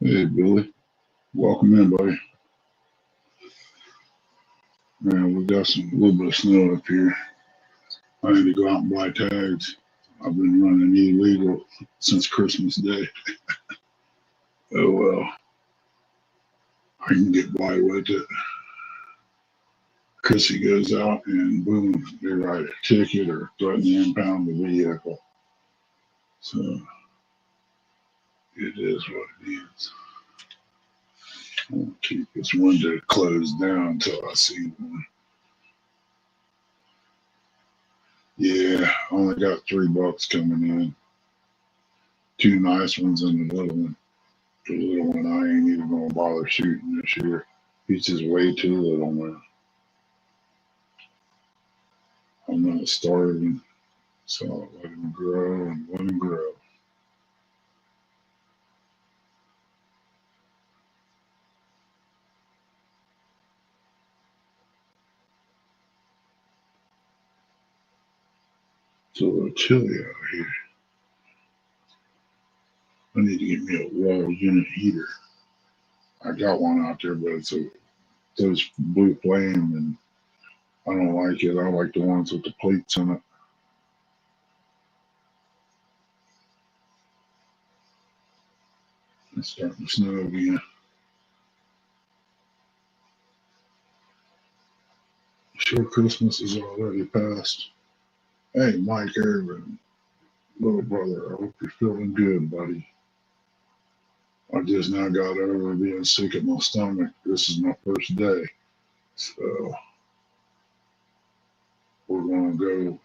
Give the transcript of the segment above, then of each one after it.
Hey, Billy. Welcome in, buddy. Man, we got a little bit of snow up here. I need to go out and buy tags. I've been running illegal since Christmas Day. Oh, well, I can get by with it. Chrissy goes out and boom, they write a ticket or threaten to impound the vehicle. So it is what it is. I'll keep this window closed down until I see one. Yeah, I only got $3 coming in. Two nice ones and a little one. The little one I ain't even gonna bother shooting this year. He's just way too little, man. I'm not starving, so I'll let him grow and let him grow. It's a little chilly out here. I need to get me a wall unit heater. I got one out there, but those blue flame, and I don't like it. I like the ones with the plates in it. It's starting to snow again. Sure, Christmas is already past. Hey, Mike Irvin, little brother, I hope you're feeling good, buddy. I just now got over being sick at my stomach. This is my first day. So we're going to go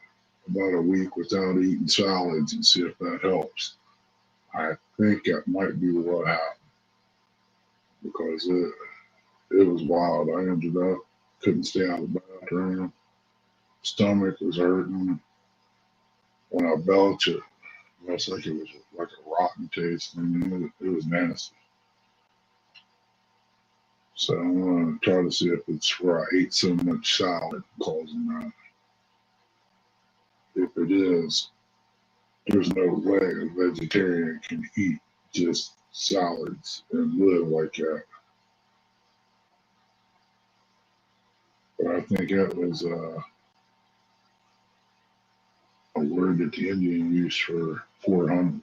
about a week without eating salads and see if that helps. I think that might be what happened because it was wild. I ended up, couldn't stay out of the bathroom. Stomach was hurting. When I belched it, it was like a rotten taste. And it was nasty. So I'm going to try to see if it's where I ate so much salad causing that. If it is, there's no way a vegetarian can eat just salads and live like that. But I think that was a word that the Indian used for 400.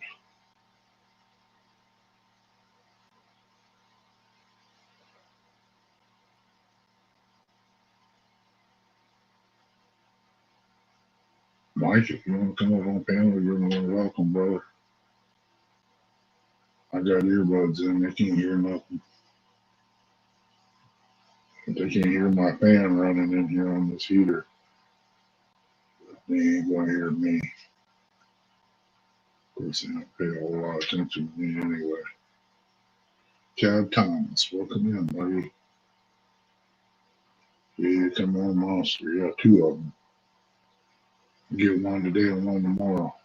Mike, if you want to come up on panel, you're more than welcome, brother. I got earbuds in, they can't hear nothing. But they can't hear my fan running in here on this heater. They ain't going to hear me. Of course, they don't pay a whole lot of attention to me anyway. Chad Thomas, welcome in, buddy. Yeah, come on, monster. Yeah, two of them. Get one today and one tomorrow.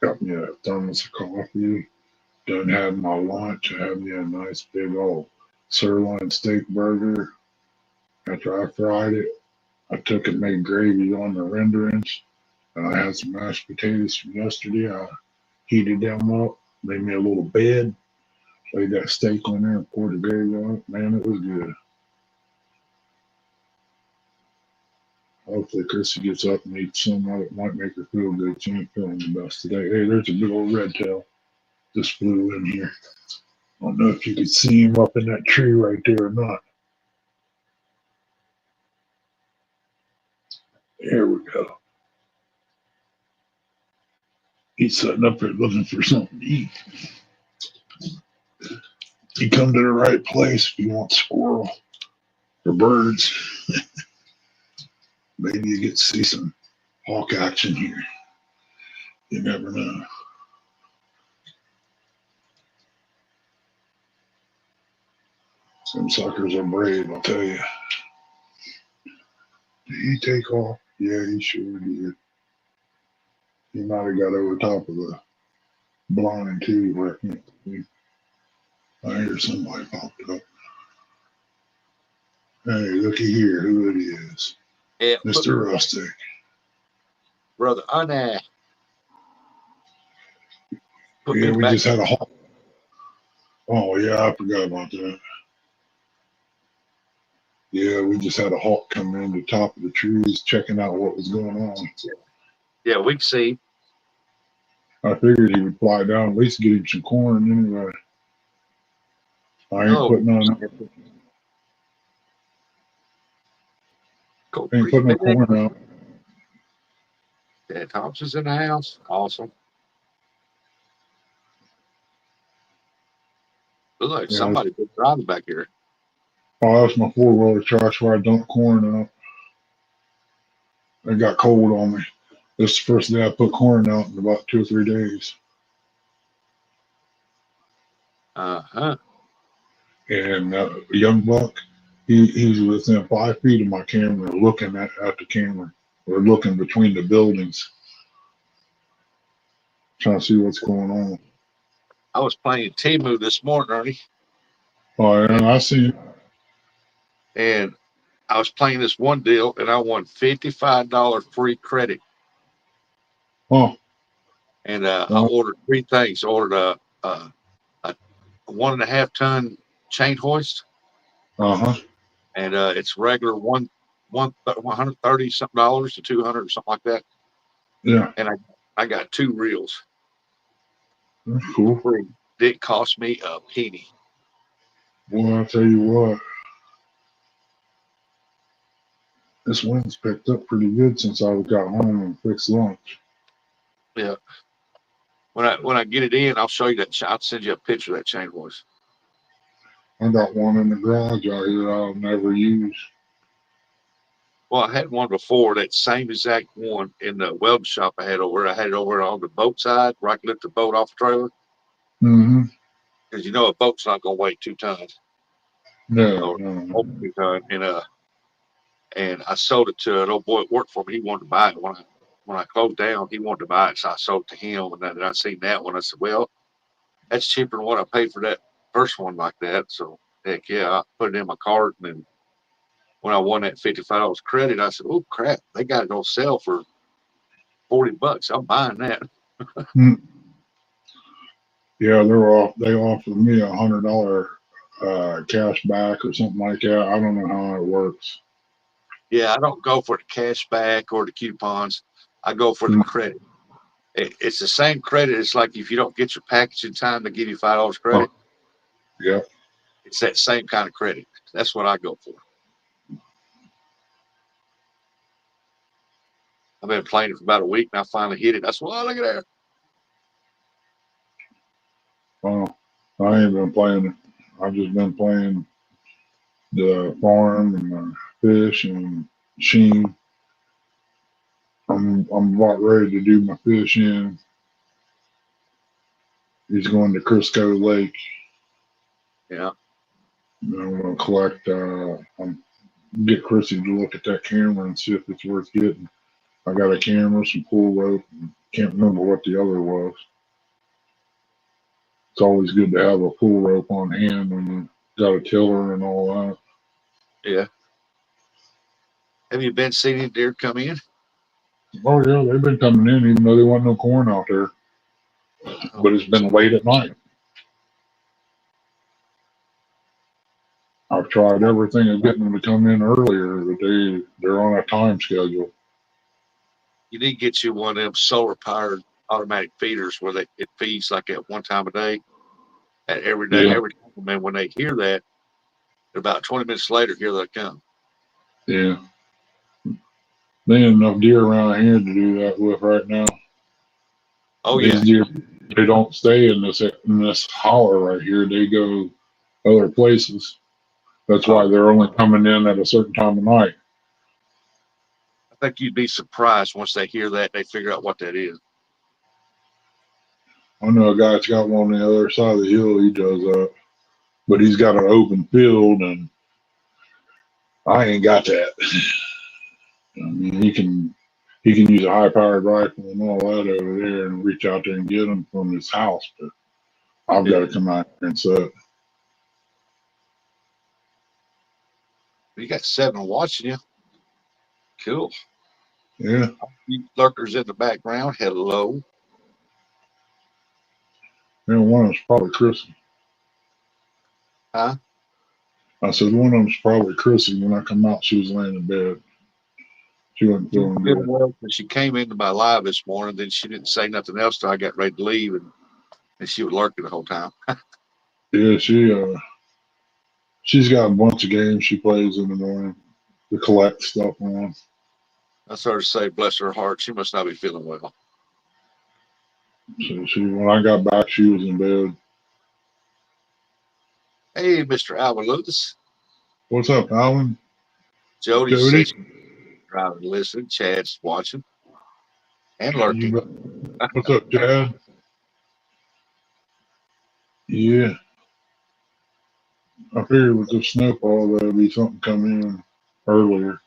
Got me a thermos of coffee. Done had my lunch. I had me a nice big old sirloin steak burger. After I fried it, I took and made gravy on the renderings. And I had some mashed potatoes from yesterday. I heated them up, made me a little bed, laid that steak on there and poured the gravy on it. Man, it was good. Hopefully Chrissy gets up and eats some of it. Might make her feel good. She ain't feeling the best today. Hey, there's a big old red tail just flew in here. I don't know if you could see him up in that tree right there or not. There we go. He's sitting up there looking for something to eat. You come to the right place if you want squirrel or birds. Maybe you get to see some hawk action here. You never know. Some suckers are brave, I'll tell you. Did he take off? Yeah, he sure did. He might have got over top of the blind too, where I can't see. I hear somebody popped up. Hey, looky here, who it is. Yeah, Mr. Rustic. brother Anna. Put me Yeah, in the we back. just had a hawk. Oh yeah, I forgot about that. Yeah, we just had a hawk come in the top of the trees, checking out what was going on. Yeah, we can see. I figured he would fly down, at least get him some corn anyway. I ain't Oh, putting on, go ain't putting no breathe in. corn out. Yeah, Thompson's in the house. Awesome. Look like Yeah, somebody been driving back here. oh, that's my 4-wheeler trash where I dump corn out. It got cold on me. This is the first day I put corn out in about 2 or 3 days. Uh-huh. And young buck, he's within 5 feet of my camera, looking at the camera. We're looking between the buildings, trying to see what's going on. I was playing Timu this morning, Ernie, Oh, and, yeah, I see. and I was playing this one deal, and I won $55 free credit. Oh, And I ordered 3 things. I ordered a 1.5 ton chain hoist, uh-huh. and it's regular 130 something dollars to 200 or something like that. Yeah, And I got 2 reels that's cool. for free. Didn't cost me a penny. Boy, I tell you what, this wind's picked up pretty good since I got home and fixed lunch. Yeah. When I get it in, I'll show you that. I'll send you a picture of that chain hoist. I got one in the garage out here I'll never use. Well, I had one before, that same exact one in the welding shop I had over. I had it over on the boat side where I could lift the boat off the trailer. Mm-hmm. Because a boat's not gonna weigh 2 tons No, or no, over no. 2 tons. And I sold it to an old boy that worked for me. He wanted to buy it when I closed down. He wanted to buy it, so I sold it to him. And then I seen that one. I said, "Well, that's cheaper than what I paid for that first one like that." So heck yeah, I put it in my cart. And then when I won that $55 credit, I said, "Oh crap, they got it on sale for $40. I'm buying that." Mm. Yeah, they offered me $100 cash back or something like that. I don't know how it works. Yeah, I don't go for the cash back or the coupons. I go for the Mm. credit. It's the same credit. It's like if you don't get your package in time, they give you $5 Oh, credit. yeah. It's that same kind of credit. That's what I go for. I've been playing it for about a week, and I finally hit it. I said, "Well, look at that." I ain't been playing it. I've just been playing the farm and the fish and Sheen. I'm about ready to do my fishing. He's going to Crisco Lake. Yeah. I'm gonna collect. Get Chrissy to look at that camera and see if it's worth getting. I got a camera, some pull rope. Can't remember what the other was. It's always good to have a pull rope on hand when you got a tiller and all that. Yeah. Have you been seeing any deer come in? Oh yeah, they've been coming in even though there wasn't no corn out there. Oh, But it's been late at night. I've tried everything of getting them to come in earlier, but they're on a time schedule. you need to get you one of them solar powered automatic feeders where it feeds like at one time a day, at every day, Yeah, every time. And when they hear that, about 20 minutes later, here they come. yeah. There ain't enough deer around here to do that with right now. Oh These yeah. deer, they don't stay in this holler right here. They go other places. That's Oh, why they're only coming in at a certain time of night. I think you'd be surprised once they hear that, they figure out what that is. I know a guy that's got one on the other side of the hill. He does that, but he's got an open field, and I ain't got that. I mean, he can use a high powered rifle and all that over there and reach out there and get them from his house, but I've got Yeah. to come out here and set. You got 7 watching you. Cool. Yeah, You lurkers in the background, hello. And one of them's probably Chrissy. Huh? I said one of them's probably Chrissy. When I come out, she was laying in bed. She wasn't She was feeling feeling good. well when she came into my live this morning. Then she didn't say nothing else till I got ready to leave, and she was lurking the whole time. Yeah, she's got a bunch of games she plays in the morning to collect stuff on. I started to say, bless her heart, she must not be feeling well. So when I got back, she was in bed. Hey, Mr. Alvin Lewis. What's up, Alan? Jody said Jody? she's driving to listen. Chad's watching and You lurking. got, what's up, Chad? Yeah, I figured with the snowfall there'd be something coming in earlier.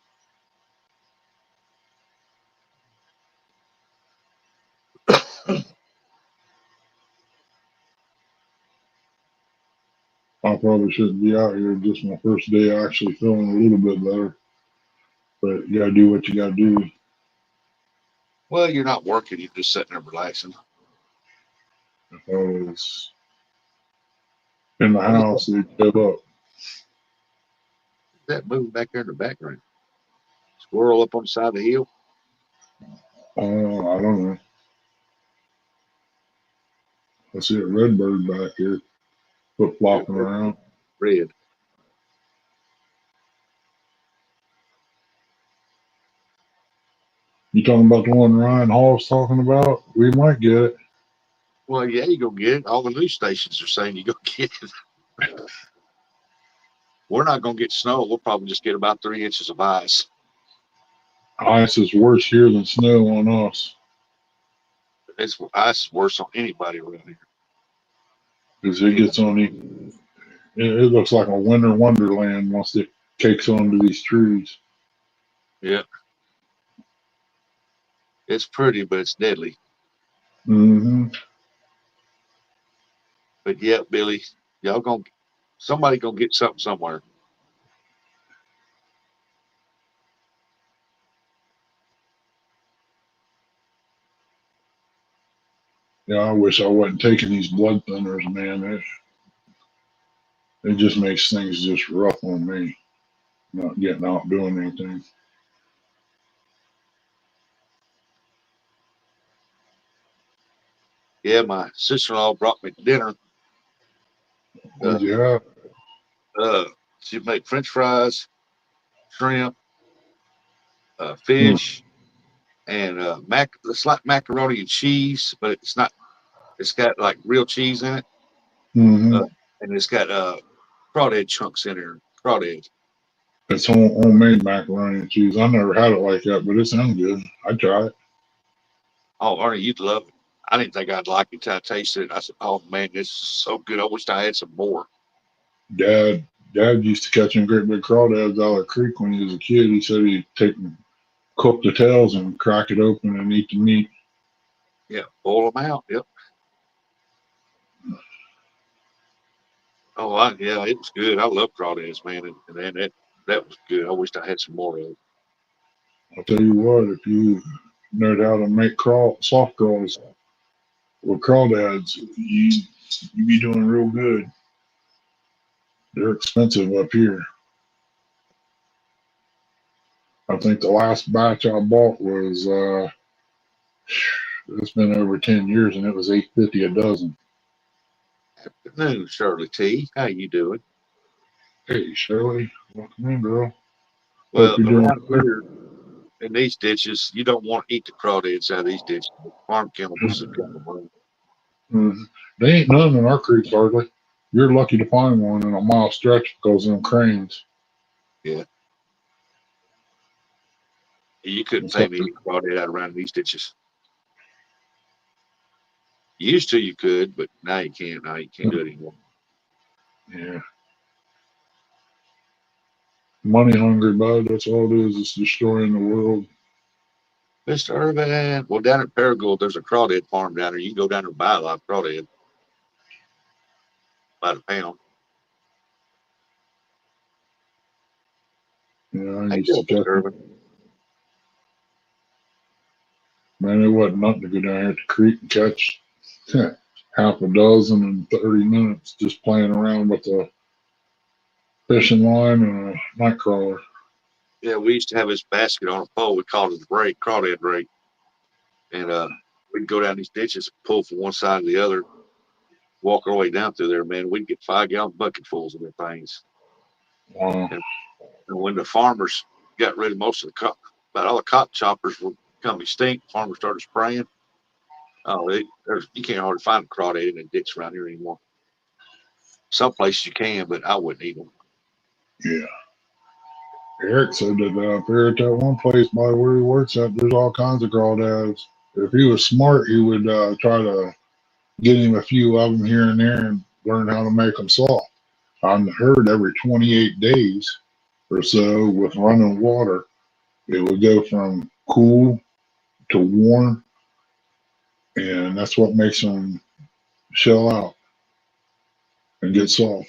I probably shouldn't be out here just my first day actually feeling a little bit better. But you gotta do what you gotta do. Well, you're not working, you're just sitting there relaxing. If I was in the What is house, they'd give up. that moving back there in the background? Squirrel up on the side of the hill? Oh, I don't know. I see a red bird back here, flip Yeah, flopping around. red. You talking about the one Ryan Hall's talking about? We might get it. Well, yeah, you go get it. All the news stations are saying you go get it. We're not going to get snow. We'll probably just get about 3 inches of ice. Ice is worse here than snow on us. It's ice worse on anybody around here. Because it gets on the, it looks like a winter wonderland once it cakes onto these trees. Yeah, it's pretty, but it's deadly. Mm-hmm. But yeah, Billy, y'all gonna somebody gonna get something somewhere. Yeah, I wish I wasn't taking these blood thinners, man. It just makes things just rough on me. Not getting out doing anything. Yeah, my sister-in-law brought me dinner. Uh, What'd you have? uh, she made French fries, shrimp, Hmm. fish, and it's like macaroni and cheese, but it's not. It's got like real cheese in it, Mm-hmm. uh, and it's got crawdad chunks in there. Crawdads. It's homemade macaroni and cheese. I never had it like that, but it sounds good. I'd try it. Oh, Ernie, you'd love it. I didn't think I'd like it until I tasted it. I said, "Oh man, this is so good. I wish I had some more." Dad used to catch them great big crawdads out of the creek when he was a kid. He said he'd take and cook the tails and crack it open and eat the meat. Yeah, boil them out. Yep. Oh, yeah, it was good. I love crawdads, man, and that was good. I wished I had some more of it. I'll tell you what, if you know how to make soft crawls with crawdads, you be doing real good. They're expensive up here. I think the last batch I bought was it's been over 10 years and it was $8.50 a dozen. Good news, Shirley T. How you doing? Hey Shirley, welcome in, girl. Hope Well, you're doing around good. here in these ditches, you don't want to eat the crawdads out of these ditches. Farm chemicals have got them run. Mhm. They ain't none in our creeks hardly. You're lucky to find one in a mile stretch because of them cranes. Yeah, you couldn't It's pay up me to, to eat crawdad out around these ditches. Used to you could, but now you can't. Now you can't do it anymore. yeah. Money hungry, bud. That's all it is. It's destroying the world. Mr. Irvin, well, down at Paragould, there's a crawdad farm down there. You can go down there and buy a lot of crawdad by the pound. Yeah, I How you used to doing, catch Mr. them. Irvin? Man, it wasn't nothing to go down here at the creek and catch half a dozen in 30 minutes just playing around with a fishing line and a night crawler. Yeah, we used to have this basket on a pole. We called it the break, crawdad break. And we'd go down these ditches, pull from one side to the other, walk our way down through there, man. We'd get 5-gallon bucketfuls of them things. Wow. And when the farmers got rid of most of about all the cotton choppers were becoming extinct, farmers started spraying. Oh, you can't hardly find a crawdad in the ditch around here anymore. Some places you can, but I wouldn't eat them. Yeah. Eric said that up here at that one place by where he works at, there's all kinds of crawdads. If he was smart, he would try to get him a few of them here and there and learn how to make them soft. I heard every 28 days or so with running water, it would go from cool to warm, and that's what makes them shell out and get soft.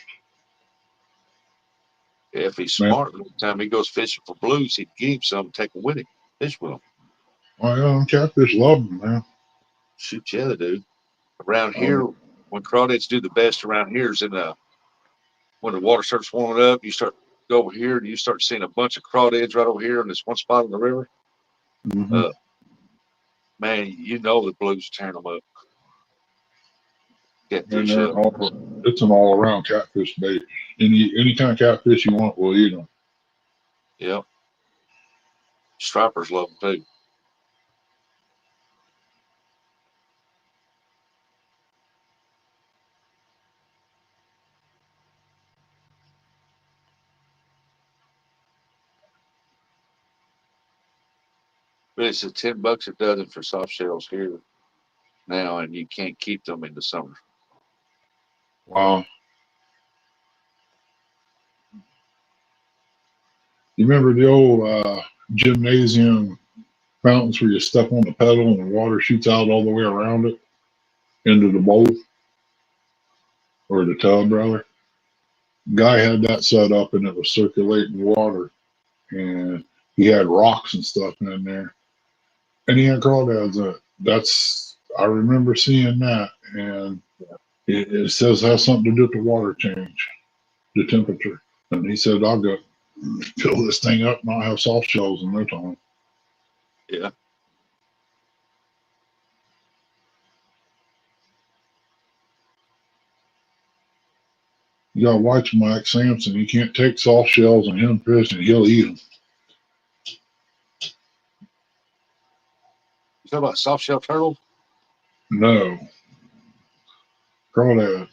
If he's Man, smart, the time he goes fishing for blues, he'd give him some, take them with him, fish with them. oh yeah, catfish love them, man. Shoot, yeah, they do. Around Oh, here, when crawdads do the best around here is when the water starts warming up, you start go over here and you start seeing a bunch of crawdads right over here in this one spot in the river. mm-hmm. Uh, man, you know the blues tearing them up. And Catfish they're up. all, it's an all around catfish bait. Any kind of catfish you want, we'll eat them. Yep. Stripers love them too. But it's a $10 a dozen for soft shells here now, and you can't keep them in the summer. Wow. You remember the old gymnasium fountains where you step on the pedal and the water shoots out all the way around it into the bowl or the tub, rather? Guy had that set up and it was circulating water, and he had rocks and stuff in there, and he had crawdads in it. I remember seeing that, and it says it has something to do with the water change, the temperature. And he said, I'll go fill this thing up and I'll have soft shells in no time. Yeah. You gotta watch Mike Sampson. You can't take soft shells and him fish and he'll eat them. You talk about soft shell turtles? No. Crawdad.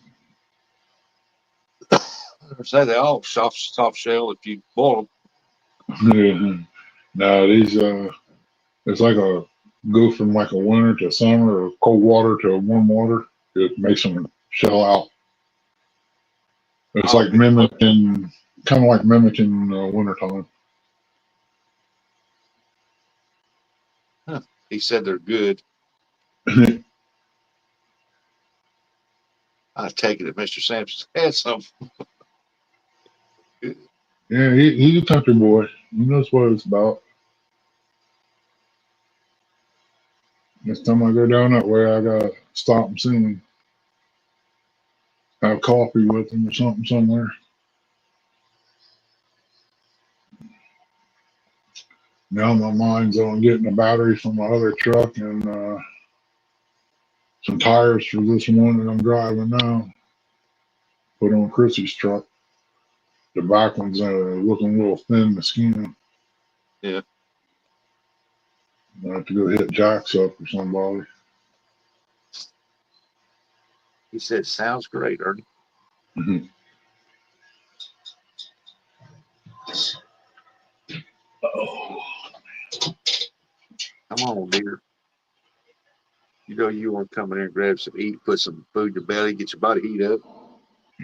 I say they all soft shell if you boil Yeah. No, these it's like go from like a winter to summer or cold water to warm water. It makes them shell out. It's them. like mimicking, kind of like mimicking wintertime. Huh. He said they're good. I take it that Mr. Sampson had some. Yeah, he's a country boy. He knows what it's about. Next time I go down that way, I gotta stop and see him. Have coffee with him or something somewhere. Now my mind's on getting a battery for my other truck and some tires for this one that I'm driving now. Put on Chrissy's truck. The back one's looking a little thin, the skin. Yeah. I have to go hit Jack's up or somebody. He said, sounds great, Ernie. Mm-hmm. Oh. Come on, dear. You know you want to come in here and grab some eat, put some food in your belly, get your body heat up.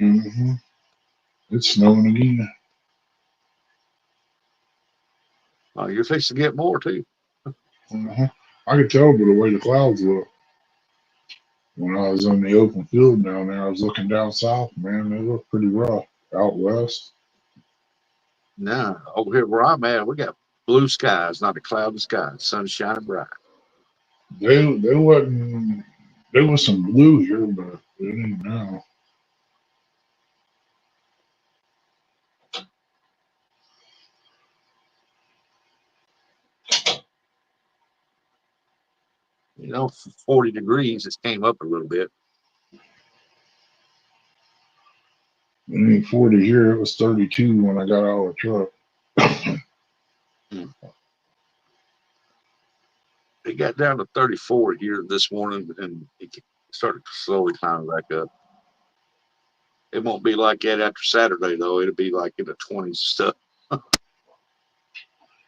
Mm-hmm. It's snowing again. You're fixing to get more too. Uh-huh. I could tell by the way the clouds look. When I was in the open field down there, I was looking down south. Man, they look pretty rough out west. Nah, over here where I'm at, we got blue skies, not a cloud in the sky. Sun's shining bright. They wasn't. There was some blue here, but it ain't now. You know, 40 degrees, it came up a little bit. It ain't 40 here. It was 32 when I got out of the truck. It got down to 34 here this morning, and it started slowly climbing back up. It won't be like that after Saturday, though. It'll be like in the 20s stuff.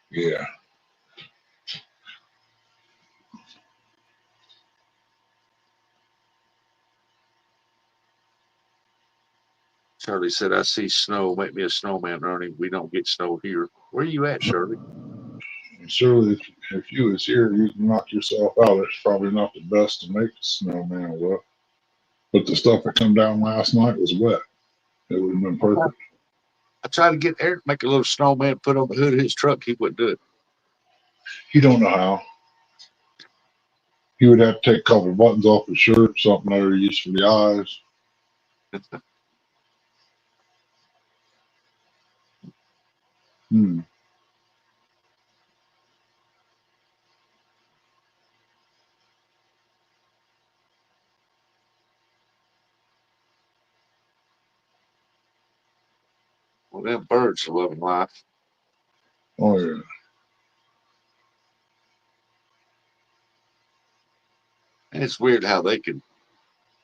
Yeah. Shirley said, I see snow. Make me a snowman, Ernie. We don't get snow here. Where are you at, Shirley? And surely, if you was here, you can knock yourself out. It's probably not the best to make a snowman with. But the stuff that come down last night was wet. It would have been perfect. I tried to get Eric to make a little snowman, put on the hood of his truck. He wouldn't do it. He don't know how. He would have to take a couple of buttons off his shirt, something that are used for the eyes. Hmm. Well, them birds are loving life. Oh, yeah. And it's weird how they can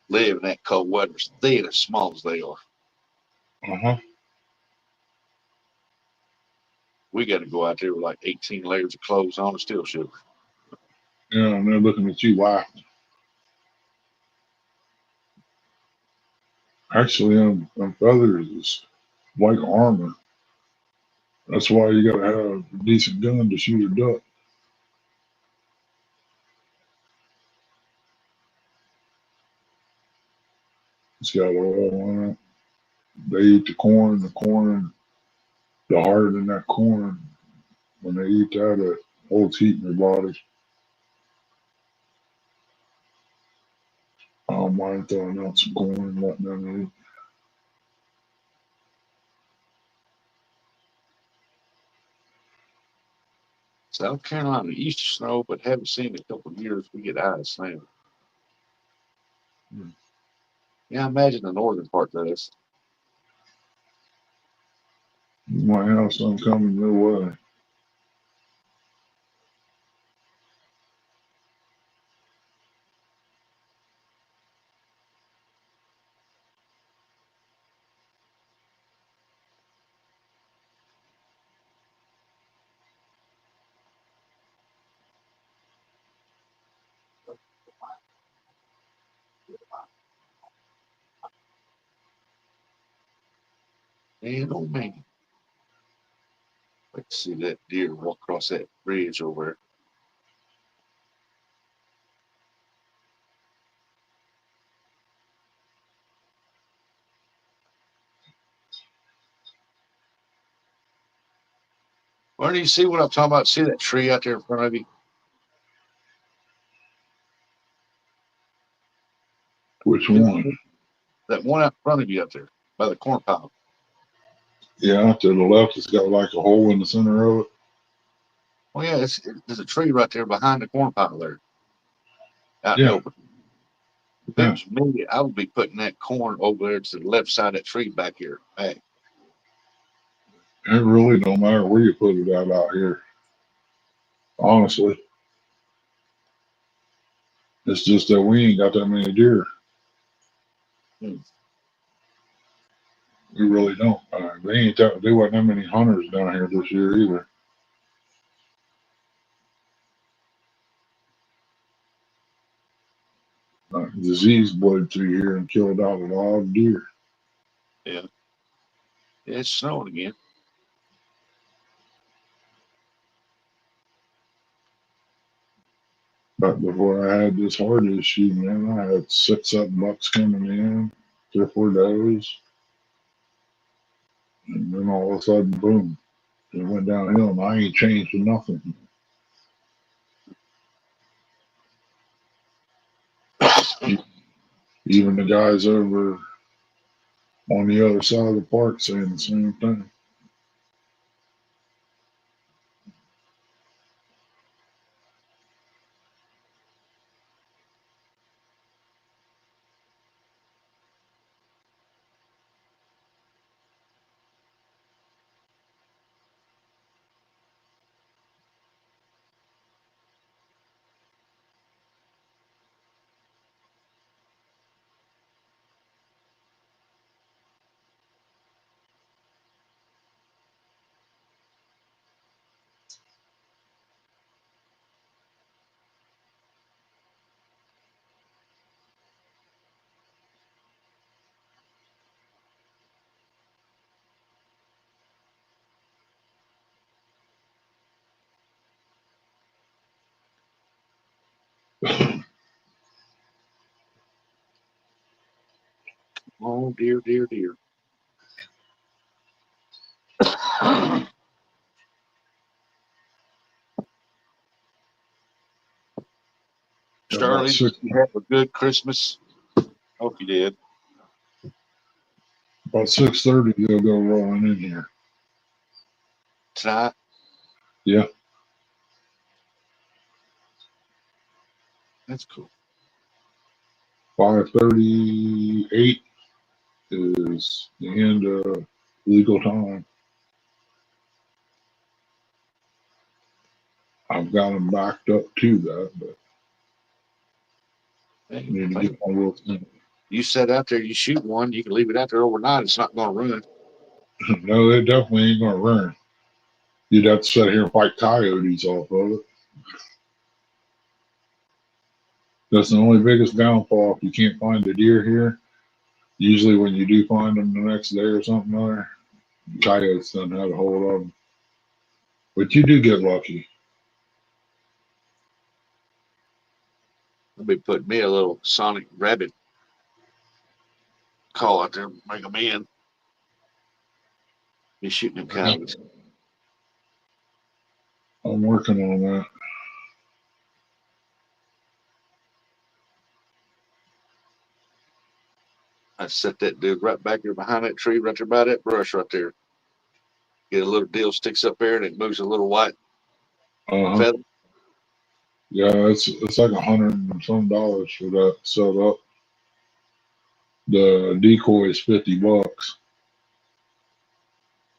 live in that cold weather, thin as small as they are. Uh-huh. We got to go out there with like 18 layers of clothes on and still shiver. Yeah, and they're looking at you laughing. Actually, feathers is like armor. That's why you got to have a decent gun to shoot a duck. It's got oil on it. They eat the corn. The heart in that corn, when they eat that, it holds heat in their body. I don't mind throwing out some corn and letting them eat. South Carolina used to snow, but haven't seen it in a couple of years. We get ice now. Yeah, I imagine the northern part does. You might have some coming your way. Man, oh man. Let's see that deer walk across that bridge over there. Where do you see what I'm talking about? See that tree out there in front of you? Which one? That one out in front of you up there by the corn pile. Yeah, to the left, it's got like a hole in the center of it. Oh yeah, there's a tree right there behind the corn pile there, out in the Yeah, open. If it yeah. was me, I would be putting that corn over there to the left side of that tree back here. Hey, It really don't matter where you put it out here. Honestly, it's just that we ain't got that many deer. hmm. We really don't. There wasn't that many hunters down here this year either. Disease bled through here and killed out a lot of deer. Yeah, it's snowing again. But before I had this heart issue, man, I had 6, 7 bucks coming in, 3 or 4 days, and then all of a sudden, boom, it went downhill, and I ain't changed nothing. Even the guys over on the other side of the park saying the same thing. Oh dear, dear, dear. About Sterling, six, you have a good Christmas. Hope you did. about 6:30, they'll go rolling in here. Tonight, Yeah, that's cool. 5:38 is the end of legal time. I've got them backed up to that, but I need to get my little thing. You set out there, you shoot one, you can leave it out there overnight. It's not going to run. No, they definitely ain't gonna run. You'd have to sit here and fight coyotes off of it. That's the only biggest downfall. If you can't find the deer here, usually when you do find them the next day or something there, coyotes done had a hold of them. But you do get lucky. I'll be putting me a little sonic rabbit call out there, make them in. Be shooting them coyotes. I'm working on that. I set that dude right back there behind that tree, right there by that brush right there. Get a little deal sticks up there and it moves a little white Uh-huh. feather. Yeah, it's like $100 and some for that setup. The decoy is $50,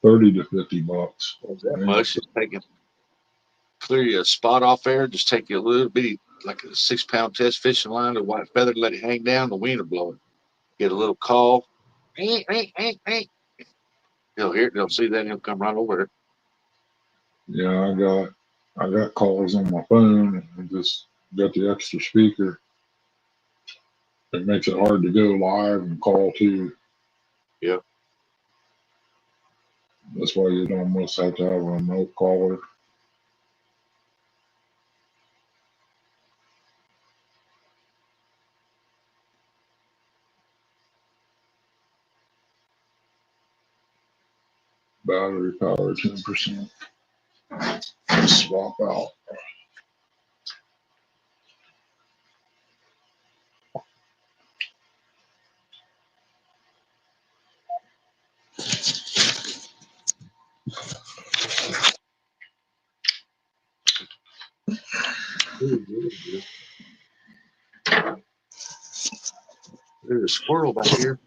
30 to $50. That much. Just taking clear you a spot off there. Just take you a little bitty, like a 6 pound test fishing line, a white feather, let it hang down. The wind will blow it. Get a little call. He'll hear it. They'll see that. And he'll come right over there. Yeah, I got calls on my phone and just got the extra speaker. It makes it hard to go live and call too. Yeah. That's why you'd almost have to have a remote caller. Battery power 10%. Swap out. There's a squirrel back here.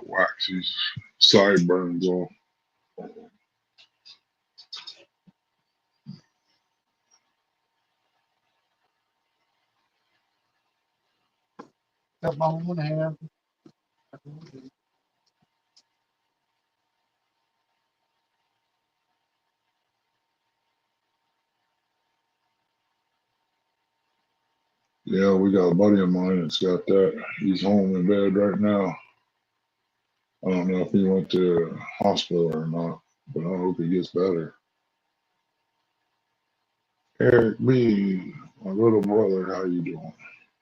Wax these sideburns off. Come on, have. Yeah, we got a buddy of mine that's got that. He's home in bed right now. I don't know if he went to hospital or not, but I hope he gets better. Eric B, my little brother, how you doing?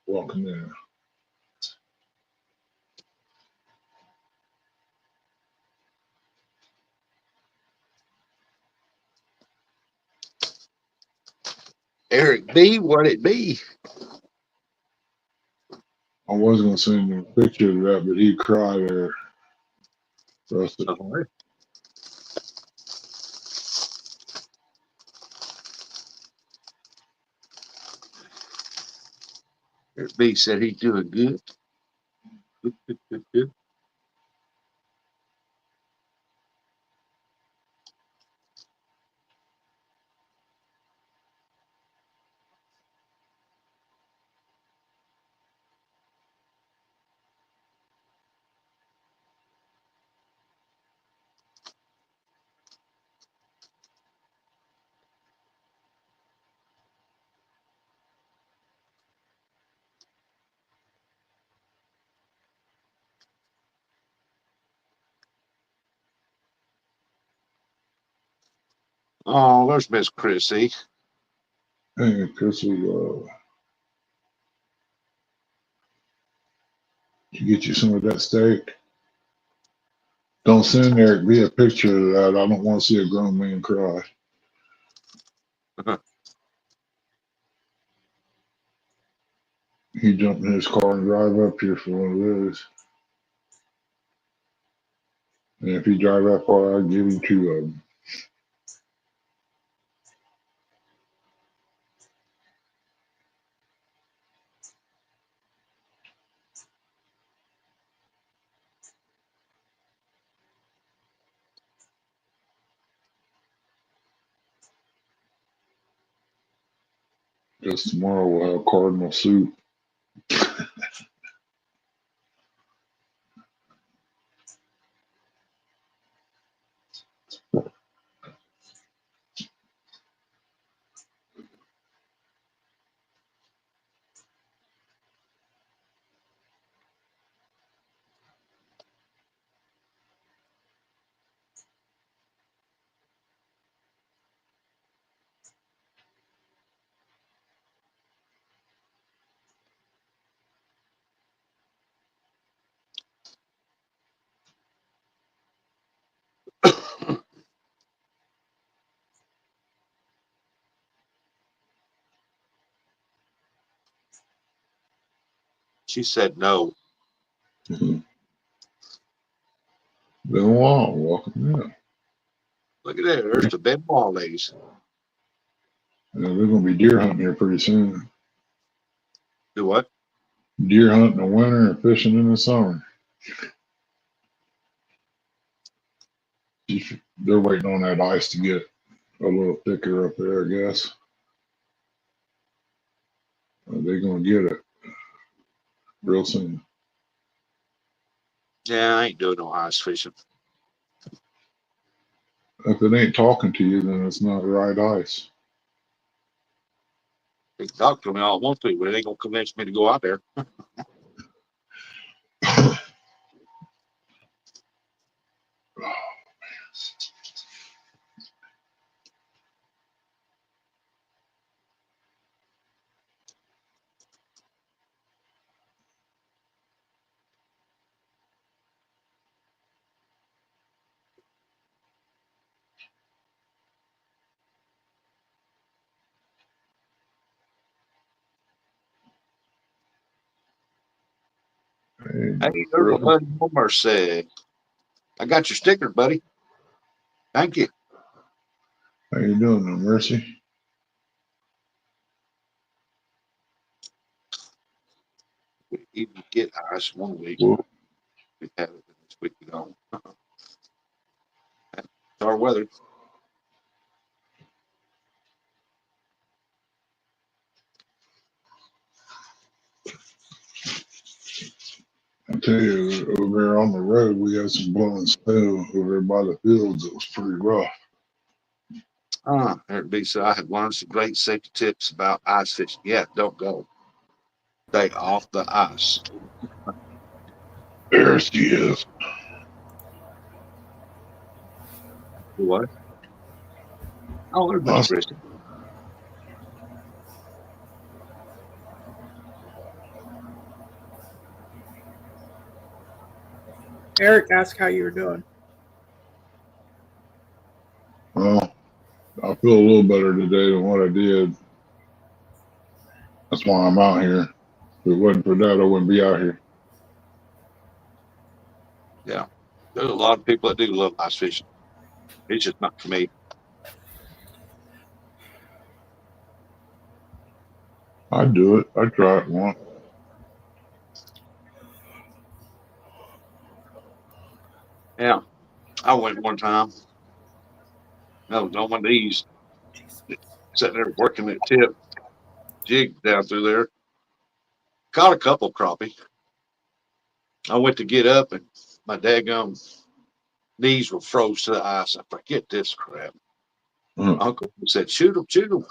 Welcome in. Eric B, what it be? I was gonna send him a picture of that, but he cried there. So I said, Eric B said he's doing good. Good. Oh, there's Miss Chrissy. "Hey, Chrissy, you get you some of that steak. Don't send Eric B a picture of that. I don't want to see a grown man cry." He jump in his car and drive up here for one of those. And if he drive that far, I'll give him two of them. Because tomorrow we'll have cardinal soup. She said no. Been a while. Welcome in. Look at that. There's the Ben Wall ladies. Yeah, they're going to be deer hunting here pretty soon. Do what? Deer hunting in the winter and fishing in the summer. They're waiting on that ice to get a little thicker up there, I guess. They're going to get it real soon. Yeah, I ain't doing no ice fishing. If it ain't talking to you, then it's not right ice. They can talk to me all I want to, but it ain't gonna convince me to go out there. Hey, Hey, there's my buddy Homer said, I got your sticker, buddy. Thank you. how you doing, no Mercy? We even get ice one week. Well, We have it this week. We don't. It's our weather. I tell you, over there on the road, we had some blowing snow over there by the fields. It was pretty rough. Eric B said, I have learned some great safety tips about ice fishing. Yeah, don't go. Stay off the ice. There she is. What? Oh, there's Miss Christie. Eric asked how you were doing. Well, I feel a little better today than what I did. That's why I'm out here. If it wasn't for that, I wouldn't be out here. Yeah. There's a lot of people that do love ice fishing. It's just not for me. I'd do it. I'd try it once. Yeah. I went one time. I was on my knees, sitting there working that tip jig down through there. Caught a couple crappie. I went to get up and my daggum knees were froze to the ice. I forget this crap. Uncle said, shoot them, shoot them.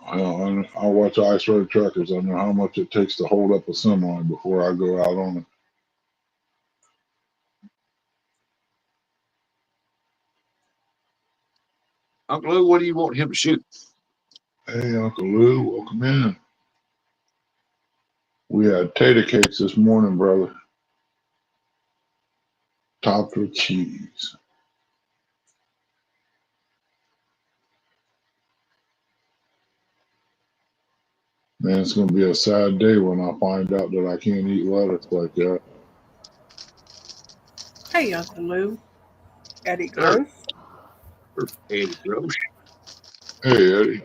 I watch ice road truckers. I know how much it takes to hold up a semi before I go out on it. Uncle Lou, what do you want him to shoot? Hey, Uncle Lou, welcome in. We had tater cakes this morning, brother. Topped with cheese. Man, it's going to be a sad day when I find out that I can't eat lettuce like that. Hey, Uncle Lou. Eddie Sure. Gross. Eddie Gross. Hey, Eddie.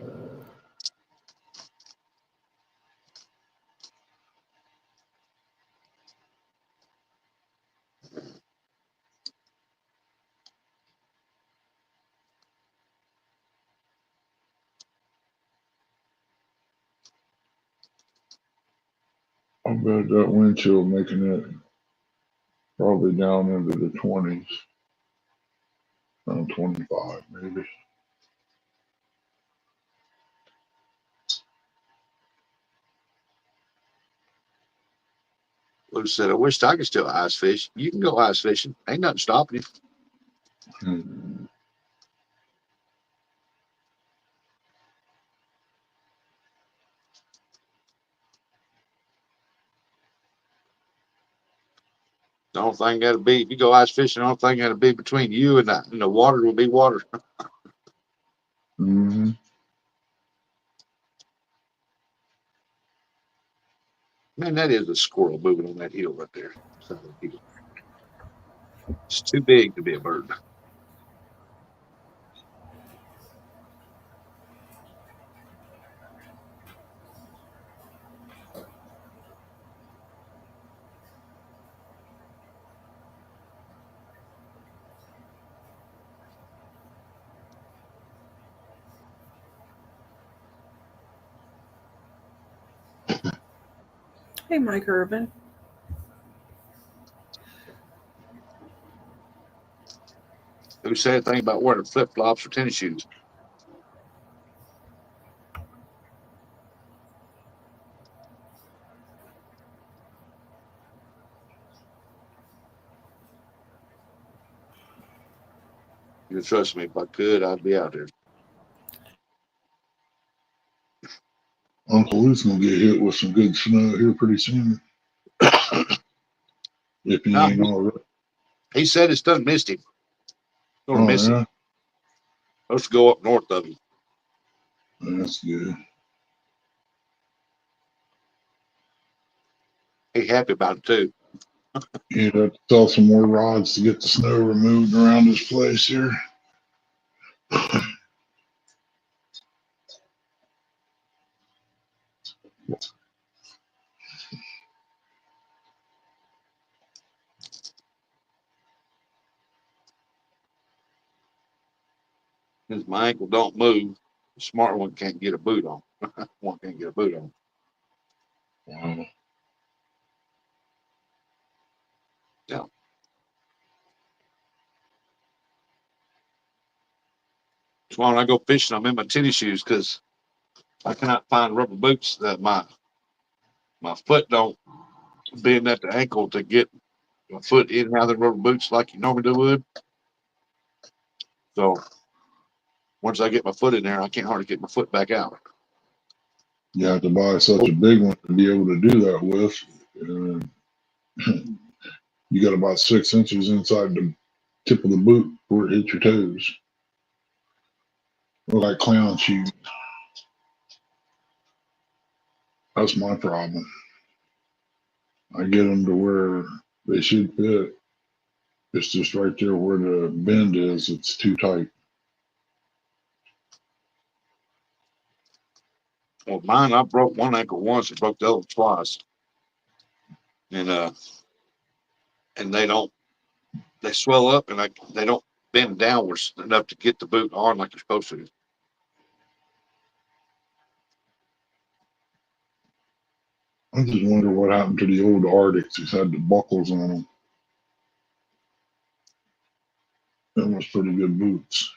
I bet that wind chill making it probably down into the 20s. Around 25, maybe. Lou said, I wish I could still ice fish. You can go ice fishing. Ain't nothing stopping you. The only thing got to be, if you go ice fishing, the only thing got to be between you and the water will be water. Mm-hmm. Man, that is a squirrel moving on that hill right there. It's too big to be a bird. Hey, Mike Urban. Who said anything about wearing flip flops or tennis shoes? You trust me, if I could, I'd be out there. Uncle Lou's going to get hit with some good snow here pretty soon. If he ain't already. He said it's done missed him. Gonna Oh, miss yeah? him. Let's go up north of him. That's good. He happy about it too. He'd have to sell some more rods to get the snow removed around his place here. Since my ankle don't move, the smart one can't get a boot on. One can't get a boot on. Wow. Yeah. That's why when I go fishing, I'm in my tennis shoes because I cannot find rubber boots that my foot don't bend at the ankle to get my foot in and out of the rubber boots like you normally would. So once I get my foot in there, I can't hardly get my foot back out. You have to buy such a big one to be able to do that with. You got about 6 inches inside the tip of the boot before it hits your toes. Look like clown shoes. That's my problem. I get them to where they should fit. It's just right there where the bend is. It's too tight. Well, mine, I broke one ankle once and broke the other twice. And they swell up and they don't bend downwards enough to get the boot on like you're supposed to. I just wonder what happened to the old Arctics. It had the buckles on them. That was pretty good boots.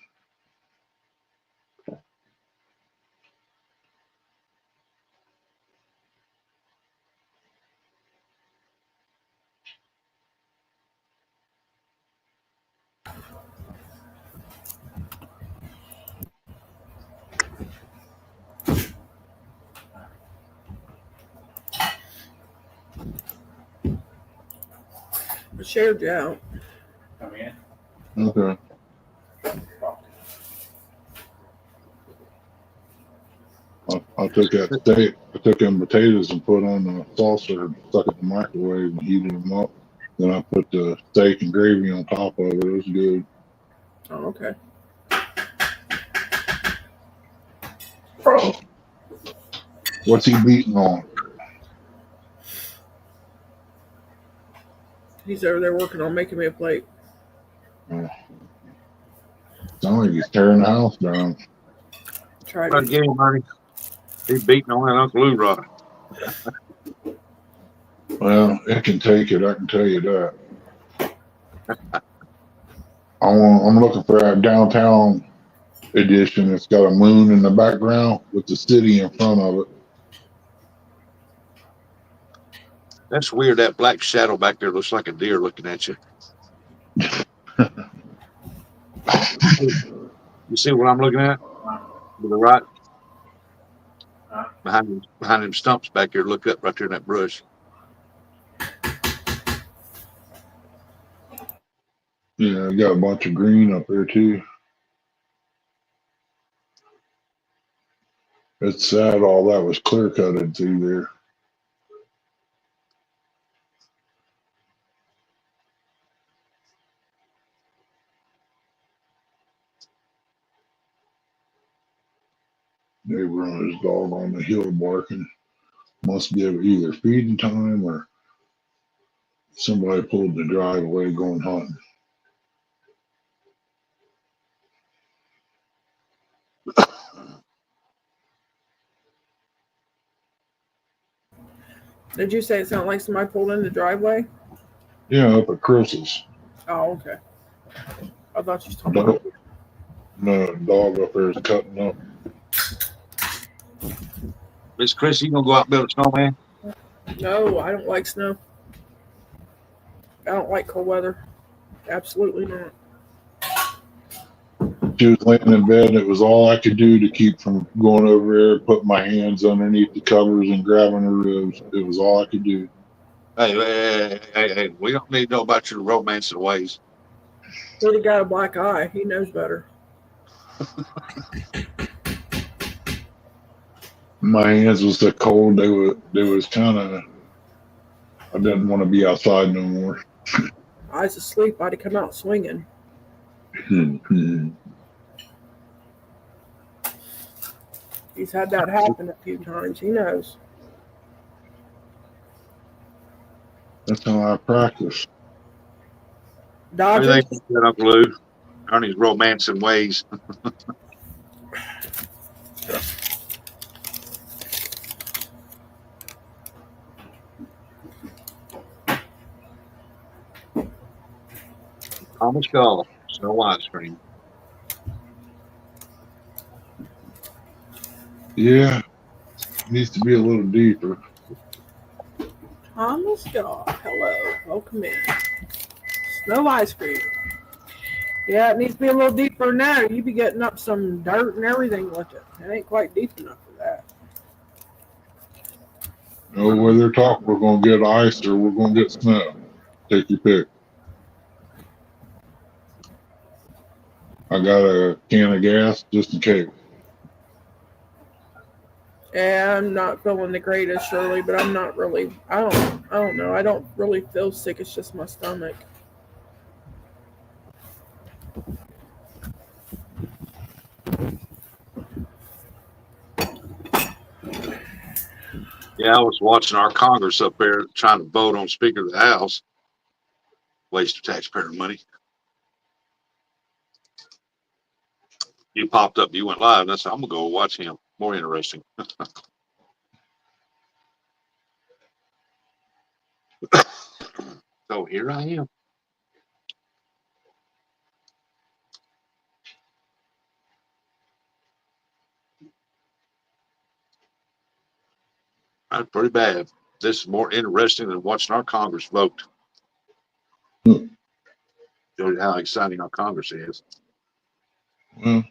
I shared you out. Come in. Okay. I took that steak, I took them potatoes and put on the saucer, stuck it in the microwave and heated them up. Then I put the steak and gravy on top of it. It was good. Oh, okay. What's he beating on? He's over there working on making me a plate. Sounds like he's tearing the house down. Try I to. give him money. He's beating on that Uncle Lou rod. Well, it can take it. I can tell you that. I'm looking for that downtown edition. It's got a moon in the background with the city in front of it. That's weird. That black shadow back there looks like a deer looking at you. You see what I'm looking at? To the right? Behind them stumps back there. Look up right there in that brush. Yeah, I got a bunch of green up there too. It's sad all that was clear cutted through there. Neighbor and his dog on the hill barking. Must be either feeding time or somebody pulled the driveway going hunting. Did you say it sounded like somebody pulled in the driveway? Yeah, up at Chris's. Oh, okay. I thought you was talking about. No, dog up there is cutting up. Miss Chris, you gonna go out and build a snowman? No, I don't like snow. I don't like cold weather. Absolutely not. She was laying in bed. It was all I could do to keep from going over there, putting my hands underneath the covers and grabbing her ribs. It was all I could do. Hey, we don't need to know about your romancing ways. He's got a black eye. He knows better. My hands was so cold. They was kind of. I didn't want to be outside no more. I was asleep. I'd have come out swinging. He's had that happen a few times. He knows. That's how I practice. Dodgers. Everything you said, Uncle Lou. Ernie's romancing ways. Thomas Gall, Snow Ice Cream. Yeah, needs to be a little deeper. Thomas God. Hello. Welcome in. Snow ice cream. Yeah, it needs to be a little deeper than that. You be getting up some dirt and everything with it. It ain't quite deep enough for that. No, whether talk, we're gonna get ice or we're gonna get snow. Take your pick. I got a can of gas just in case. Yeah, I'm not feeling the greatest, Shirley, but I'm not really. I don't know. I don't really feel sick. It's just my stomach. Yeah, I was watching our Congress up there trying to vote on Speaker of the House. Waste of taxpayer money. You popped up, you went live. That's I'm gonna go watch him. More interesting. So here I am. That's pretty bad. This is more interesting than watching our Congress vote. Hmm. Show you how exciting our Congress is. Well,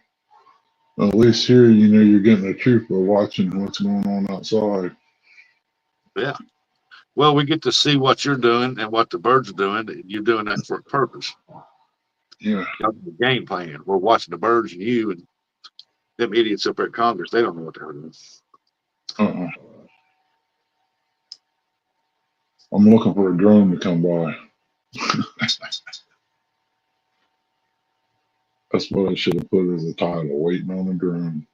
at least here, you know, you're getting the truth of watching what's going on outside. Yeah. Well, we get to see what you're doing and what the birds are doing. You're doing that for a purpose. Yeah. Got the game plan. We're watching the birds and you and them idiots up there at Congress. They don't know what they're doing. Uh-uh. I'm looking for a drone to come by. That's what I should have put as a title, waiting on a drone.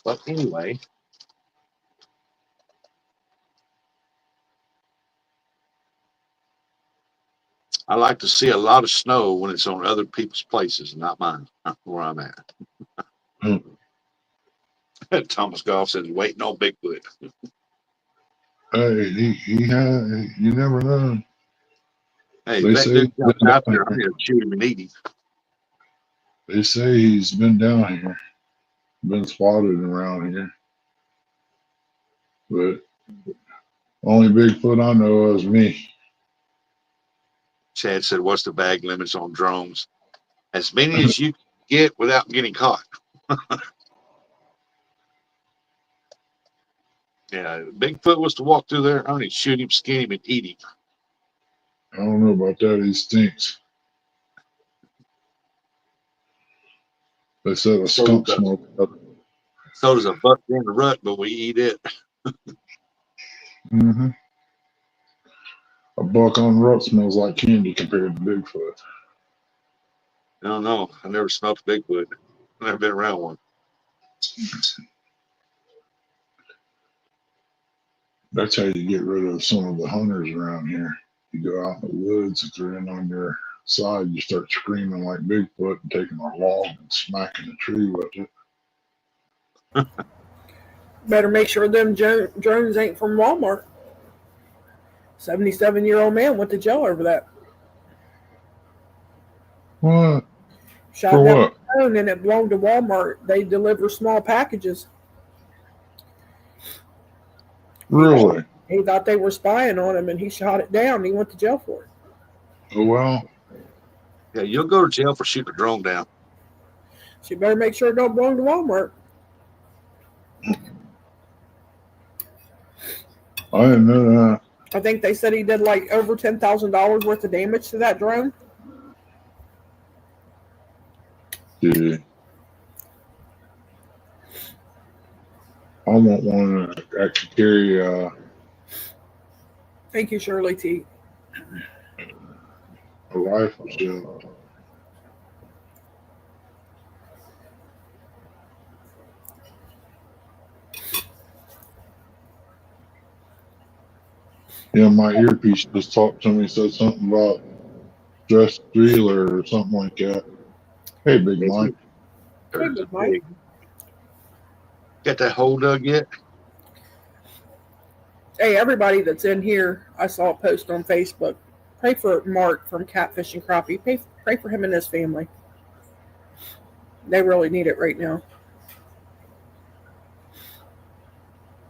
But anyway, I like to see a lot of snow when it's on other people's places, not mine, not where I'm at. Hmm. Thomas Goff says, waiting on Bigfoot. Hey, he had, you never know. Hey, They if that say he's dude comes been out down there, I'm here. going to shoot him and eat him. They say he's been down here, been spotted around here. But only Bigfoot I know of is me. Chad said, what's the bag limits on drones? As many as you can get without getting caught. Yeah, Bigfoot was to walk through there, I'm going to shoot him, skin him, and eat him. I don't know about that. He stinks. They said a So skunk does smoked up. a buck in the rut, but we eat it. Mm-hmm. A buck on rut smells like candy compared to Bigfoot. I don't know. I never smelled a Bigfoot. I've never been around one. That's how you get rid of some of the hunters around here. You go out in the woods, if they're in on your side, you start screaming like Bigfoot and taking a log and smacking the tree with it. Better make sure them drones ain't from Walmart. 77-year-old man went to jail over that. What? Shot For down what? a drone and it belonged to Walmart. They deliver small packages. Really? He thought they were spying on him and he shot it down. He went to jail for it. Oh, well. Yeah, you'll go to jail for shooting a drone down. So you better make sure it don't belong to Walmart. I didn't know that. I think they said he did like over $10,000 worth of damage to that drone. Yeah. I want one that could carry Thank you, Shirley T. a rifle shell. Yeah, my earpiece just talked to me, said something about dress dealer or something like that. Hey, Big Mike. There's a Big Mike. big. Got that hole dug yet? Hey, everybody that's in here, I saw a post on Facebook. Pray for Mark from Catfish and Crappie. Pray for him and his family. They really need it right now.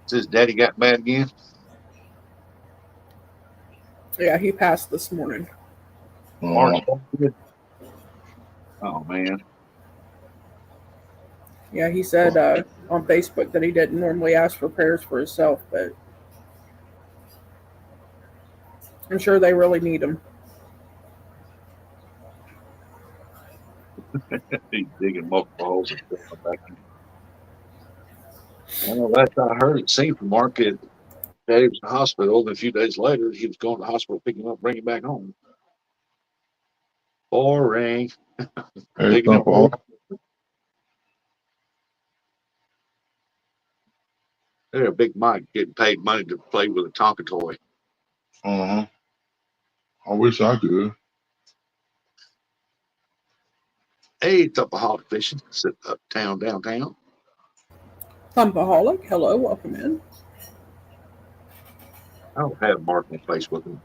Says Daddy got mad again. Yeah, he passed this morning. Mark's good. Oh man. Yeah, he said on Facebook that he didn't normally ask for prayers for himself, but I'm sure they really need him. He's digging multiple holes and filling them back in. Well, last I heard, it seemed from Mark that he was in the hospital. And a few days later, he was going to the hospital, picking him up, bringing him back home. Boring. Hey, Digging them Papa. holes. They're a big Mike getting paid money to play with a Tonka toy. Uh-huh. I wish I could. Hey, Tupperaholic fishing, sitting uptown, downtown. Pumpaholic, hello, welcome in. I don't have Mark on Facebook.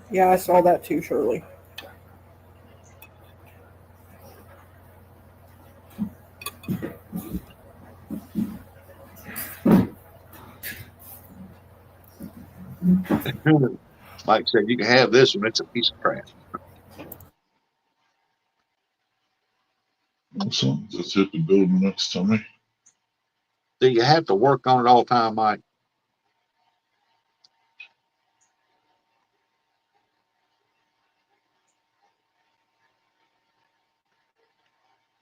Yeah, I saw that too, Shirley. Mike said, you can have this one. It's a piece of crap. Something just hit the building next to me. Do you have to work on it all the time, Mike?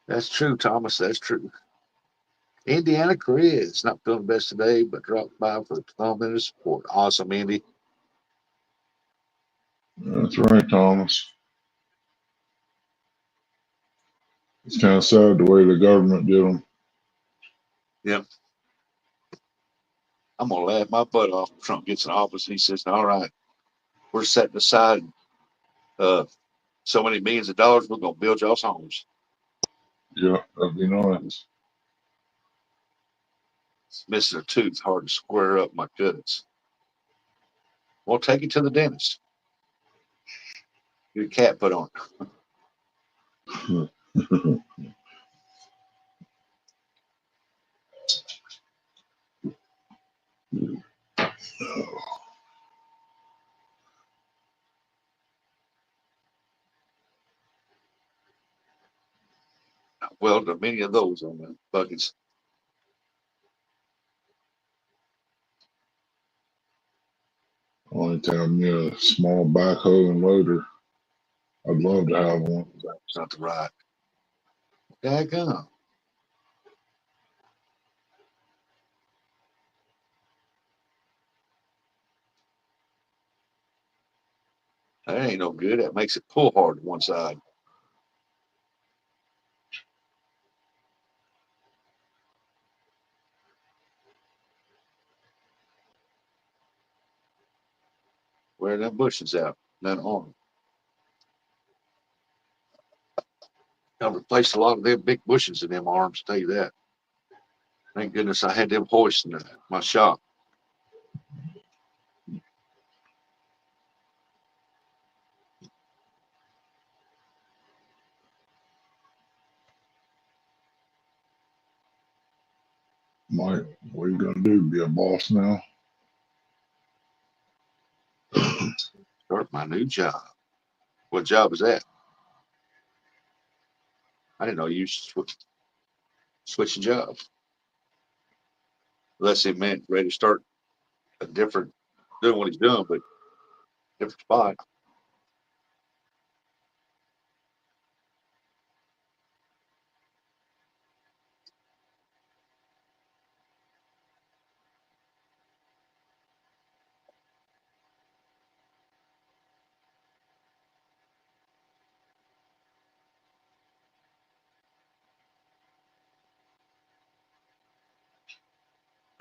That's true, Thomas. That's true. Indiana Chris, not feeling best today, but dropped by for the 12 minutes support. Awesome, Indy. That's right, Thomas. It's kind of sad the way the government did them. Yep. I'm going to laugh my butt off if Trump gets in office. And he says, all right, we're setting aside so many millions of dollars. We're going to build y'all's homes. Yeah, that'd be nice. It's missing a tooth, hard to square up. My goodness. Well, take it to the dentist. Get a cat put on it. Well, there are many of those on the buckets. Only time me a small backhoe and loader. I'd love to have one. It's not the right. Daggone. That ain't no good. That makes it pull hard to one side. Wear them bushes out. None on them. I replaced a lot of them big bushes in them arms, tell you that. Thank goodness I had them hoists in my shop. Mike, what are you gonna do? Be a boss now? Start my new job. What job is that? I didn't know you switching jobs. Unless he meant ready to start a different, doing what he's doing, but different spot.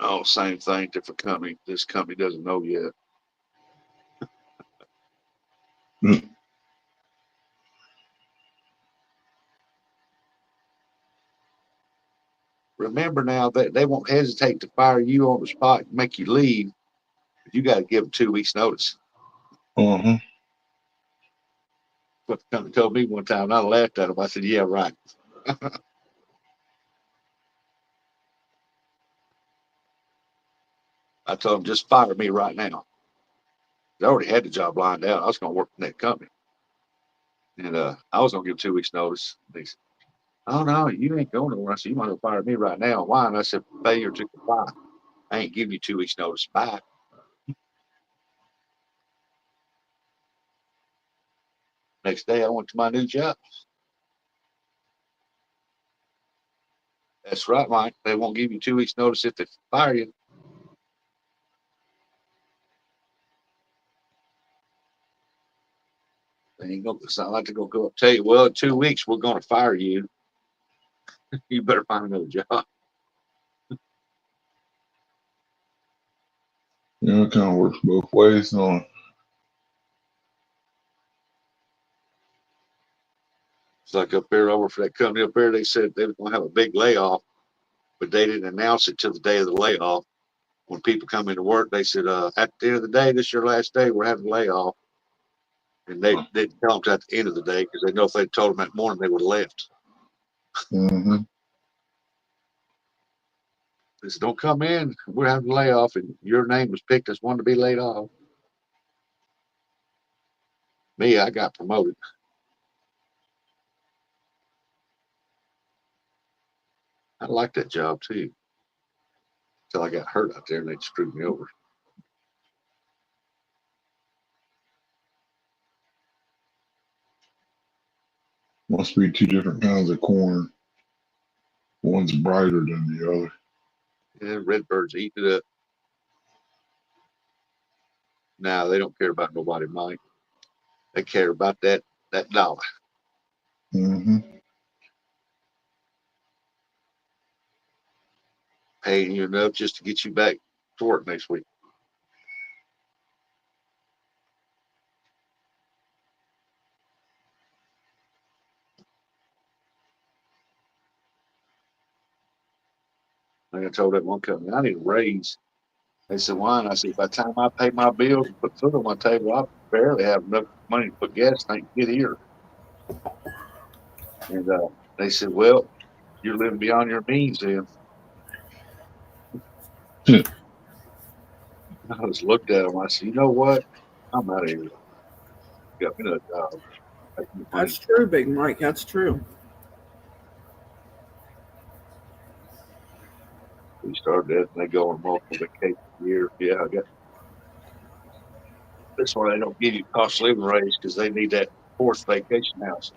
Oh, same thing, different company. This company doesn't know yet. Remember now that they won't hesitate to fire you on the spot and make you leave. But you got to give them 2 weeks notice. Uh-huh. What the company told me one time, and I laughed at him. I said, yeah, right. I told him, just fire me right now. I already had the job lined out. I was going to work for that company. And I was going to give 2 weeks notice. They said, oh, no, you ain't going nowhere. I said, you might as well fire me right now. Why? And I said, failure to comply. I ain't giving you 2 weeks notice. Bye. Next day, I went to my new job. That's right, Mike. They won't give you 2 weeks notice if they fire you. They ain't gonna, it's not like they're gonna go up and tell you, well, in 2 weeks, we're going to fire you. You better find another job. Yeah, it kind of works both ways. On It's like up there over for that company up there, they said they were going to have a big layoff, but they didn't announce it till the day of the layoff. When people come into work, they said, at the end of the day, this is your last day, we're having a layoff. And they didn't tell them at the end of the day because they know if they'd told them that morning, they would have left. mm-hmm. They said, don't come in, we're having a layoff, and your name was picked as one to be laid off. Me, I got promoted. I liked that job too. Until I got hurt out there and they screwed me over. Must be two different kinds of corn. One's brighter than the other. And redbirds eat it up. Now they don't care about nobody, Mike. They care about that dollar. Mm-hmm. Paying you enough just to get you back to work next week. Like I told that one company, I need a raise. They said, why? And I said, by the time I pay my bills and put food on my table, I barely have enough money to put gas tank to get here. And they said, well, you're living beyond your means then. I just looked at them. I said, you know what? I'm out of here. Got me another job. That's true, Big Mike. That's true. We started that and they go on multiple vacations a year. Yeah, I got. That's why they don't give you cost of living raise because they need that fourth vacation house.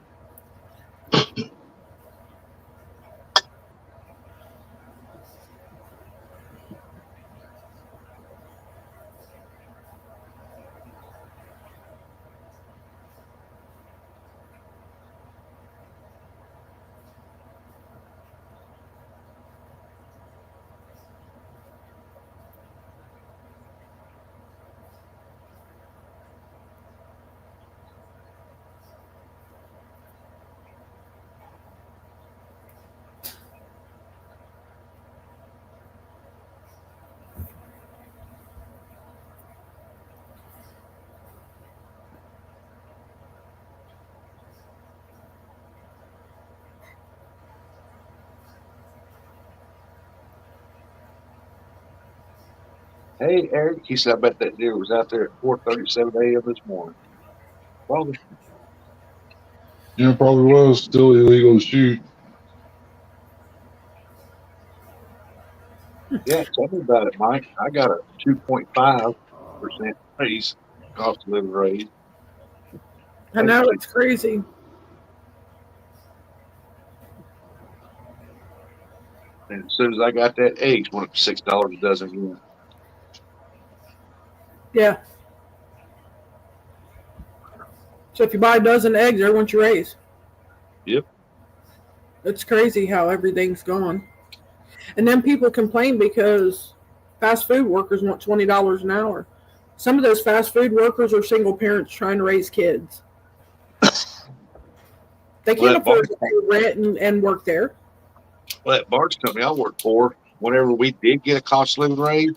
Hey, Eric, he said, I bet that deer was out there at 4:37 a.m. this morning. Well, Yeah, probably was still illegal to shoot. yeah, tell me about it, Mike. I got a 2.5% raise, cost of living raise. I know it's crazy. And as soon as I got that, eggs went up to $6 a dozen again. Yeah. So if you buy a dozen eggs, there went your raise. Yep. It's crazy how everything's gone. And then people complain because fast food workers want $20 an hour. Some of those fast food workers are single parents trying to raise kids. They can't afford to pay rent and work there. Well, that barge company I worked for, whenever we did get a cost of living raise,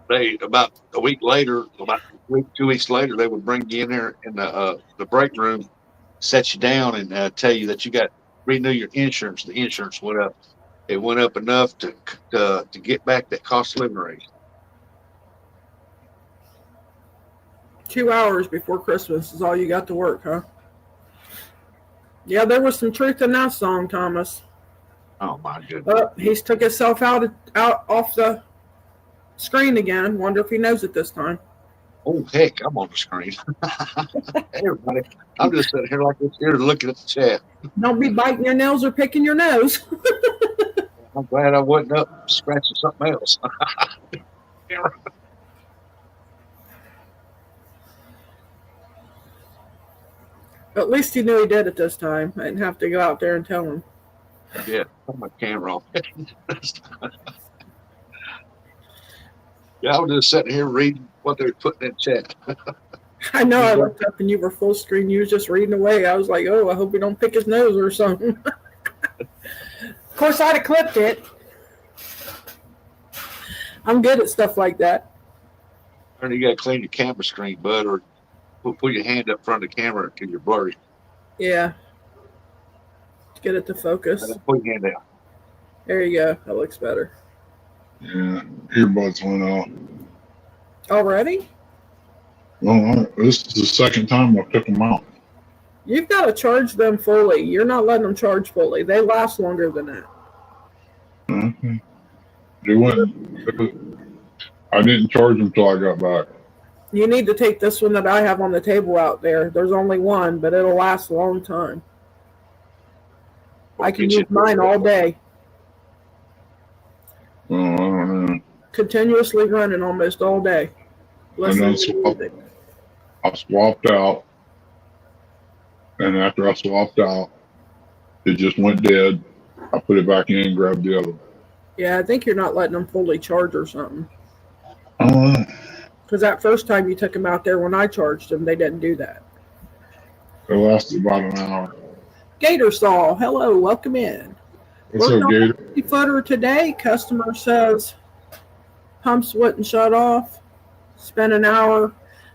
they about a week later, about 2 weeks later, they would bring you in there in the break room, set you down, and tell you that you got to renew your insurance. The insurance went up. It went up enough to get back that cost of living raise. 2 hours before Christmas is all you got to work, huh? Yeah, there was some truth in that song, Thomas. Oh my goodness. He's took himself out off the screen again. Wonder if he knows it this time. Oh heck, I'm on the screen. Everybody, I'm just sitting here like this here looking at the chat. Don't be biting your nails or picking your nose. I'm glad I wasn't up scratching something else. At least he knew he did it this time. I didn't have to go out there and tell him. Yeah, put my camera on. Yeah, I was just sitting here reading what they were putting in chat. I know I looked up and you were full screen. You were just reading away. I was like, oh, I hope he don't pick his nose or something. Of course, I'd have clipped it. I'm good at stuff like that. And you got to clean your camera screen, bud, or put your hand up front of the camera until you're blurry. Yeah. Get it to focus. Put your hand out. There you go. That looks better. Yeah, earbuds went off. Already? Well, this is the second time I took them out. You've got to charge them fully. You're not letting them charge fully. They last longer than that. Okay. They went. I didn't charge them till I got back. You need to take this one that I have on the table out there. There's only one, but it'll last a long time. I can use mine all day. Oh, I don't know. Continuously running almost all day. And then I swapped out. And after I swapped out, it just went dead. I put it back in and grabbed the other one. Yeah, I think you're not letting them fully charge or something. I don't know. Because that first time you took them out there when I charged them, they didn't do that. It lasted about an hour. Gator Saw, hello, welcome in. What's up, Gator? 50-footer today. Customer says pumps wouldn't shut off. Spent an hour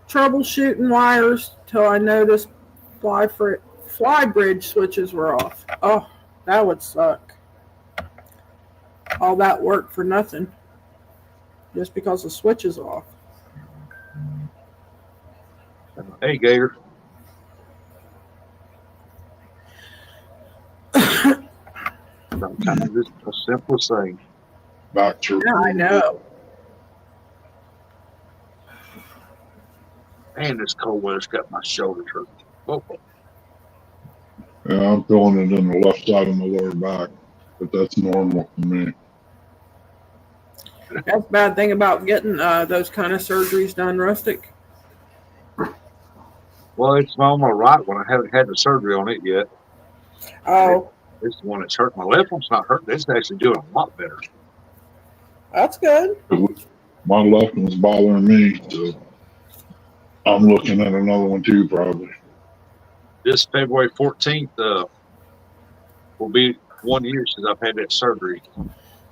troubleshooting wires till I noticed fly bridge switches were off. Oh, that would suck. All that work for nothing. Just because the switch is off. Hey, Gator. Sometimes it's a simple thing. Back to Yeah, I know. Man, this cold weather's got my shoulders hurt. Oh. Yeah, I'm feeling it in the left side of my lower back, but that's normal for me. That's the bad thing about getting those kind of surgeries done, Rustic. Well, it's on my right one. I haven't had the surgery on it yet. Oh, This is the one that's hurt. My left one's not hurt. This is actually doing a lot better. that's good. My left one's bothering me, so I'm looking at another one too, probably. This February 14th will be 1 year since I've had that surgery,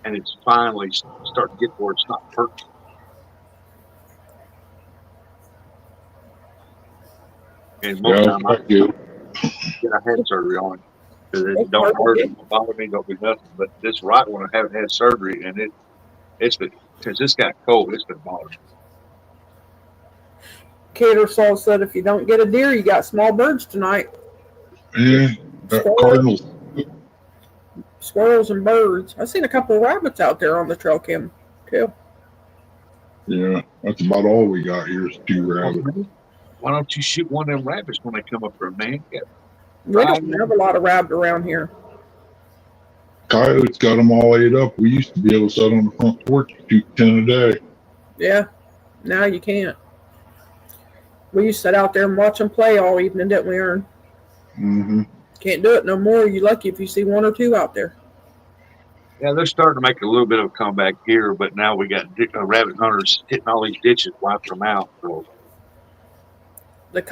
and it's finally starting to get where it's not hurting. And most time I had surgery on it. Because it don't hurt, it don't bother me, don't do nothing. But this right one, I haven't had surgery, and it's been, since this got cold, it's been bothering me. Cater Saul said if you don't get a deer, you got small birds tonight. Yeah, cardinals. Squirrels and birds. I've seen a couple of rabbits out there on the trail cam too. Yeah, that's about all we got here is 2 rabbits. Why don't you shoot one of them rabbits when they come up there, man? Yeah. We don't have a lot of rabbit around here. Coyotes got them all ate up. We used to be able to sit on the front porch and shoot 10 a day. Yeah, now you can't. We used to sit out there and watch them play all evening, didn't we, Ern? Mm-hmm. Can't do it no more. You're lucky if you see 1 or 2 out there. Yeah, they're starting to make a little bit of a comeback here, but now we got rabbit hunters hitting all these ditches, wiping them out. So. The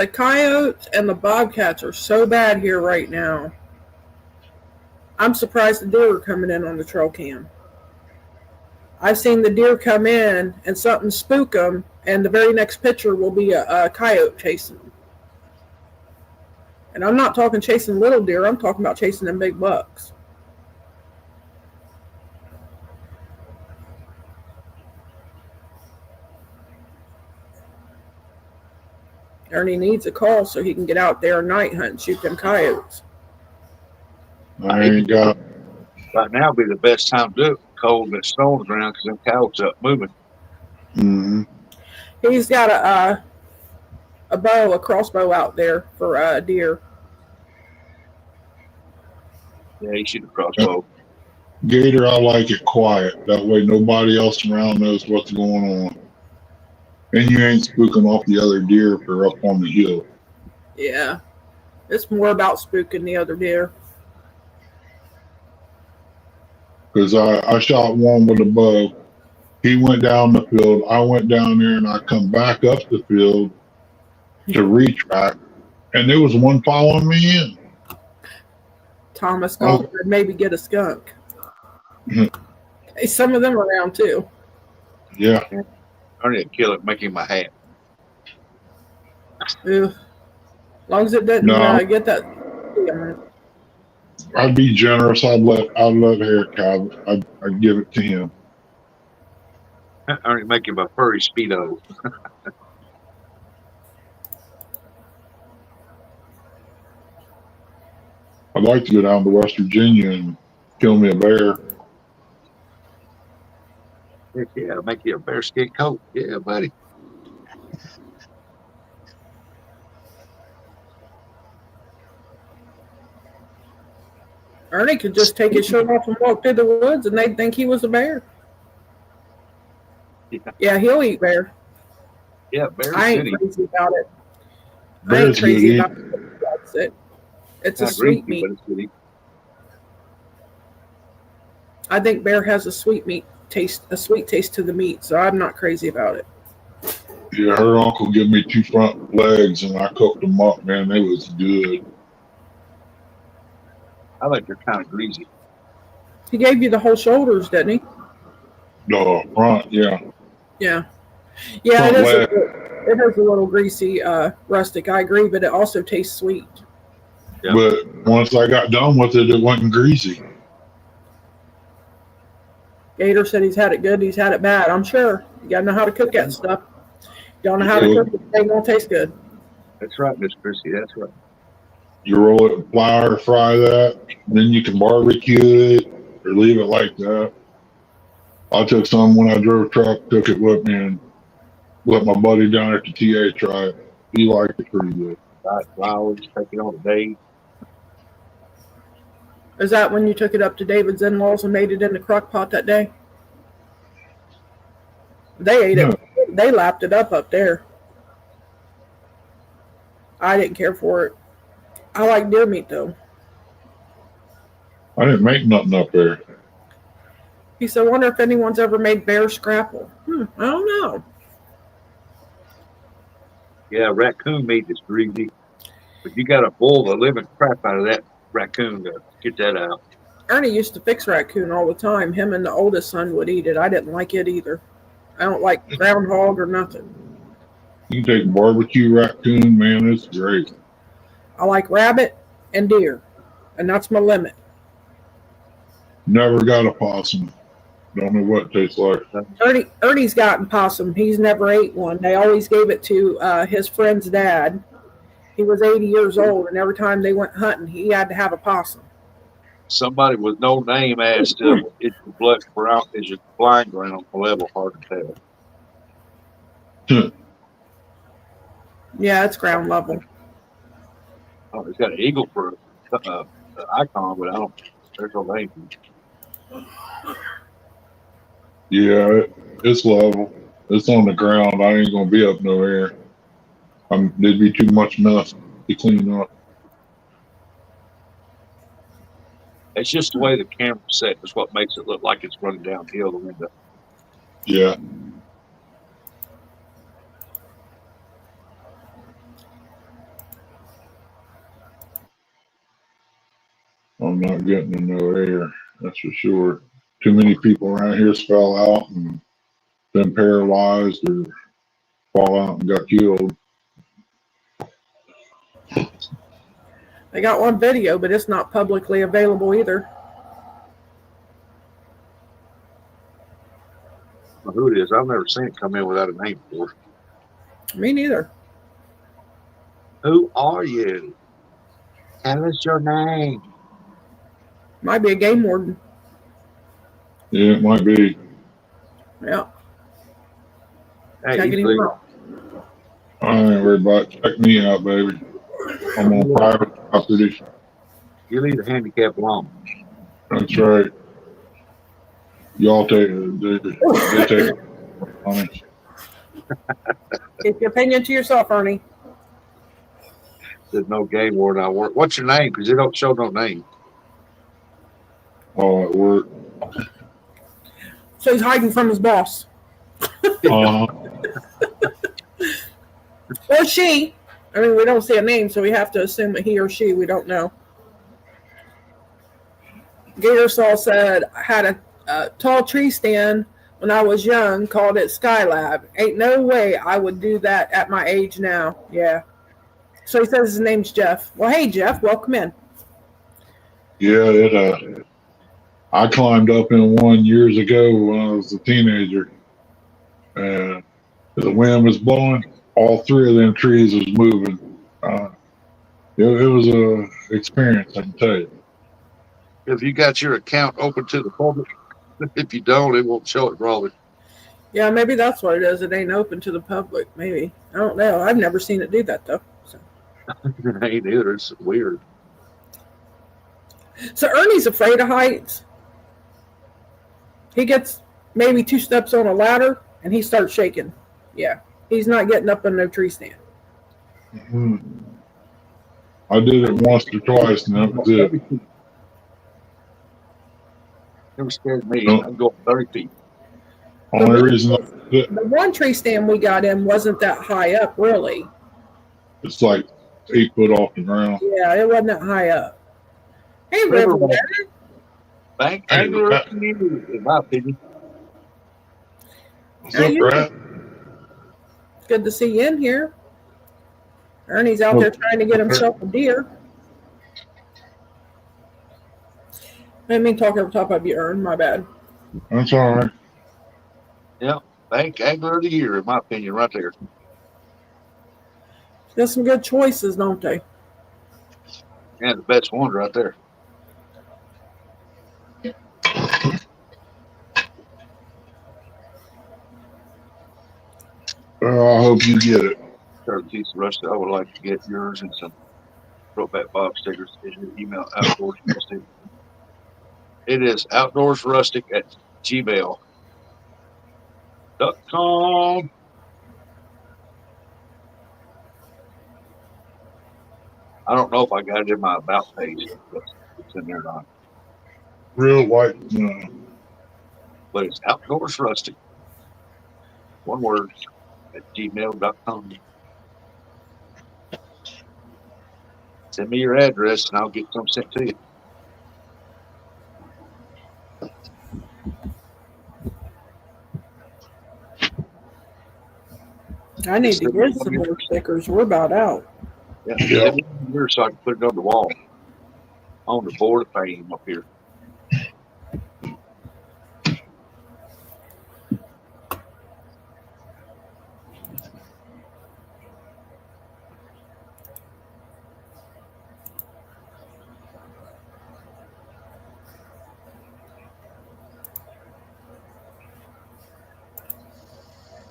coyotes and the bobcats are so bad here right now. I'm surprised the deer are coming in on the trail cam. I've seen the deer come in and something spook them, and the very next picture will be a coyote chasing them. And I'm not talking chasing little deer. I'm talking about chasing them big bucks. Ernie needs a call so he can get out there night hunt and shoot them coyotes. I ain't got. Right now would be the best time to do it. Cold and it's snow on the ground because them coyotes up moving. Mm-hmm. He's got a bow, a crossbow out there for deer. Yeah, you shoot a crossbow. Gator, I like it quiet. That way nobody else around knows what's going on. And you ain't spooking off the other deer if they're up on the hill. Yeah. It's more about spooking the other deer. Because I shot one with a bow. He went down the field. I went down there and I come back up the field to retrack. And there was one following me in. Thomas called her maybe get a skunk. Hey, some of them are around too. Yeah. I need to kill it, making my hat. Ew. As long as it didn't get that. I'd be generous. I'd let Eric have it. I'd give it to him. I need to make him a furry Speedo. I'd like to go down to West Virginia and kill me a bear. Yeah, make you a bearskin coat. Yeah, buddy. Ernie could just take his shirt off and walk through the woods and they'd think he was a bear. Yeah, he'll eat bear. Yeah, bear. I ain't crazy about it. Bear's I ain't crazy good. about it. It's a sweet meat. I think bear has a sweet taste to the meat, so I'm not crazy about it. Yeah, her uncle gave me 2 front legs and I cooked them up, man. They was good. I think they're kind of greasy. He gave you the whole shoulders, didn't he? The front, yeah. Yeah. Yeah, Front it is a little greasy, rustic, I agree, but it also tastes sweet. Yeah. But once I got done with it, it wasn't greasy. Gator said he's had it good, he's had it bad. I'm sure. You gotta know how to cook that stuff. You don't know how to cook it, it ain't gonna taste good. That's right, Miss Chrissy. That's right. You roll it in flour, fry that, then you can barbecue it or leave it like that. I took some when I drove truck, took it with me, and let my buddy down at the TA try it. He liked it pretty good. Right, flowers, take it on a day. Is that when you took it up to David's in-laws and made it in the crock pot that day? They ate it. They lapped it up there. I didn't care for it. I like deer meat, though. I didn't make nothing up there. He said, I wonder if anyone's ever made bear scrapple. I don't know. Yeah, raccoon meat is greasy. But you got to boil the living crap out of that raccoon to get that out. Ernie used to fix raccoon all the time. Him and the oldest son would eat it. I didn't like it either. I don't like groundhog or nothing. You can take barbecue raccoon, man, it's great. I like rabbit and deer, and that's my limit. Never got a possum. Don't know what it tastes like. Ernie's gotten possum. He's never ate one. They always gave it to his friend's dad. He was 80 years old, and every time they went hunting, he had to have a possum. Somebody with no name asked if it's blood brown, is it blind ground level, hard to tell. Yeah, it's ground level. Oh, it's got an eagle for an icon, but I don't. There's no name. Yeah, it's level. It's on the ground. I ain't gonna be up no air. There'd be too much mess to clean up. It's just the way the camera's set is what makes it look like it's running downhill the window. Yeah. I'm not getting in no air, that's for sure. Too many people around here fell out and been paralyzed or fall out and got killed. They got one video, but it's not publicly available either. Well, who it is? I've never seen it come in without a name before. Me neither. Who are you? Tell us your name. Might be a game warden. Yeah, it might be. Yeah. Hey, Checking him you out. I ain't worried about it. Check me out, baby. I'm on private property. leave the handicap alone. That's right. Y'all they take it on it. Keep your opinion to yourself, Ernie. There's no game warden I work. What's your name? Because they don't show no name. All at work. So he's hiding from his boss. Uh-huh. Or she. I mean, we don't see a name, so we have to assume that he or she. We don't know. Gatorsaw said, I had a tall tree stand when I was young, called it Skylab. Ain't no way I would do that at my age now. Yeah. So he says his name's Jeff. Well, hey, Jeff, welcome in. Yeah, I climbed up in one years ago when I was a teenager, and the wind was blowing. All three of them trees was moving. It was a experience, I can tell you. If you got your account open to the public, if you don't, it won't show it probably. Yeah, maybe that's what it is. It ain't open to the public. Maybe. I don't know. I've never seen it do that, though. It ain't either. It's weird. So Ernie's afraid of heights. He gets maybe 2 steps on a ladder, and he starts shaking. Yeah. He's not getting up in no tree stand. Mm-hmm. I did it once or twice, and that was it. Never scared me. No. I'm going 30 feet. Only reason The one tree stand we got in wasn't that high up, really. it's like 8 foot off the ground. Yeah, it wasn't that high up. Hey, River River. Bank angler, in my opinion. What's up, Brad? Good to see you in here. Ernie's out there trying to get himself a deer. I didn't mean to talk over top of you, Ern. My bad. That's all right. Yeah, bank angler of the year, in my opinion, right there. Got some good choices, don't they? And the best one right there. Well, I hope you get it. Piece of Rustic. I would like to get yours and some throwback Bob stickers. Is your email Outdoors Rustic? It is Outdoors Rustic at gmail.com. I don't know if I got it in my about page. It's in there or not. Real white, But it's Outdoors Rustic. One word at gmail.com. Send me your address and I'll get some sent to you. I need to get some more stickers. We're about out. Yeah. Send me yours so I can put it on the wall. On the board of fame up here.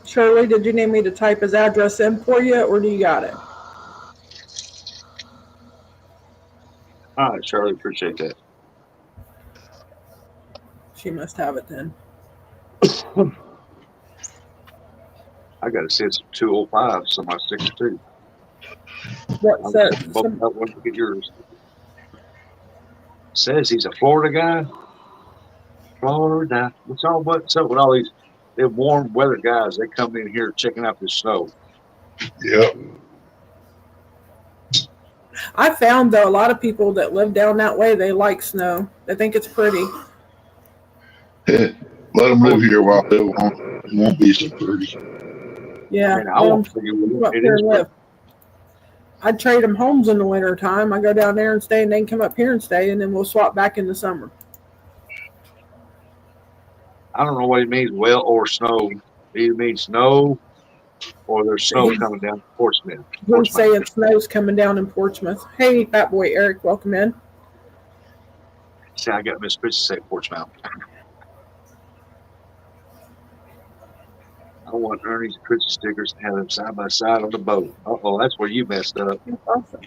Shirley, did you need me to type his address in for you, or do you got it? All right, Charlie, appreciate that. She must have it then. I got to send some 205, so my 62. What says? I want to get yours. Says he's a Florida guy. Florida. What's up with all these warm weather guys? They come in here checking out the snow. Yep. I found, though, a lot of people that live down that way, they like snow. They think it's pretty. Let them live here while they won't be so pretty. Yeah. Man, I won't figure it is live. I'd trade them homes in the winter time. I go down there and stay, and they can come up here and stay, and then we'll swap back in the summer. I don't know what it means, well or snow. It either means snow Or there's snow coming down Portsmouth. He's saying snow's coming down in Portsmouth. Hey, fat boy Eric, welcome in. See, I got Miss Pitch to say Portsmouth. I want Ernie's Christmas stickers and have them side by side on the boat. Oh, that's where you messed up. That's awesome.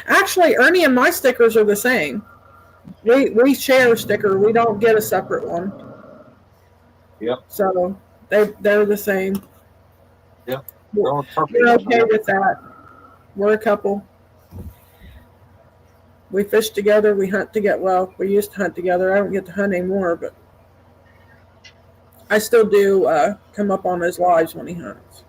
Actually, Ernie and my stickers are the same. We share a sticker. We don't get a separate one. Yep. So they're the same. Yep. We're okay with that. We're a couple. We fish together. We hunt together. Well, we used to hunt together. I don't get to hunt anymore, but I still do come up on his lives when he hunts.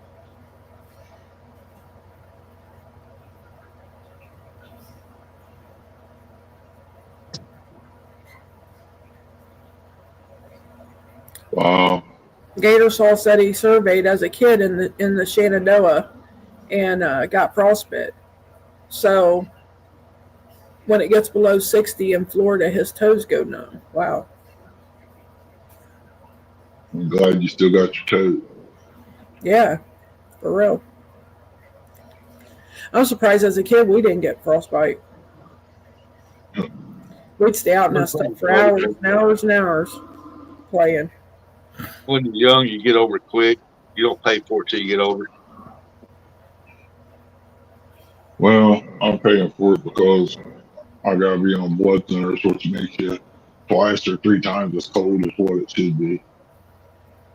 Wow. Gatorsaw said he surveyed as a kid in the Shenandoah and got frostbite. So when it gets below 60 in Florida, his toes go numb. Wow. I'm glad you still got your toe. Yeah, for real. I'm surprised as a kid we didn't get frostbite. We'd stay out in that stuff for hours and hours and hours playing. When you're young, you get over it quick. You don't pay for it till you get over it. Well, I'm paying for it because I gotta be on blood thinners, which makes you twice or three times as cold as what it should be.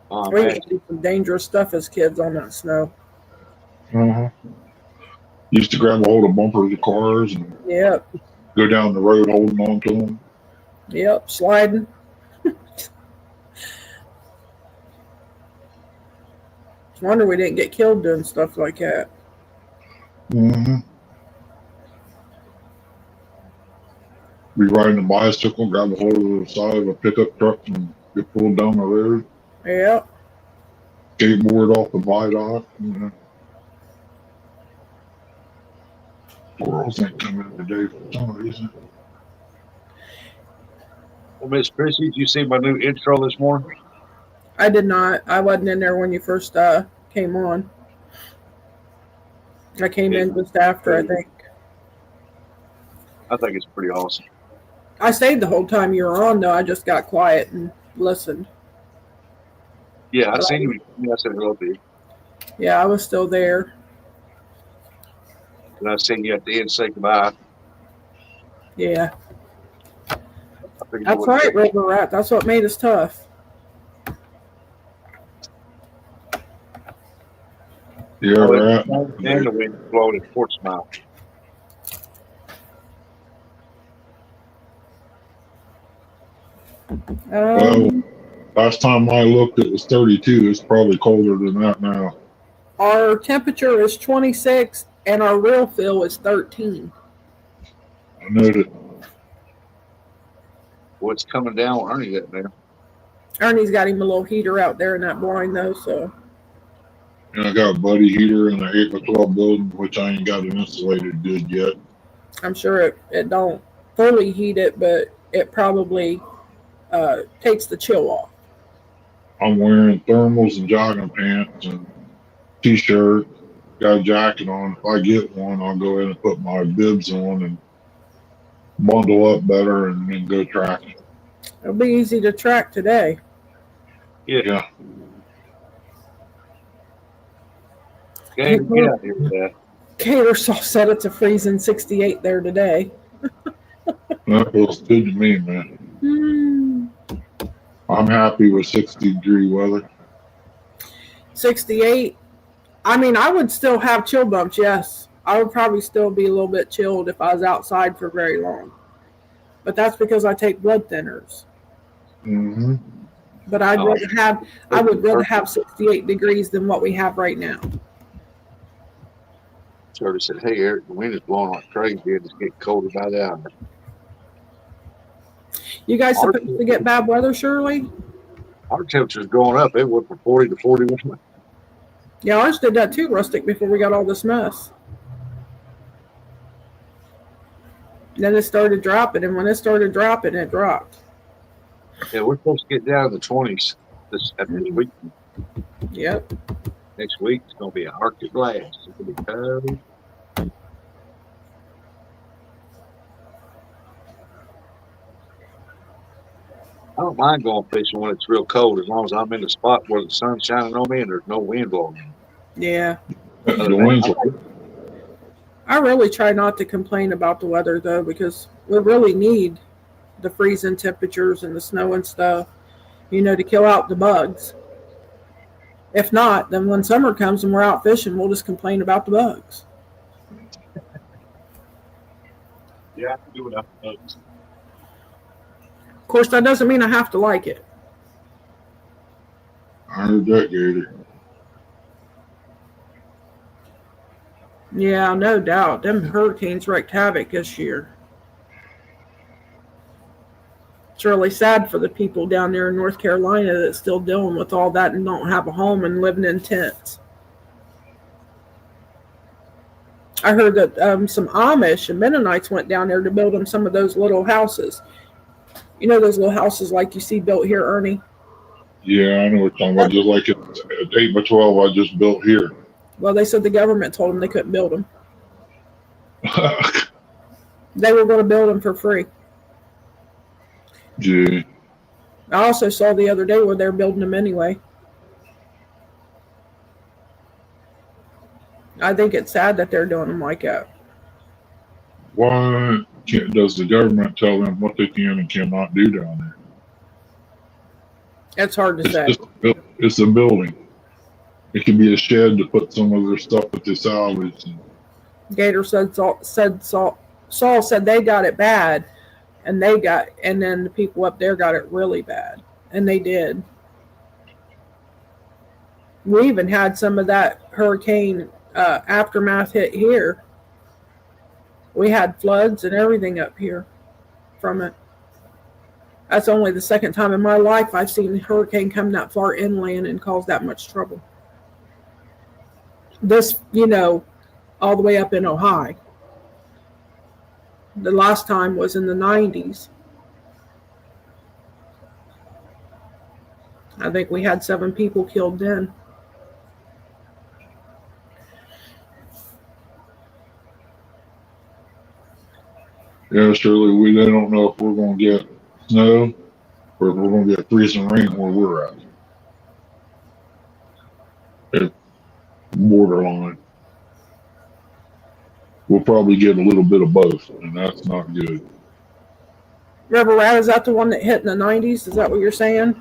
Oh, We man. used to do some dangerous stuff as kids on that snow. Used to grab a hold of bumpers of cars and Yep, go down the road holding on to them. yep, sliding. Wonder we didn't get killed doing stuff like that. Mm-hmm. Be riding a bicycle, grab a hold of the side of a pickup truck and get pulled down the road. Yep. Skateboard off the viaduct. You know. Girls ain't coming today for some reason. Well, Miss Chrissy, did you see my new intro this morning? I did not. I wasn't in there when you first came on. I came in just after, I think. I think it's pretty awesome. I stayed the whole time you were on, though. I just got quiet and listened. Yeah, I seen you. I said hello to you. Yeah, I was still there. And I seen you at the end say goodbye. Yeah. I figured you That's would- right, River Rat. That's what made us tough. Yeah, Oh, right. and the wind blowing at Portsmouth. Well, last time I looked, it was 32. It's probably colder than that now. Our temperature is 26, and our real feel is 13. I know that. What's coming down with Ernie that there? Ernie's got him a little heater out there in that blind, though, so. And I got a buddy heater in the 8 by 12 building, which I ain't got it insulated good yet. I'm sure it don't fully heat it, but it probably takes the chill off. I'm wearing thermals and jogging pants and t-shirt, got a jacket on. If I get one, I'll go in and put my bibs on and bundle up better and then go tracking. It'll be easy to track today. Yeah. Get out here with that. Gatorsaw said it's a freezing 68 there today. That feels good to me, man. I'm happy with 60-degree weather. 68. I mean, I would still have chill bumps, yes. I would probably still be a little bit chilled if I was outside for very long. But that's because I take blood thinners. Mm-hmm. But I would rather have 68 degrees than what we have right now. Shirley said, "Hey, Eric, the wind is blowing like crazy. It's getting colder by the hour." You guys supposed to get bad weather, Shirley? Our temperature's going up. It went from 40 to 41. Yeah, ours did that too, Rustic, before we got all this mess. Then it started dropping, and when it started dropping, it dropped. Yeah, we're supposed to get down in the 20s this week. Yep. Next week it's gonna be an Arctic blast. It's gonna be cold. I don't mind going fishing when it's real cold, as long as I'm in the spot where the sun's shining on me and there's no wind blowing. Yeah. The winds. I really try not to complain about the weather though, because we really need the freezing temperatures and the snow and stuff, to kill out the bugs. If not, then when summer comes and we're out fishing, we'll just complain about the bugs. Yeah, I can do without the bugs. Of course, that doesn't mean I have to like it. I heard that, Gator. Yeah, no doubt. Them hurricanes wreaked havoc this year. It's really sad for the people down there in North Carolina that's still dealing with all that and don't have a home and living in tents. I heard that some Amish and Mennonites went down there to build them some of those little houses. You know those little houses like you see built here, Ernie? Yeah, I know what you're talking about. Just like at 8 by 12 I just built here. Well, they said the government told them they couldn't build them. They were going to build them for free. Yeah. I also saw the other day where they're building them anyway. I think it's sad that they're doing them like that. Why does the government tell them what they can and cannot do down there? It's hard to say. It's a building. It could be a shed to put some of their stuff that they salvage. Gator Saul said they got it bad, and then the people up there got it really bad, and they did. We even had some of that hurricane aftermath hit here. We had floods and everything up here from it. That's only the second time in my life I've seen a hurricane come that far inland and cause that much trouble. This, all the way up in Ohio. The last time was in the 90s. I think we had 7 people killed then. Yeah, surely they don't know if we're going to get snow or if we're going to get freezing rain where we're at. It's borderline. We'll probably get a little bit of both, and that's not good. River Rat, is that the one that hit in the 90s? Is that what you're saying?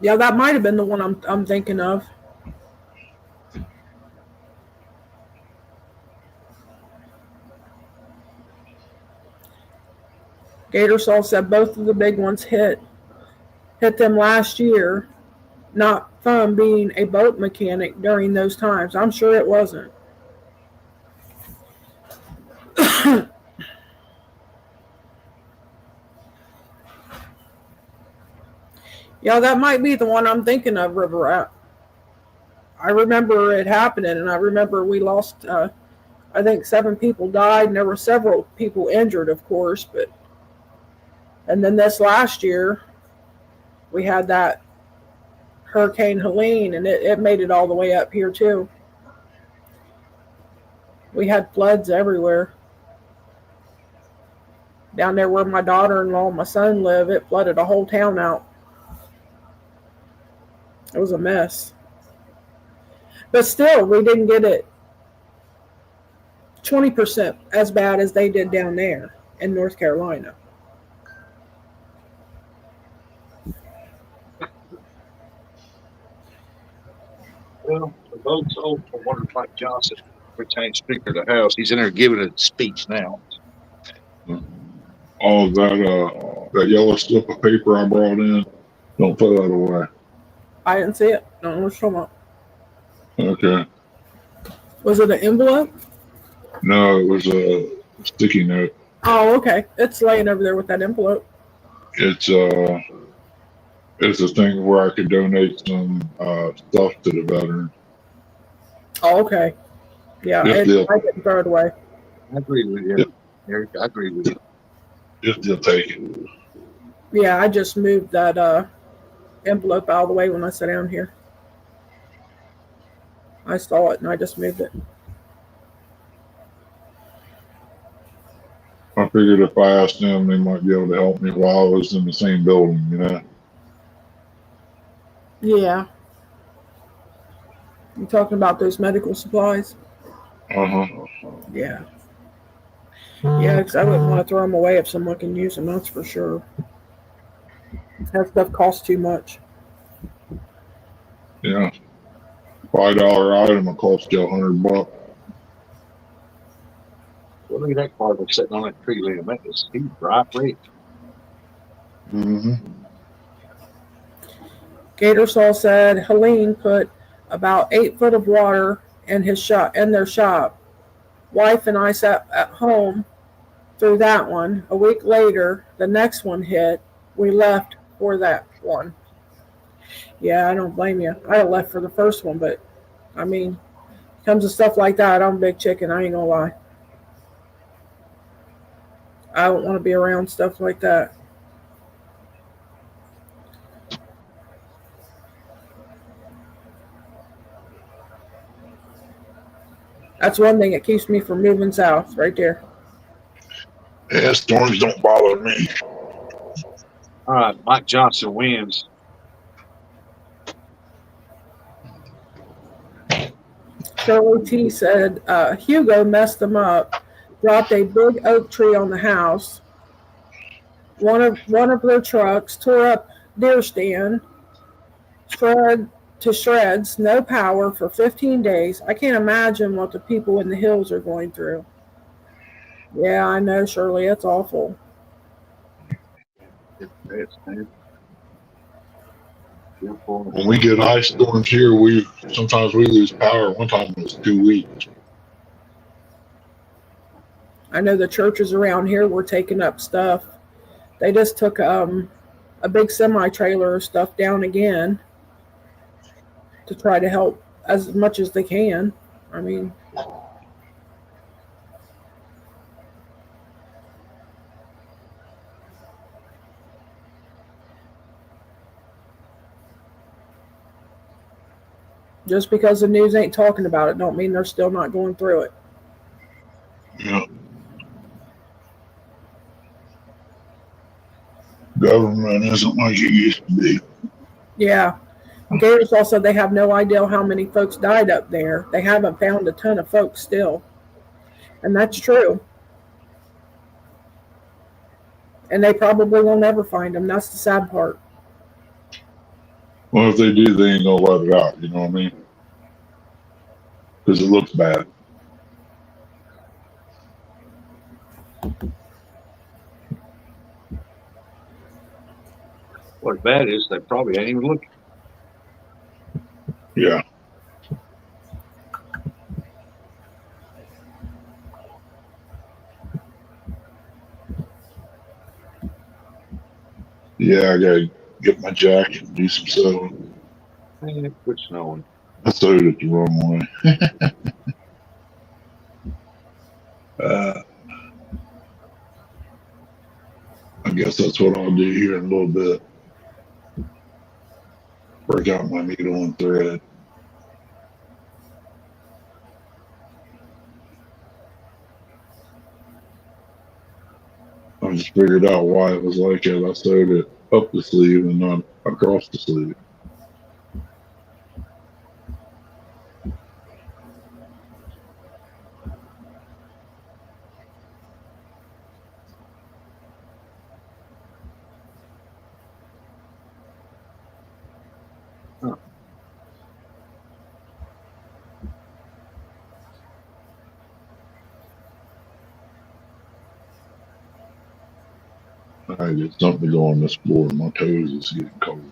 Yeah, that might have been the one I'm thinking of. Gator Saul said both of the big ones hit them last year. Not fun being a boat mechanic during those times. I'm sure it wasn't. Yeah, that might be the one I'm thinking of, River Rat. I remember it happening, and I remember we lost, I think 7 people died, and there were several people injured, of course. And then this last year, we had that Hurricane Helene, and it made it all the way up here, too. We had floods everywhere. Down there where my daughter-in-law and my son live, it flooded a whole town out. It was a mess. But still, we didn't get it 20% as bad as they did down there in North Carolina. Well, the vote's over for Wonder Mike Johnson, retained Speaker of the House. He's in there giving a speech now. All that yellow slip of paper I brought in, don't throw that away. I didn't see it. No, what you're talking about. Okay. Was it an envelope? No, it was sticky note. Oh, okay. It's laying over there with that envelope. It's a thing where I could donate some stuff to the veterans Oh, okay. Yeah, if they'll I didn't throw it away. I agree with you, if, Eric. I agree with you. if they'll take it. Yeah, I just moved that envelope out of the way when I sat down here. I saw it and I just moved it. I figured if I asked them, they might be able to help me while I was in the same building. Yeah. You talking about those medical supplies? Uh huh. Yeah. Yeah, because I wouldn't want to throw them away if someone can use them, that's for sure. That stuff costs too much. Yeah. $5 item will cost you $100. Well, look at that car that's sitting on that tree limb. That is he's dry rich. Mm-hmm. Gatorsaw said Helene put about 8 foot of water in their shop. Wife and I sat at home through that one. A week later, the next one hit. We left for that one. Yeah, I don't blame you. I left for the first one, but I mean, comes to stuff like that, I'm a big chicken. I ain't gonna lie. I don't want to be around stuff like that. That's one thing that keeps me from moving south, right there. Yeah, storms don't bother me. All right, Mike Johnson wins. Shirley T said Hugo messed them up, dropped a big oak tree on the house. One of their trucks tore up deer stand, shred to shreds, no power for 15 days. I can't imagine what the people in the hills are going through. Yeah, I know, Shirley. It's awful. It's man. When we get ice storms here, sometimes we lose power. One time it was 2 weeks. I know the churches around here were taking up stuff. They just took a big semi trailer of stuff down again to try to help as much as they can. I mean, just because the news ain't talking about it don't mean they're still not going through it. Yeah. Government isn't like it used to be. Yeah. Gators also, they have no idea how many folks died up there. They haven't found a ton of folks still. And that's true. And they probably will never find them. That's the sad part. Well, if they do, they ain't gonna let it out. You know what I mean? Because it looks bad. What's bad is they probably ain't even looking. Yeah. Yeah, I gotta get my jacket and do some sewing. Man, quit snowing. I sewed it the wrong way. I guess that's what I'll do here in a little bit. Break out my needle and thread. I just figured out why it was like that. I sewed it up the sleeve and not across the sleeve. Huh. I get something to go on this floor. My toes is getting cold.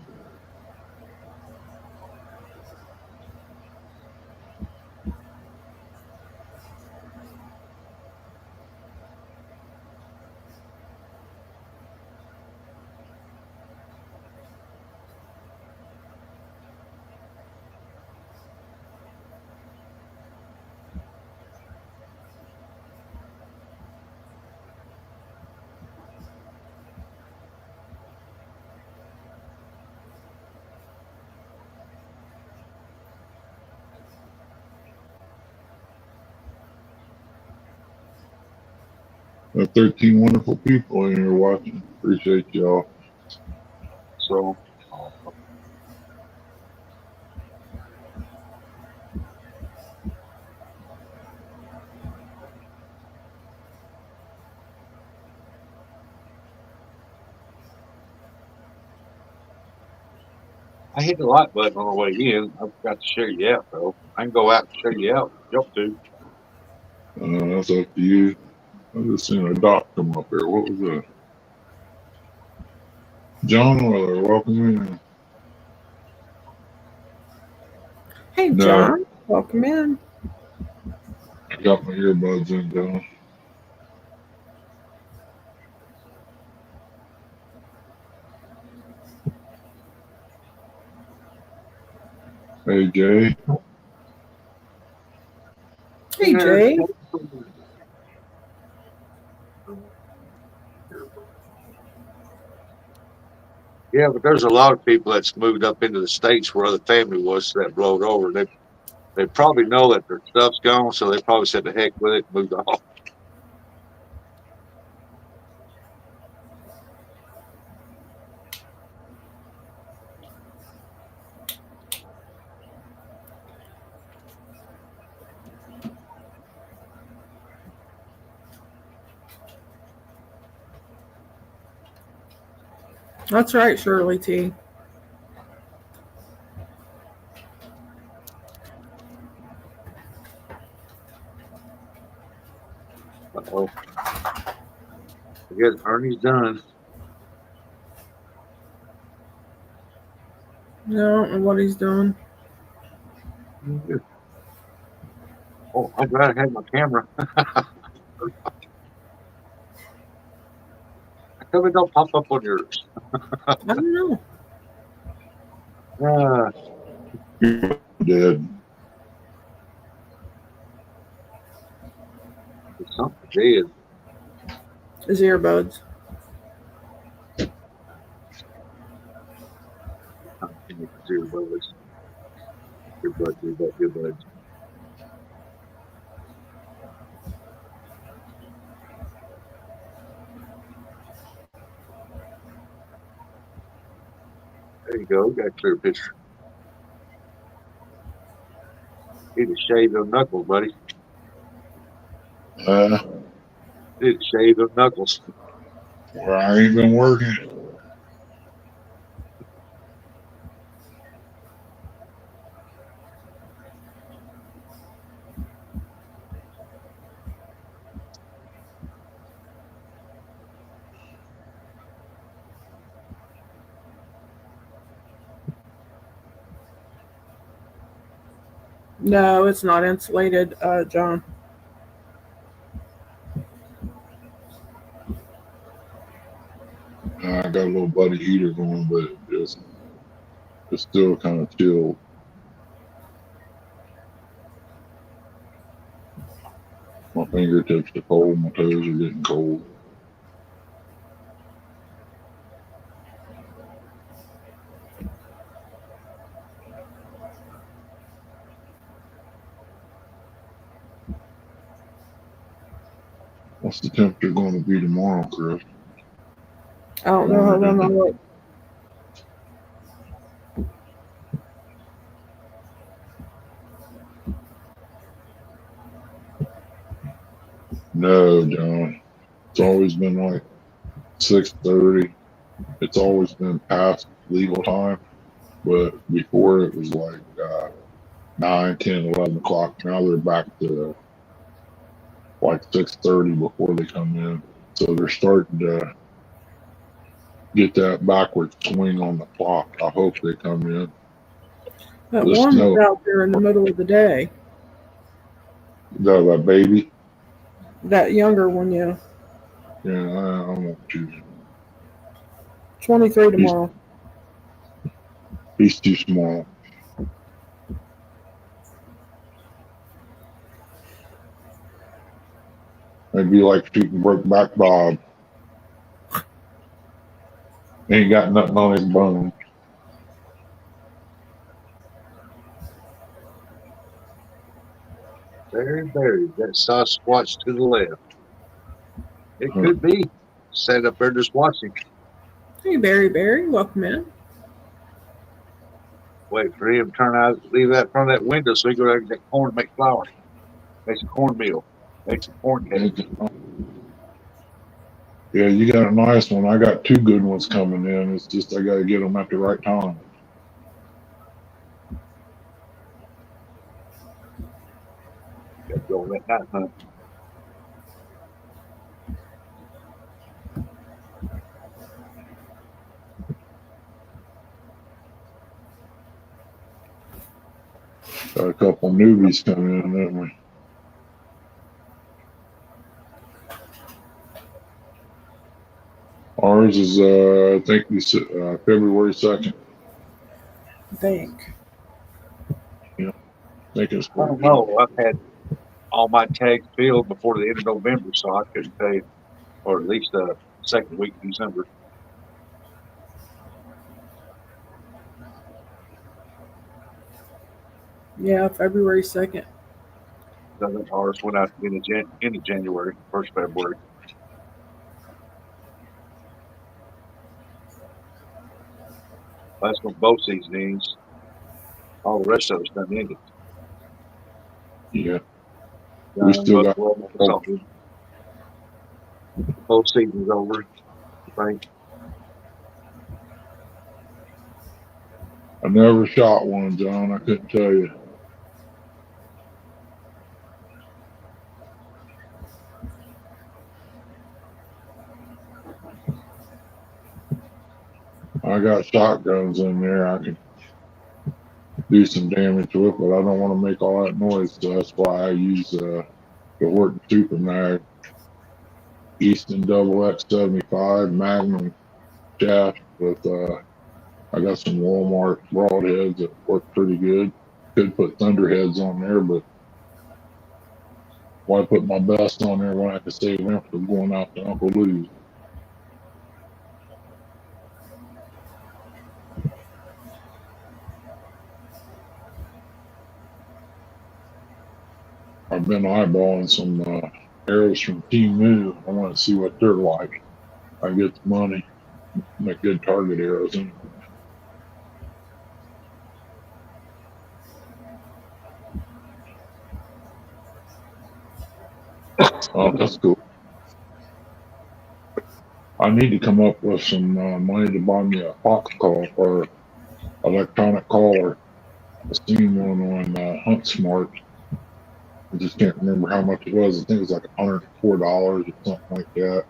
13 wonderful people in here watching. Appreciate y'all. So, I hit the like button on the way in. I forgot to share you out, though. I can go out and share you out. Jump to. That's up to you. I just seen a doc come up here. What was that? John Weller, welcome in. Hey, No, John, welcome in. I got my earbuds in, John. Hey, Jay. Hey, Jay. Yeah, but there's a lot of people that's moved up into the States where other family was that blowed over. They probably know that their stuff's gone, so they probably said the heck with it and moved off. That's right, Shirley T. Uh-oh. I guess Ernie's done. No, I don't know what he's doing. Oh, I'm glad I had my camera. How come it don't pop up on yours? I don't know. Dead. It's something dead. His earbuds. Earbuds. Earbuds. There you go. Got a clear picture. Need to shave those knuckles, buddy. Need to shave those knuckles. Well, I ain't been working. No, it's not insulated, John. I got a little buddy heater going, but it's still kind of chilled. My fingertips are cold. My toes are getting cold. What's the temperature going to be tomorrow, Chris? I don't know. Hold on, I'll look. No, John. It's always been like 6:30. It's always been past legal time, but before it was like 9, 10, 11 o'clock. Now they're back to like 6:30 before they come in. So they're starting to get that backward swing on the clock. I hope they come in. That The one was snow, out there in the middle of the day. that baby. That younger one, yeah. Yeah, I won't choose him. 23 tomorrow. He's too small. It'd be like shooting Brokeback Bob. Ain't got nothing on his bone. Very buried. That Sasquatch to the left. It could be. Sat up there just watching. Hey, Barry, welcome in. Wait for him to turn out, leave that from that window so he go out and get corn to make flour. Make some cornmeal. Make some corn cakes. Yeah, you got a nice one. I got two good ones coming in. It's just I got to get them at the right time. Got to go on that night hunt. Got a couple newbies coming in, didn't we? Ours is, I think, February 2nd. I think. I think it's I don't know. I've had all my tags filled before the end of November, so I couldn't tell you, or at least the second week of December. Yeah, February 2nd. So then ours went out in the end of January, 1st February. That's when both seasons. All the rest of us done ended. Yeah. We still got. Both seasons over. Right. I never shot one, John. I couldn't tell you. I got shotguns in there. I can do some damage with, but I don't want to make all that noise. So that's why I use the Horton Super Mag Easton Double X75 Magnum shaft with I got some Walmart broadheads that work pretty good. Could put Thunderheads on there, but why put my best on there when I can save them from going out to Uncle Lou's? I've been eyeballing some arrows from Team New. I want to see what they're like. I get the money, make good target arrows. Anyway. Oh, that's cool. I need to come up with some money to buy me a Fox call or electronic caller. I seen one on HuntSmart. I just can't remember how much it was. I think it was like $104 or something like that.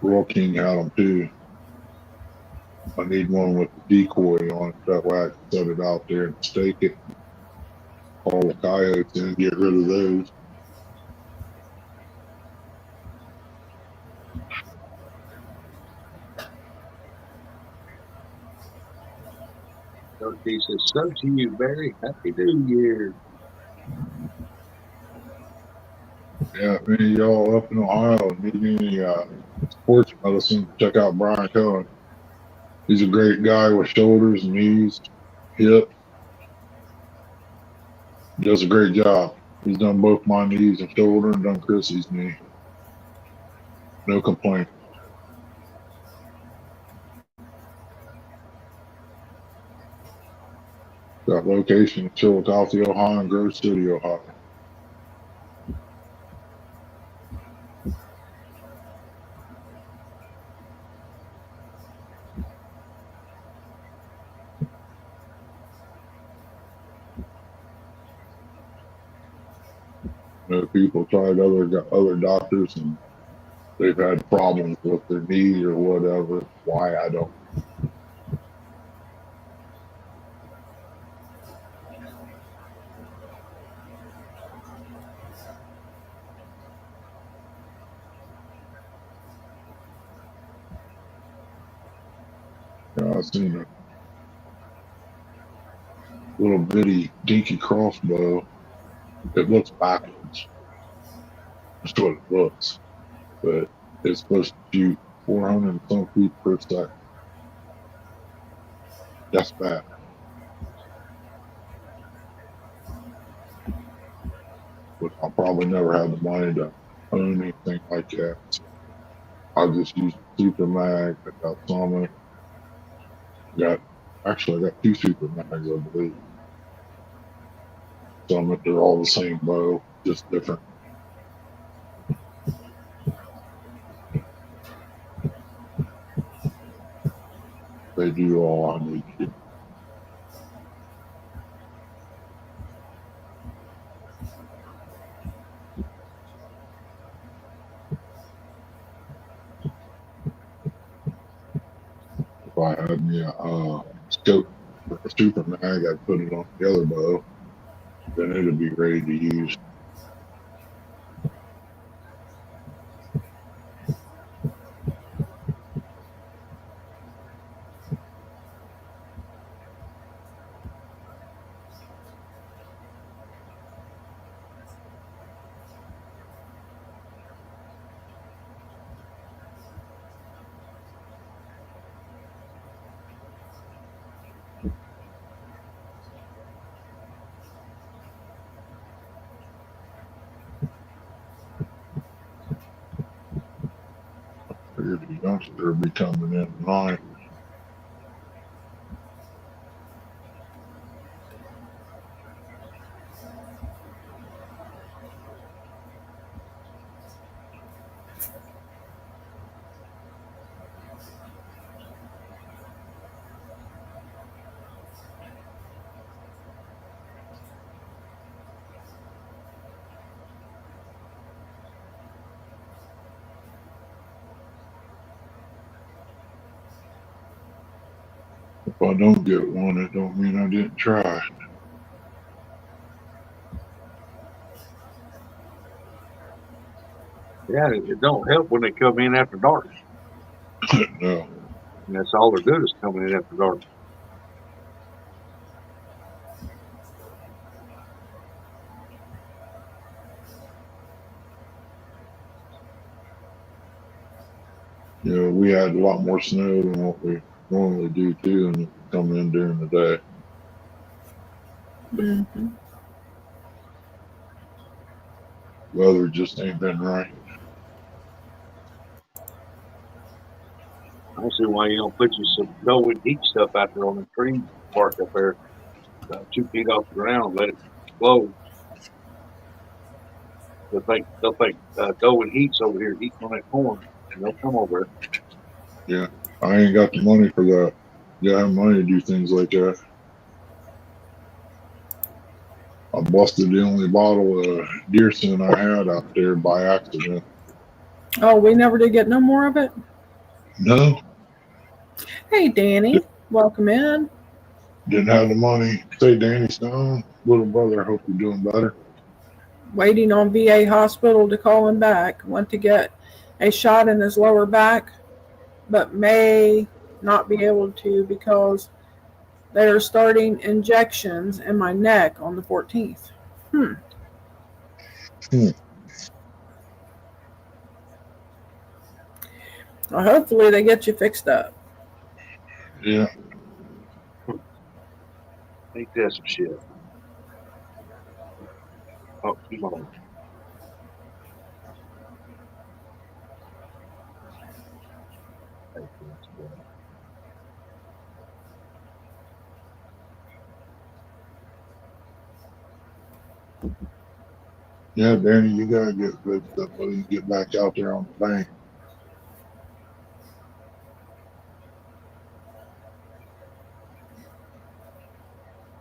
Royal King had them too. I need one with the decoy on it. That way I can set it out there and stake it. Call the coyotes and get rid of those. So he says, "So to you, Barry. Happy New Year." Yeah, if any of y'all up in Ohio need any sports medicine, check out Brian Cohen. He's a great guy with shoulders, knees, hips. Does a great job. He's done both my knees and shoulder and done Chrissy's knee. No complaint. Got location in Chillicothe, Ohio and Grove City, Ohio. People tried other doctors and they've had problems with their knee or whatever. Why, I don't. I've seen a little bitty dinky crossbow. It looks backwards. That's what it looks. But it's supposed to shoot 400 and some feet per second. That's bad. But I'll probably never have the money to own anything like that. I just use Super Mag. I got some. Got actually I got two Super Mags, I believe. Some they're all the same bow, just different. They do all I need to. If I had me a scope for a Super Mag, I'd put it on the other bow. Then it'd be ready to use. Figured the youngster would be coming in tonight. If I don't get one, it don't mean I didn't try. Yeah, it don't help when they come in after dark. No. And that's all they're doing is coming in after dark. You know, we had a lot more snow than what we normally do too, and it come in during the day. Mm-hmm. Weather just ain't been right. I don't see why you don't put you some no and heat stuff out there on the tree park up there, about 2 feet off the ground, let it blow. They'll think dough and heat's over here eating on that corn, and they'll come over. Yeah, I ain't got the money for that. You have money to do things like that. I busted the only bottle of Deerson I had out there by accident. Oh, we never did get no more of it. No, Hey, Danny, welcome in. didn't have the money. Say, Danny Stone, little brother, I hope you're doing better. Waiting on VA hospital to call him back. Went to get a shot in his lower back, but may not be able to because they are starting injections in my neck on the 14th. Hmm. Well, hopefully they get you fixed up. Yeah. Ain't that some shit? Oh, come on. Yeah, Danny, you gotta get good stuff so you get back out there on the bank.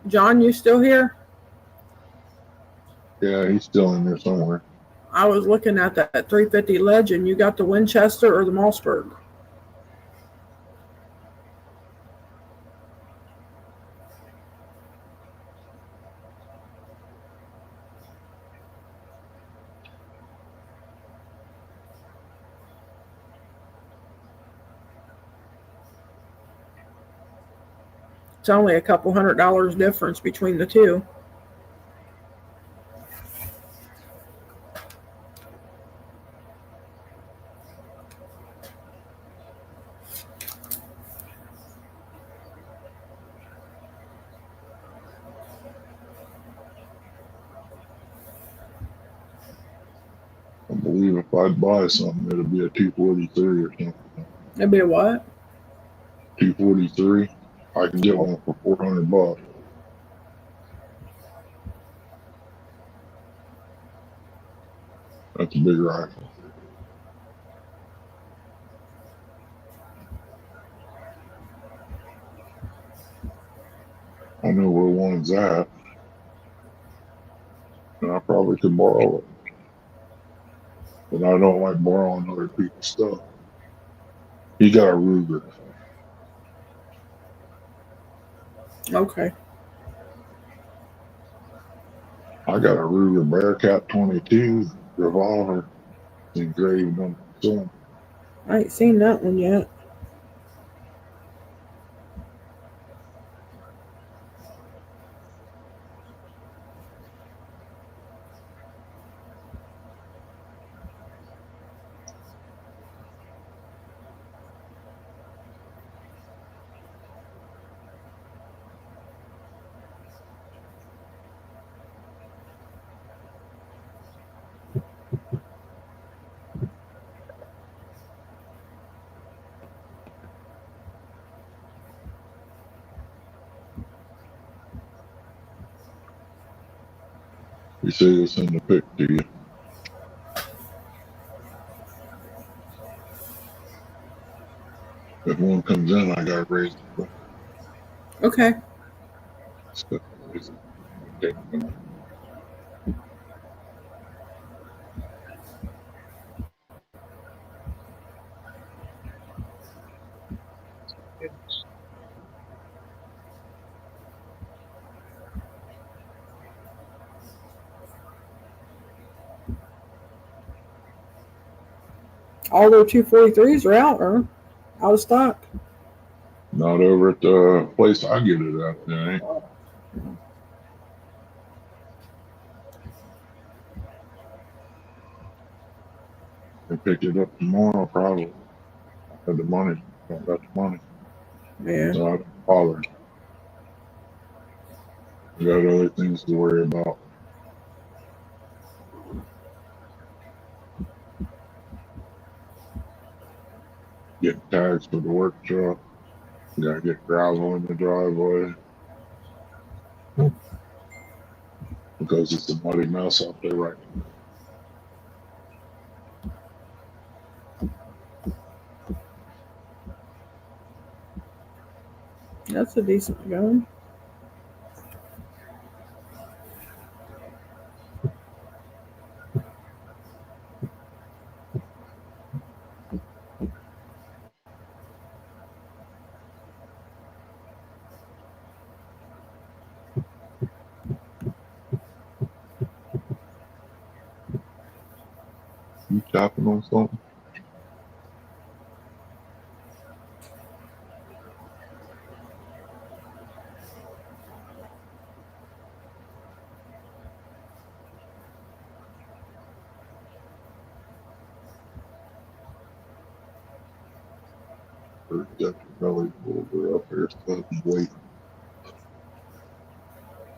John, you still here? Yeah, he's still in there somewhere. I was looking at that 350 Legend. You got the Winchester or the Mossberg? It's only a couple $100 difference between the two. I believe if I'd buy something, it'd be a 243 or something. It'd be a what? 243. I can get one for $400. That's a big rifle. I know where one's at, and I probably could borrow it. But I don't like borrowing other people's stuff. He got a Ruger. Okay. I got a Ruger Bearcat 22 revolver engraved on the cylinder. I ain't seen that one yet. You see this in the pic to you. If one comes in, I got to raise the Okay. stuff. Okay. All their 243s are out, or out of stock. Not over at the place I get it at, they ain't. They pick it up tomorrow, probably. I had the money. Don't got the money. Yeah. So I don't bother. We got other things to worry about. Getting tags for the work truck. We gotta get gravel in the driveway because it's a muddy mess out there right now. That's a decent gun. You chopping on something? Or you got your belly full? We're up here sitting waiting.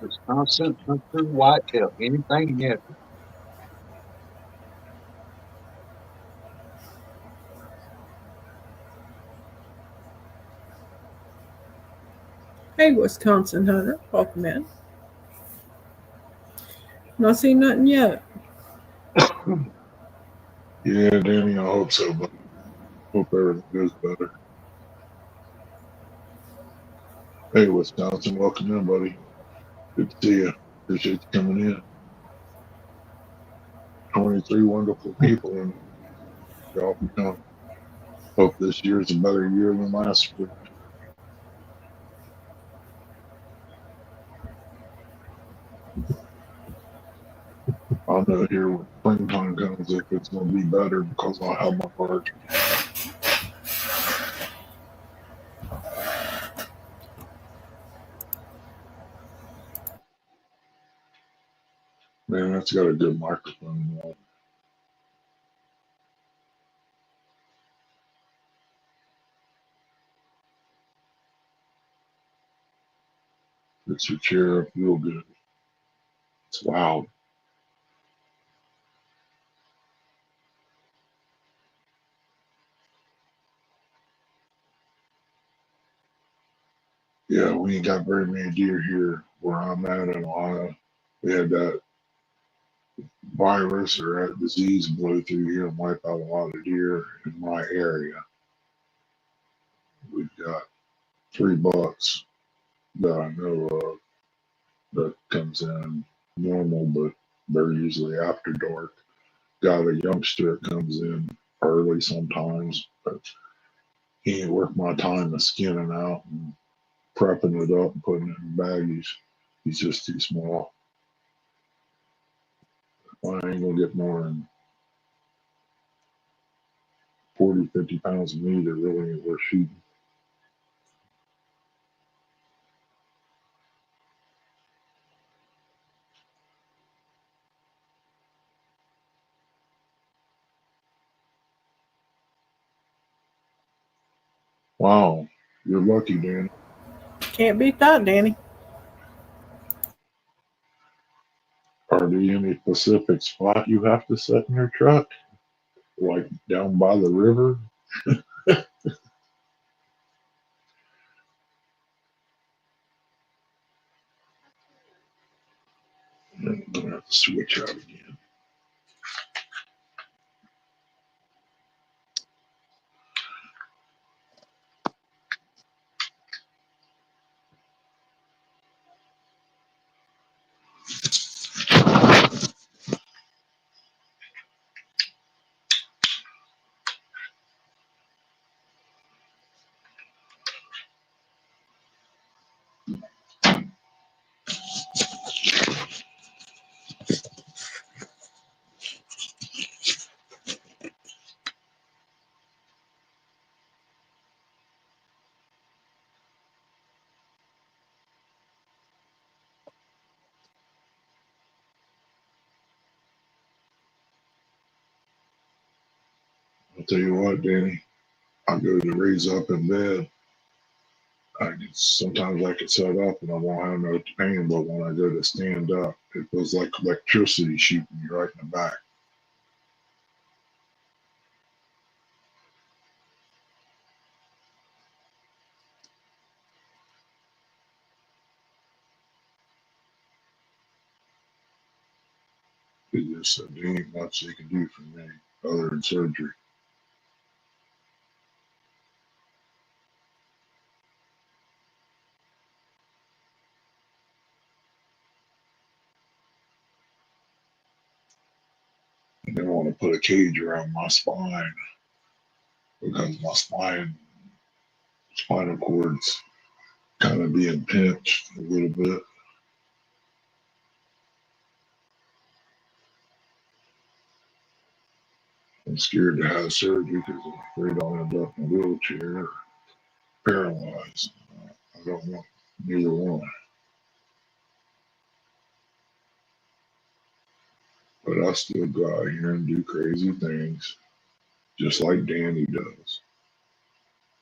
Wisconsin, country, whitetail, anything yet. Hey, Wisconsin Hunter. Welcome in. Not seen nothing yet. Yeah, Danny, I hope so, but hope everything goes better. Hey, Wisconsin, welcome in, buddy. Good to see you. Appreciate you coming in. 23 wonderful people, and y'all can come. Hope this year's a better year than last year. I'll know here when springtime comes if it's going to be better because I'll have my bird. Man, that's got a good microphone. Gets your chair up real good. It's loud. Yeah, we ain't got very many deer here where I'm at in Ohio. We had that virus or that disease blow through here and wipe out a lot of deer in my area. We've got 3 bucks that I know of that comes in normal, but they're usually after dark. Got a youngster that comes in early sometimes, but he ain't worth my time of skinning out and prepping it up and putting it in baggies. He's just too small. I ain't gonna get more than 40, 50 pounds of meat that really ain't worth shooting. Wow, you're lucky, Dan. Can't beat that, Danny. Are there any specific spot you have to set in your truck? Like down by the river? I'm gonna have to switch out again. I'll tell you what, Danny, I go to raise up in bed. Sometimes I can set up and I won't have no pain, but when I go to stand up, it feels like electricity shooting me right in the back. It just there ain't much they can do for me other than surgery. And they want to put a cage around my spine because my spinal cord's kind of being pinched a little bit. I'm scared to have surgery because I'm afraid I'll end up in a wheelchair or paralyzed. I don't want neither one. But I still go out here and do crazy things, just like Danny does.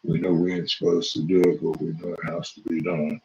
We know we ain't supposed to do it, but we know it has to be done.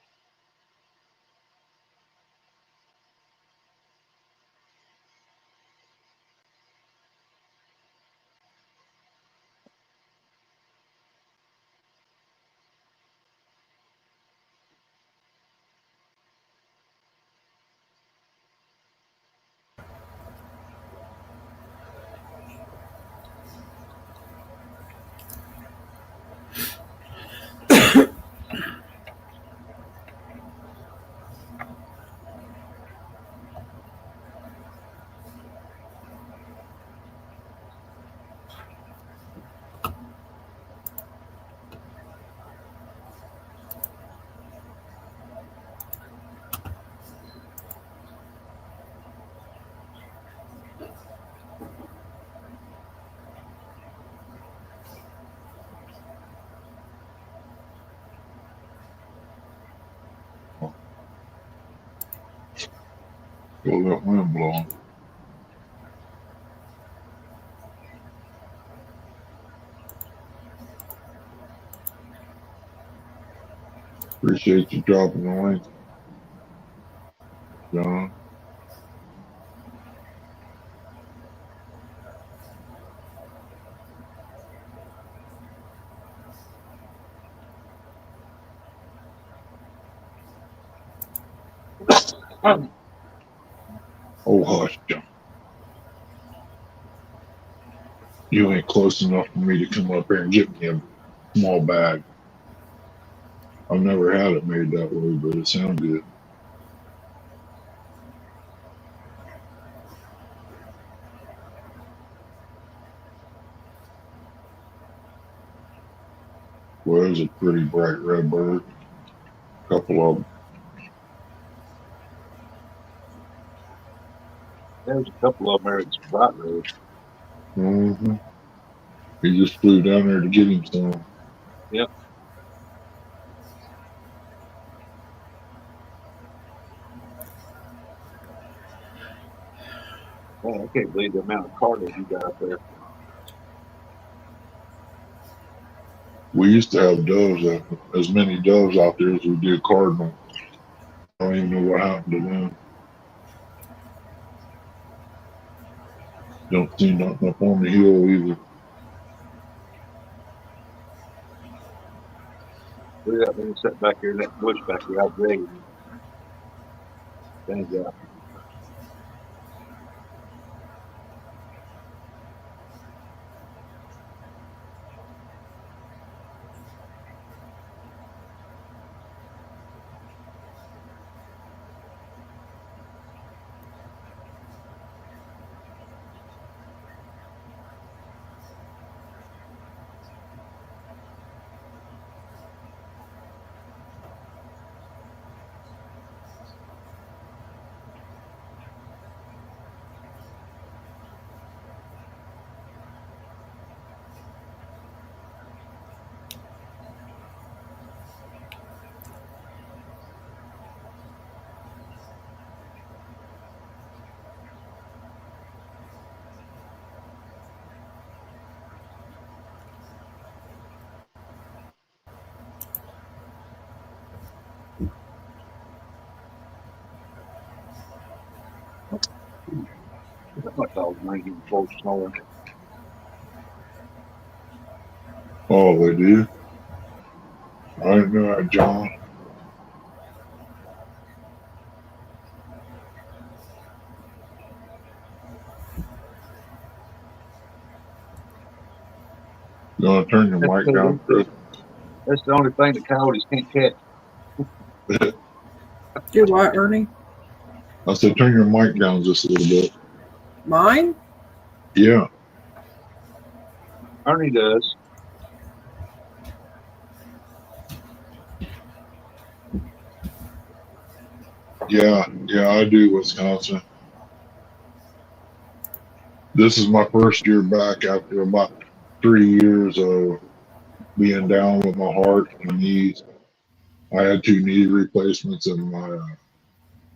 Feel that wind blowing. Appreciate you dropping the link, John. Oh, hush, John. You ain't close enough for me to come up here and get me a small bag. I've never had it made that way, but it sounds good. Well, there's a pretty bright red bird. A couple of them. There's a couple of them there that's bright red. Mm-hmm. He just flew down there to get him some. Yep. Man, I can't believe the amount of cargo you got up there. We used to have doves, as many doves out there as we did cardinal. I don't even know what happened to them. Don't see nothing up on the hill either. We got them sitting back here in that bush back here out there. Thank God. My dog's making close snoring. Oh, they do? I didn't know that, John. You want to turn your mic down, Chris? That's the only thing the coyotes can't catch. Do what, Ernie? I said, turn your mic down just a little bit. Mine? Yeah. Ernie does. Yeah, I do, Wisconsin. This is my first year back after about 3 years of being down with my heart and knees. I had 2 knee replacements and I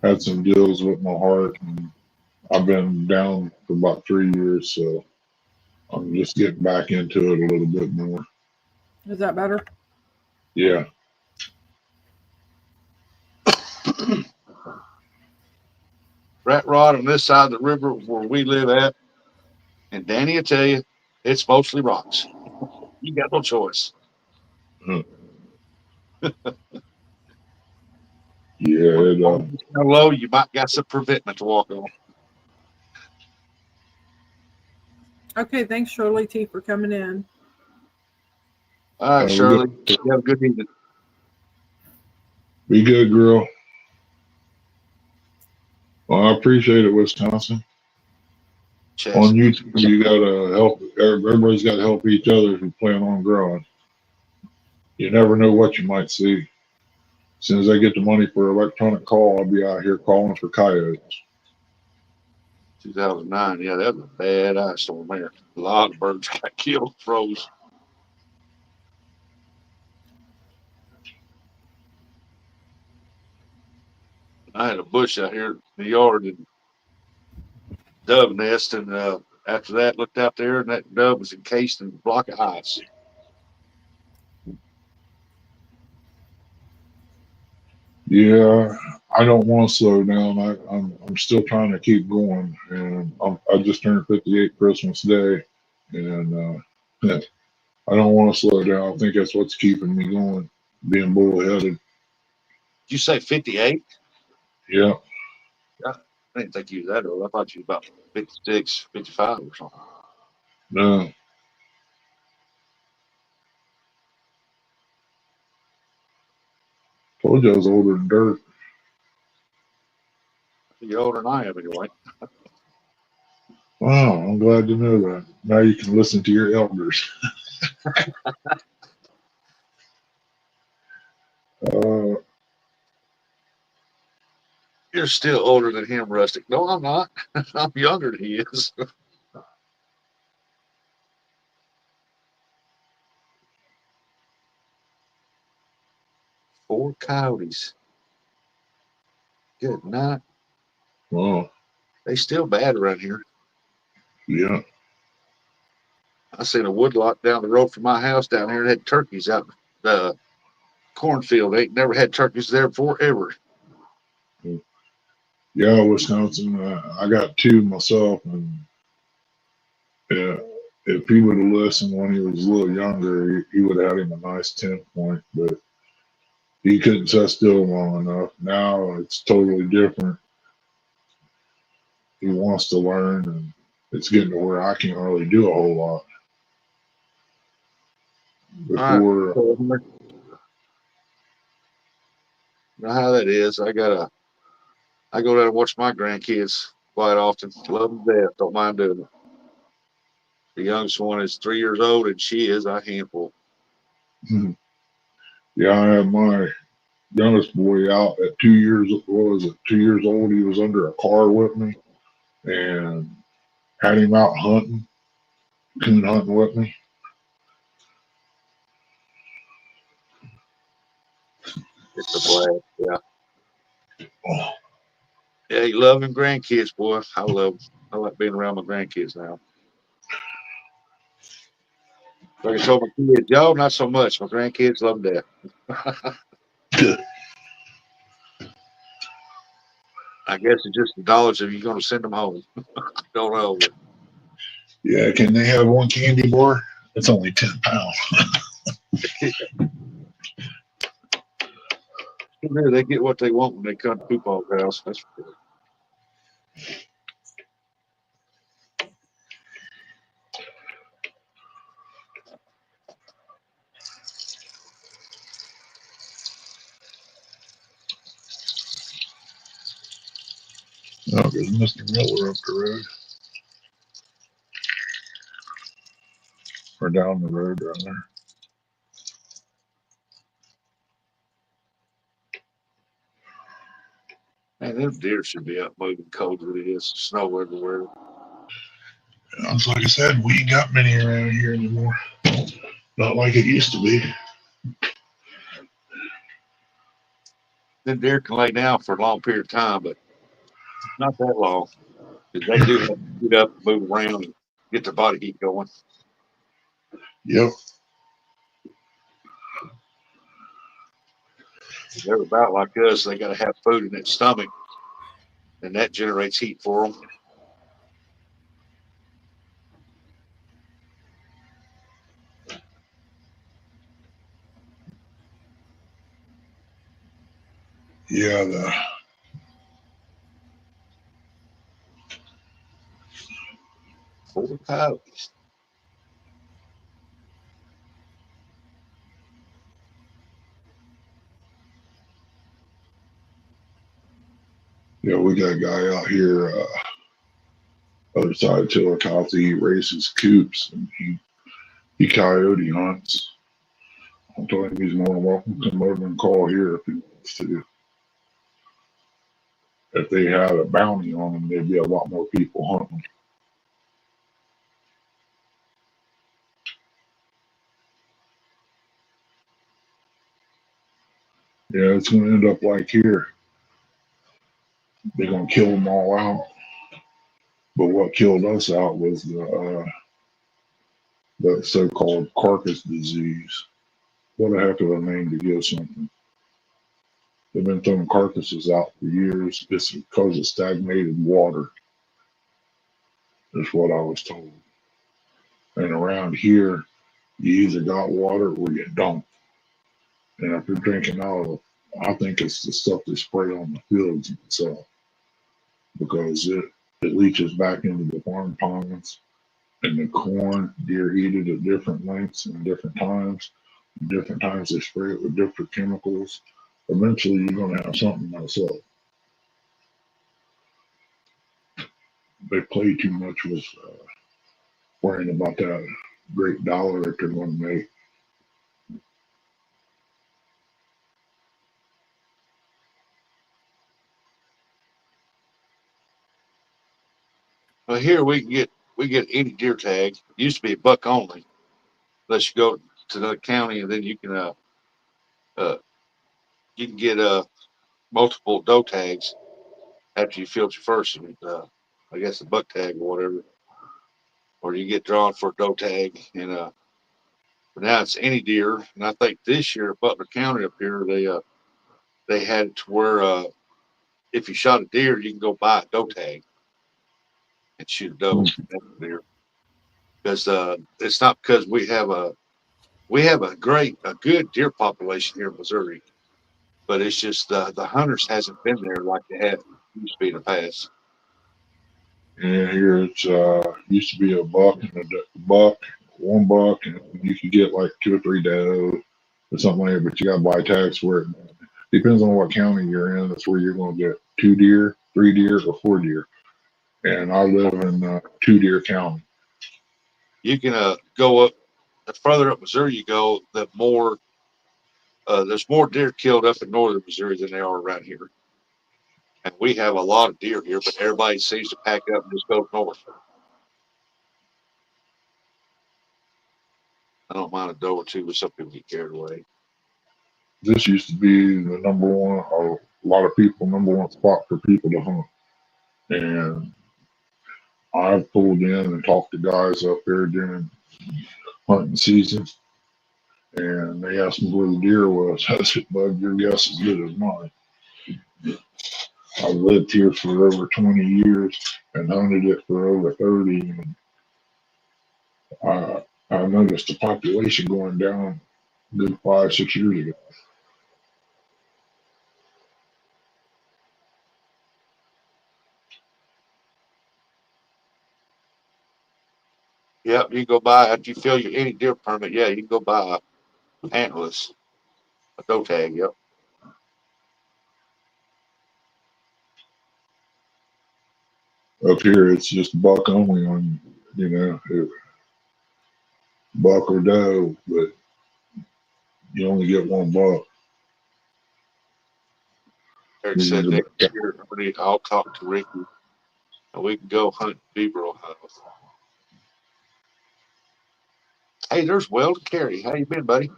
had some deals with my heart, and I've been down for about 3 years, so I'm just getting back into it a little bit more. Is that better? Yeah. Rat rod on this side of the river where we live at, and Danny will tell you, it's mostly rocks. You got no choice. Huh. Yeah, How low you might got some preventment to walk on. Okay, thanks, Shirley T, for coming in. All right, Shirley. You have a good evening. Be good, girl. Well, I appreciate it, Wisconsin. Chess. On YouTube, you gotta help. Everybody's got to help each other who plan on growing. You never know what you might see. As soon as I get the money for electronic call, I'll be out here calling for coyotes. 2009, yeah, that was a bad ice storm there. A lot of birds got killed, froze. I had a bush out here in the yard and dove nest, and after that, looked out there, and that dove was encased in a block of ice. Yeah, I don't want to slow down. I'm still trying to keep going, and I just turned 58 Christmas Day, and I don't want to slow down. I think that's what's keeping me going, being bullheaded. Did you say 58? Yeah. I didn't think you was that old. I thought you was about 56, 55 or something. No. Told you I was older than dirt. You're older than I am anyway. Wow, I'm glad to know that. Now you can listen to your elders. Uh, You're still older than him, Rustic. No, I'm not. I'm younger than he is. 4 coyotes. Good night. well, They still bad around here. yeah. I seen a woodlot down the road from my house down here and had turkeys out the cornfield. They ain't never had turkeys there before ever. Yeah, Wisconsin. I got 2 myself, and yeah, if he would have listened when he was a little younger, he would have had him a nice 10 point, but he couldn't sit still long enough. Now it's totally different. He wants to learn, and it's getting to where I can't really do a whole lot. All Before, right. You know how that is. I go down and watch my grandkids quite often. Love them to death. Don't mind doing it. The youngest one is 3 years old, and she is a handful. yeah, I had my youngest boy out at 2 years. What was it? 2 years old. He was under a car with me, and had him out hunting, coon hunting with me. It's a blast. Yeah. Oh, Yeah, you love them grandkids, boy. I love them. I like being around my grandkids now. Like I told my kids, y'all not so much. My grandkids love them death. I guess it's just the knowledge of you're going to send them home. Don't know. But yeah, can they have one candy bar? It's only 10 pounds. they get what they want when they come to football house. That's for sure. Oh, there's Mr. Miller up the road. Or down the road, rather. Man, them deer should be up moving cold as it is. Snow everywhere. It's like I said, we ain't got many around here anymore. Not like it used to be. Them deer can lay down for a long period of time, but not that long. Because they do have to get up, move around, and get their body heat going. Yep. They're about like us. They got to have food in their stomach, and that generates heat for them. Yeah, Four coyotes. we got a guy out here, other side of Chillicothe. He raises coops, and he coyote hunts. I told him he's more than welcome to come over and call here if he wants to. If they had a bounty on them, there'd be a lot more people hunting. Yeah, it's going to end up like here. They're going to kill them all out. But what killed us out was the so-called carcass disease. What a heck of a name to give something. They've been throwing carcasses out for years. It's because of stagnated water, is what I was told. And around here, you either got water or you don't. And if you're drinking out of, I think it's the stuff they spray on the fields itself. because it leaches back into the farm ponds. And the corn, deer eat it at different lengths and different times. Different times they spray it with different chemicals. Eventually, you're going to have something mess up. They play too much with worrying about that great dollar that they're going to make. Well, here we get any deer tag. It used to be a buck only, unless you go to another county, and then uh you can get multiple doe tags after you field your first, and I guess a buck tag or whatever, or you get drawn for a doe tag, and but now it's any deer. And I think this year Butler County up here they had it to where if you shot a deer, you can go buy a doe tag and shoot a doe at the deer. Because it's not because we have a good deer population here in Missouri, but it's just the hunters hasn't been there like they had used to be in the past. And here it's used to be a buck and buck, one buck, and you could get like 2 or 3 does or something like that. But you got to buy tags for it. Depends on what county you're in. That's where you're going to get 2 deer, 3 deer, or 4 deer. And I live in 2 deer county. You can go up the further up Missouri you go, the more there's more deer killed up in northern Missouri than there are around here. And we have a lot of deer here, but everybody seems to pack up and just go north. I don't mind a doe or two, but some people get carried away. This used to be the number one, or a lot of people, number one spot for people to hunt. And I've pulled in and talked to guys up there during hunting season, and they asked me where the deer was. I said, "Bud, your guess is as good as mine." I've lived here for over 20 years and hunted it for over 30. And I noticed the population going down a good 5, 6 years ago. Yep, you go buy after you fill your any deer permit. Yeah, you can go buy antlers, a doe tag. Yep. Up here, it's just buck only on, buck or doe, but you only get one buck. Eric said next year I'll talk to Ricky and we can go hunt beaver, Ohio. Hey, there's Weldon Carey. How you been, buddy?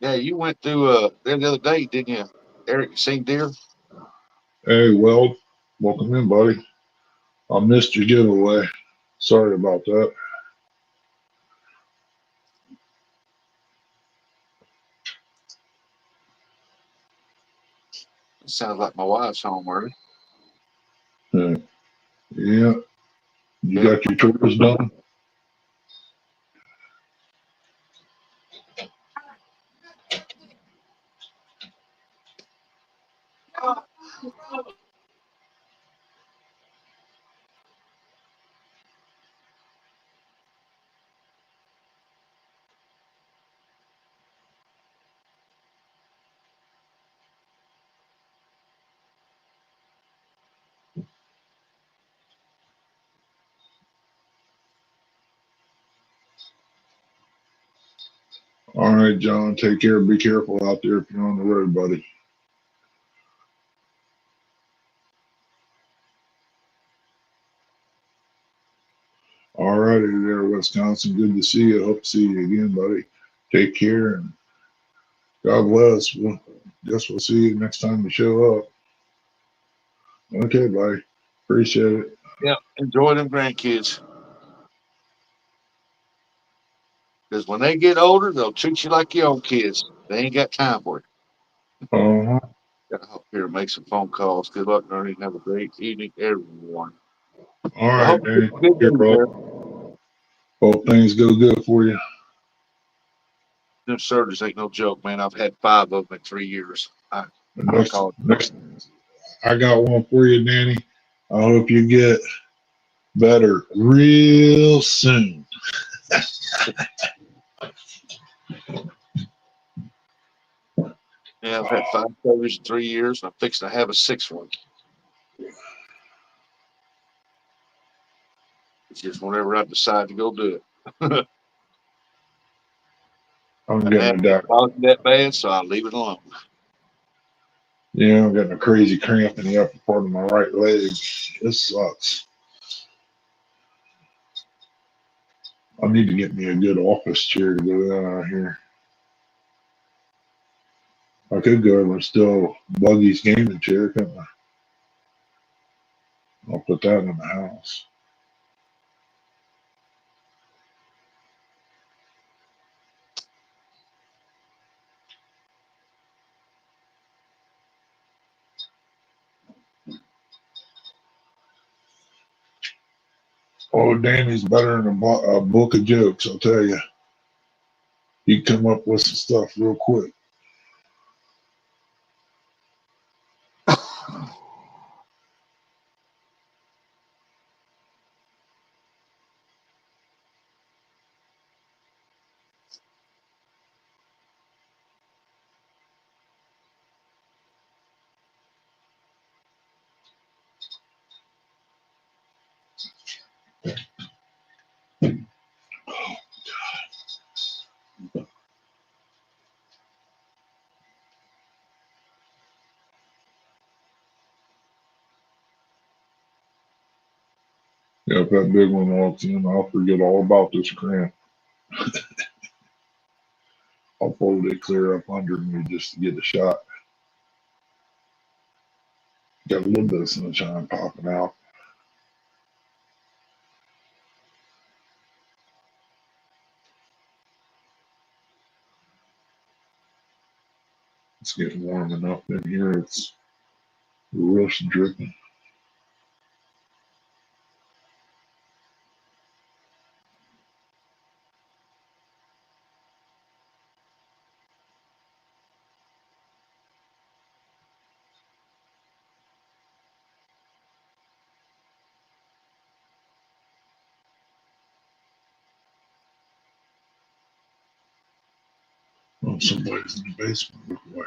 Yeah, you went through there the other day, didn't you, Eric? You seen deer? Hey, Weld, welcome in, buddy. I missed your giveaway. Sorry about that. It sounds like my wife's home early. Yeah. You got your chores done? All right, John, take care. Be careful out there if you're on the road, buddy. All righty there, Wisconsin. Good to see you. Hope to see you again, buddy. Take care and God bless. Guess we'll see you next time we show up. Okay, buddy. Appreciate it. Yeah, enjoy them grandkids. Because when they get older, they'll treat you like your own kids. They ain't got time for it. Uh-huh. Gotta hop here and make some phone calls. Good luck, Ernie. Have a great evening, everyone. All I right, hope you Danny. get good Here, news bro. there. Hope things go good for you. Them surgeries ain't no joke, man. I've had 5 of them in 3 years. I call Next, I got one for you, Danny. I hope you get better real soon. Yeah, I've had 5 babies in 3 years, and I'm fixing to have a 6th one. It's just whenever I decide to go do it. I'm And getting that a doc. wasn't that bad, so I leave it alone. Yeah, I'm getting a crazy cramp in the upper part of my right leg. It sucks. I need to get me a good office chair to go down out here. I could go over and steal Buggy's gaming chair, couldn't I? I'll put that in the house. Oh, Danny's better than a book of jokes, I'll tell you. He come up with some stuff real quick. Yeah, if that big one walks in, I'll forget all about this cramp. I'll fold it clear up under me just to get a shot. Got a little bit of sunshine popping out. It's getting warm enough in here. It's the roof's dripping. Oh, somebody's in the basement. Look away.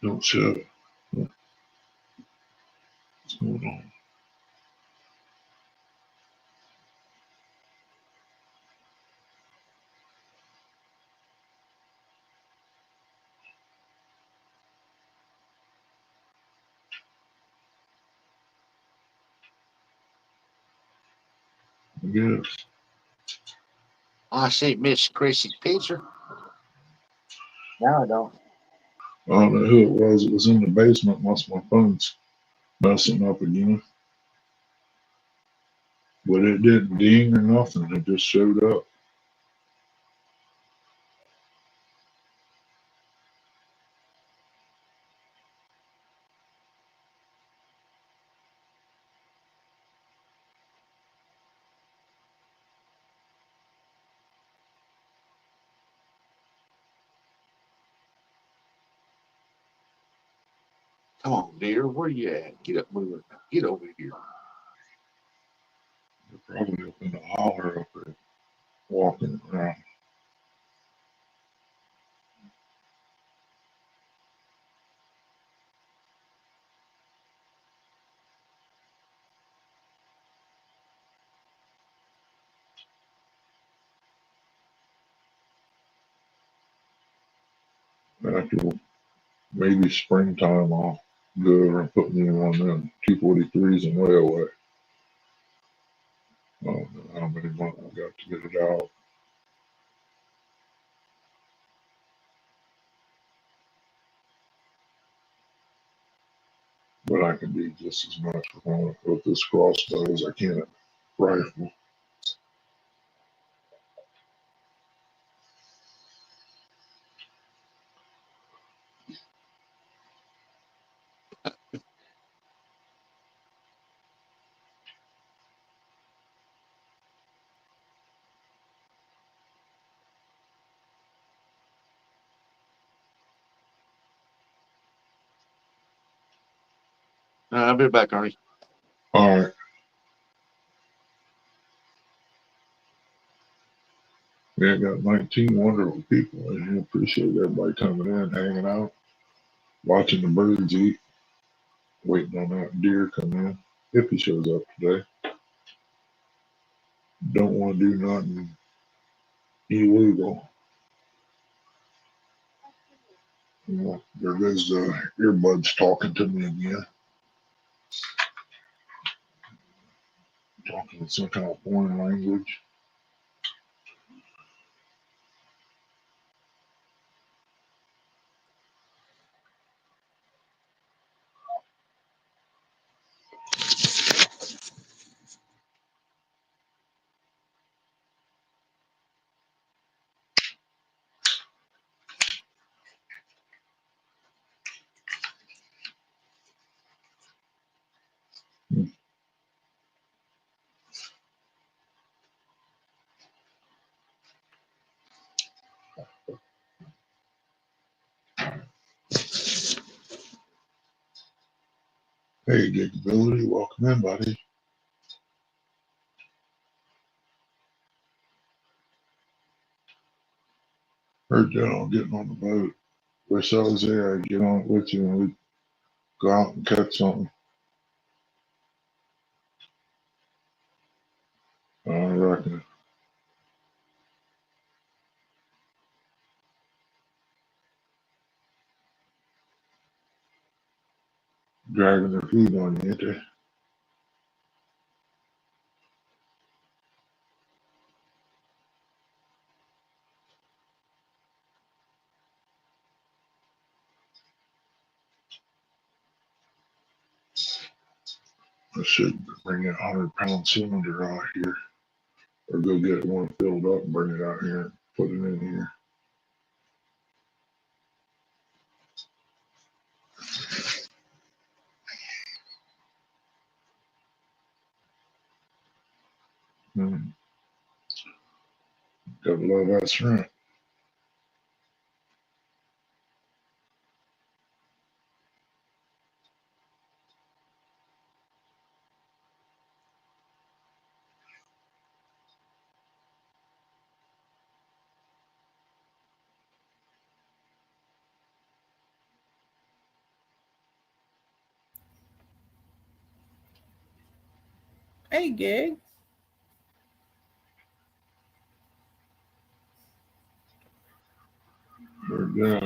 Don't show it. What's going on? I guess. I see Miss Chrissy's picture. Now I don't. I don't know who it was. It was in the basement once my phone's messing up again. But it didn't ding or nothing. It just showed up. Come on, dear. Where you at? Get up, moving. Get over here. They're probably up in the holler up there walking around. After maybe springtime, I'll go over and put me in one of them 243s and way away. I don't know how many months I got to get it out. But I can do just as much with this crossbow as I can a rifle. I'll be back, Ernie. All right. We have got 19 wonderful people, and I appreciate everybody coming in, hanging out, watching the birds eat, waiting on that deer come in. If he shows up today. Don't want to do nothing illegal. Well, there goes the earbuds talking to me again. Talking in some kind of foreign language. Hey, Giggability, welcome in, buddy. Heard you all getting on the boat. Wish I was there. I'd get on it with you and we'd go out and catch something. I reckon. Dragging their feet on you, ain't they? I should bring a 100-pound cylinder out here. Or go get one filled up and bring it out here and put it in here. Gotta love that shrimp. Hey, Gig. But yeah,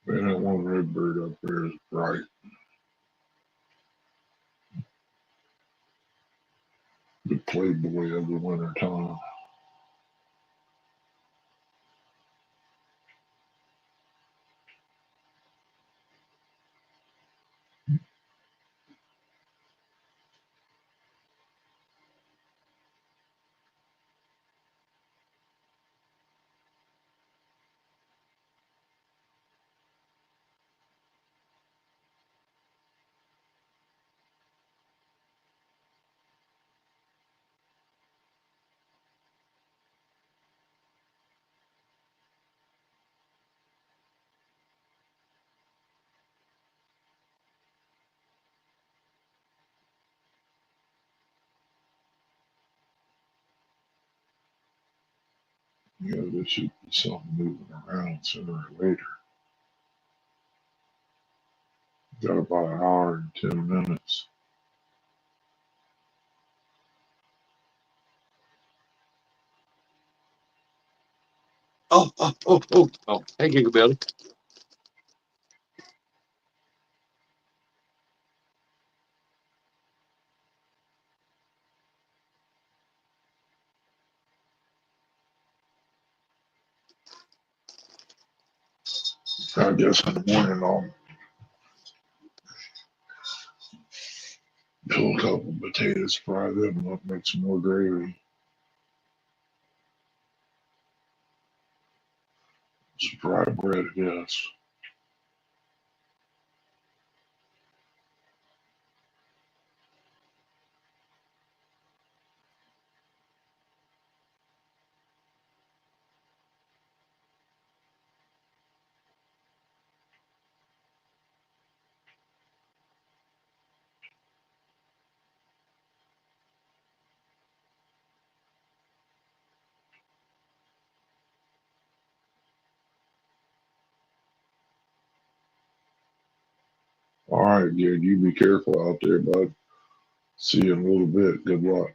man, that one red bird up there is bright. The playboy of the winter time. You know, there should be something moving around sooner or later. Got about an hour and 10 minutes. Oh. Hey, Gigabilly. I guess in the morning I'll peel a couple potatoes, fry them up, make some more gravy. Some fried bread, I guess. All right, Jared, you be careful out there, bud. See you in a little bit. Good luck.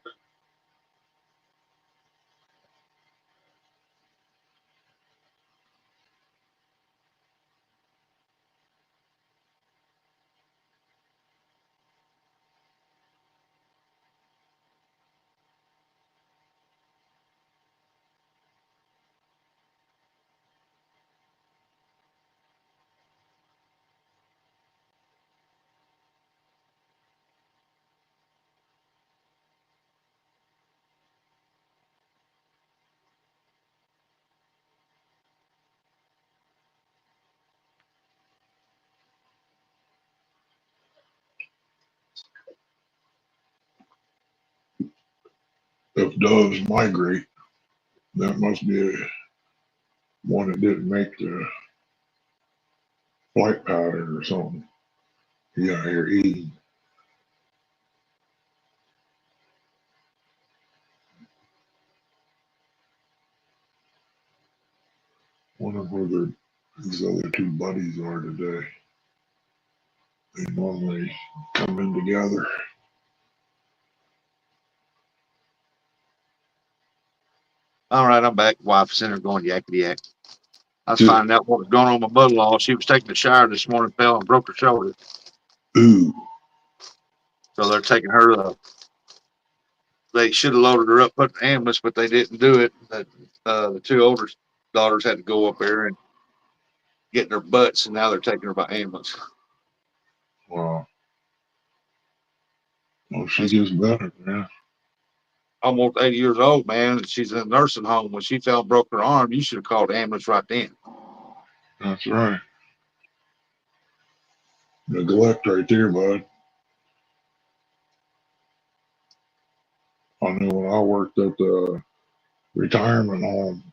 If doves migrate, that must be one that didn't make the flight pattern or something. He out here eating. Wonder where his other two buddies are today. They normally come in together. All right, I'm back. Wife's in there going yakety yak. I was Dude. finding out what was going on with my mother-in-law. She was taking a shower this morning, fell and broke her shoulder. Ooh. So they're taking her. They should have loaded her up, put in the ambulance, but they didn't do it. The two older daughters had to go up there and get their butts, and now they're taking her by ambulance. Wow. Well, she gets better, man. Almost 80 years old, man. She's in a nursing home. When she fell and broke her arm, you should have called the ambulance right then. That's right. Neglect right there, bud. I know when I worked at the retirement home,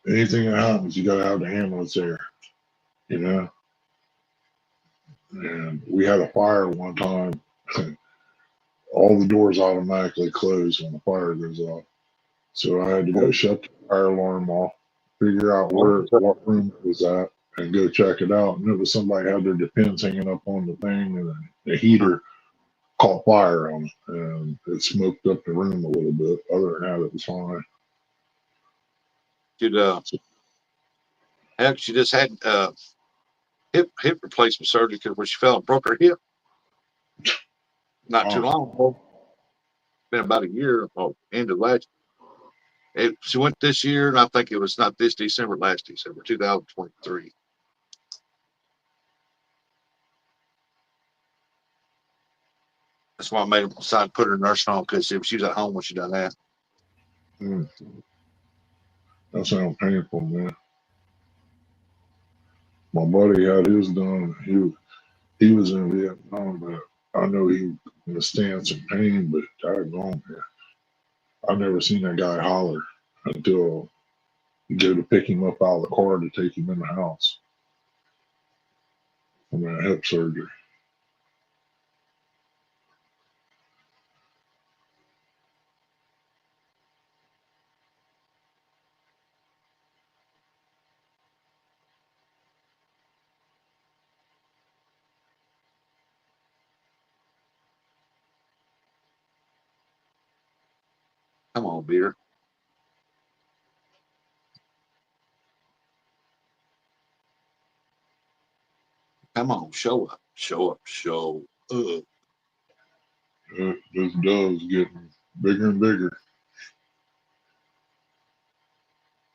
anything that happens, you gotta have the ambulance there, you know? And we had a fire one time. All the doors automatically close when the fire goes off. So I had to go shut the fire alarm off, figure out what room it was at, and go check it out. And it was somebody had their depends hanging up on the thing, and the heater caught fire on it, and it smoked up the room a little bit. Other than that, it was fine. Heck, she just had hip replacement surgery because when she fell and broke her hip, not too long ago. Been about a year, end of last. She went this year, and I think it was not this December, last December, 2023. That's why I made them decide to put her in nursing home, because she was at home when she done that. That sounds painful, man. My buddy had his done. He was in Vietnam, but I know he withstands some pain, but doggone, man. I've never seen that guy holler until you go to pick him up out of the car to take him in the house from that hip surgery. Come on, beer. Come on, show up, show up, show up. Those doves getting bigger and bigger.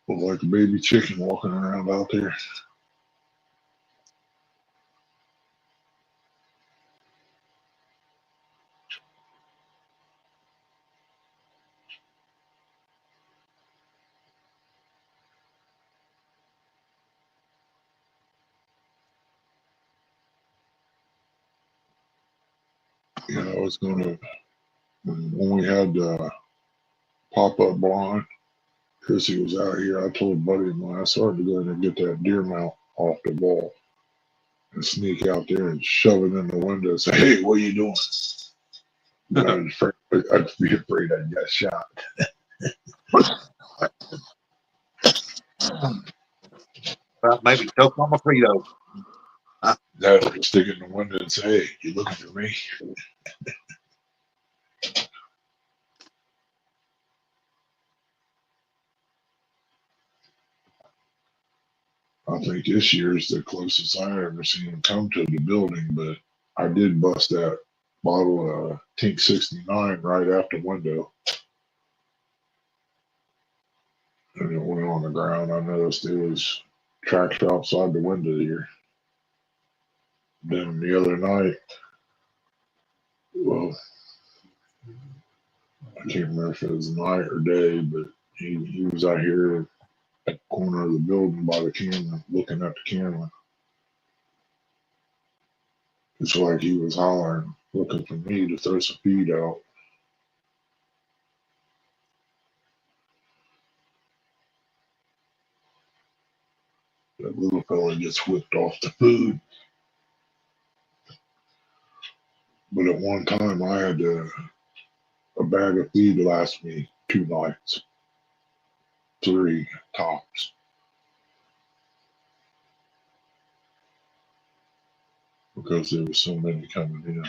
Look like a baby chicken walking around out there. You know, I was gonna, when we had pop-up blind, Chrissy was out here. I told buddy of mine, I started to go in and get that deer mount off the wall and sneak out there and shove it in the window and say, "Hey, what are you doing?" But I'd be afraid I'd get shot. Maybe choke on my Frito. Dad would stick it in the window and say, "Hey, you looking for me?" I think this year's the closest I ever seen him come to the building, but I did bust that bottle of Tink 69 right out the window, and it went on the ground. I noticed it was tracked outside the window here. Then the other night, well, I can't remember if it was night or day, but he was out here at the corner of the building by the camera, looking at the camera. It's like he was hollering, looking for me to throw some feed out. That little fella gets whipped off the food. But at one time, I had a bag of feed to last me 2 nights, 3 tops, because there was so many coming in.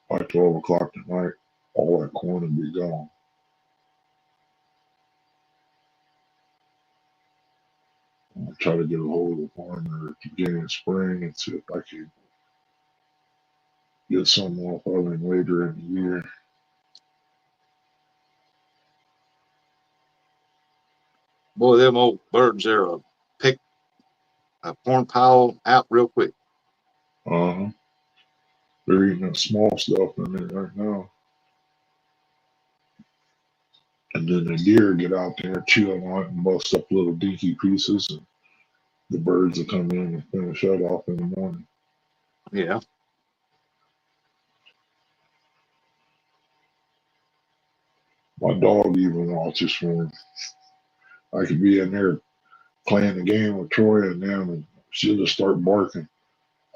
By 12 o'clock at night, all that corn would be gone. I try to get a hold of the farmer at the beginning of spring and see if I could get some off of him later in the year. Boy, them old birds there will pick a corn pile out real quick. Uh-huh. They're eating that small stuff in there right now. And then the deer get out there, chew on it, and bust up little dinky pieces. And the birds will come in and finish that off in the morning. Yeah. My dog even watches for him. I could be in there playing the game with Troy and them, and she'll just start barking.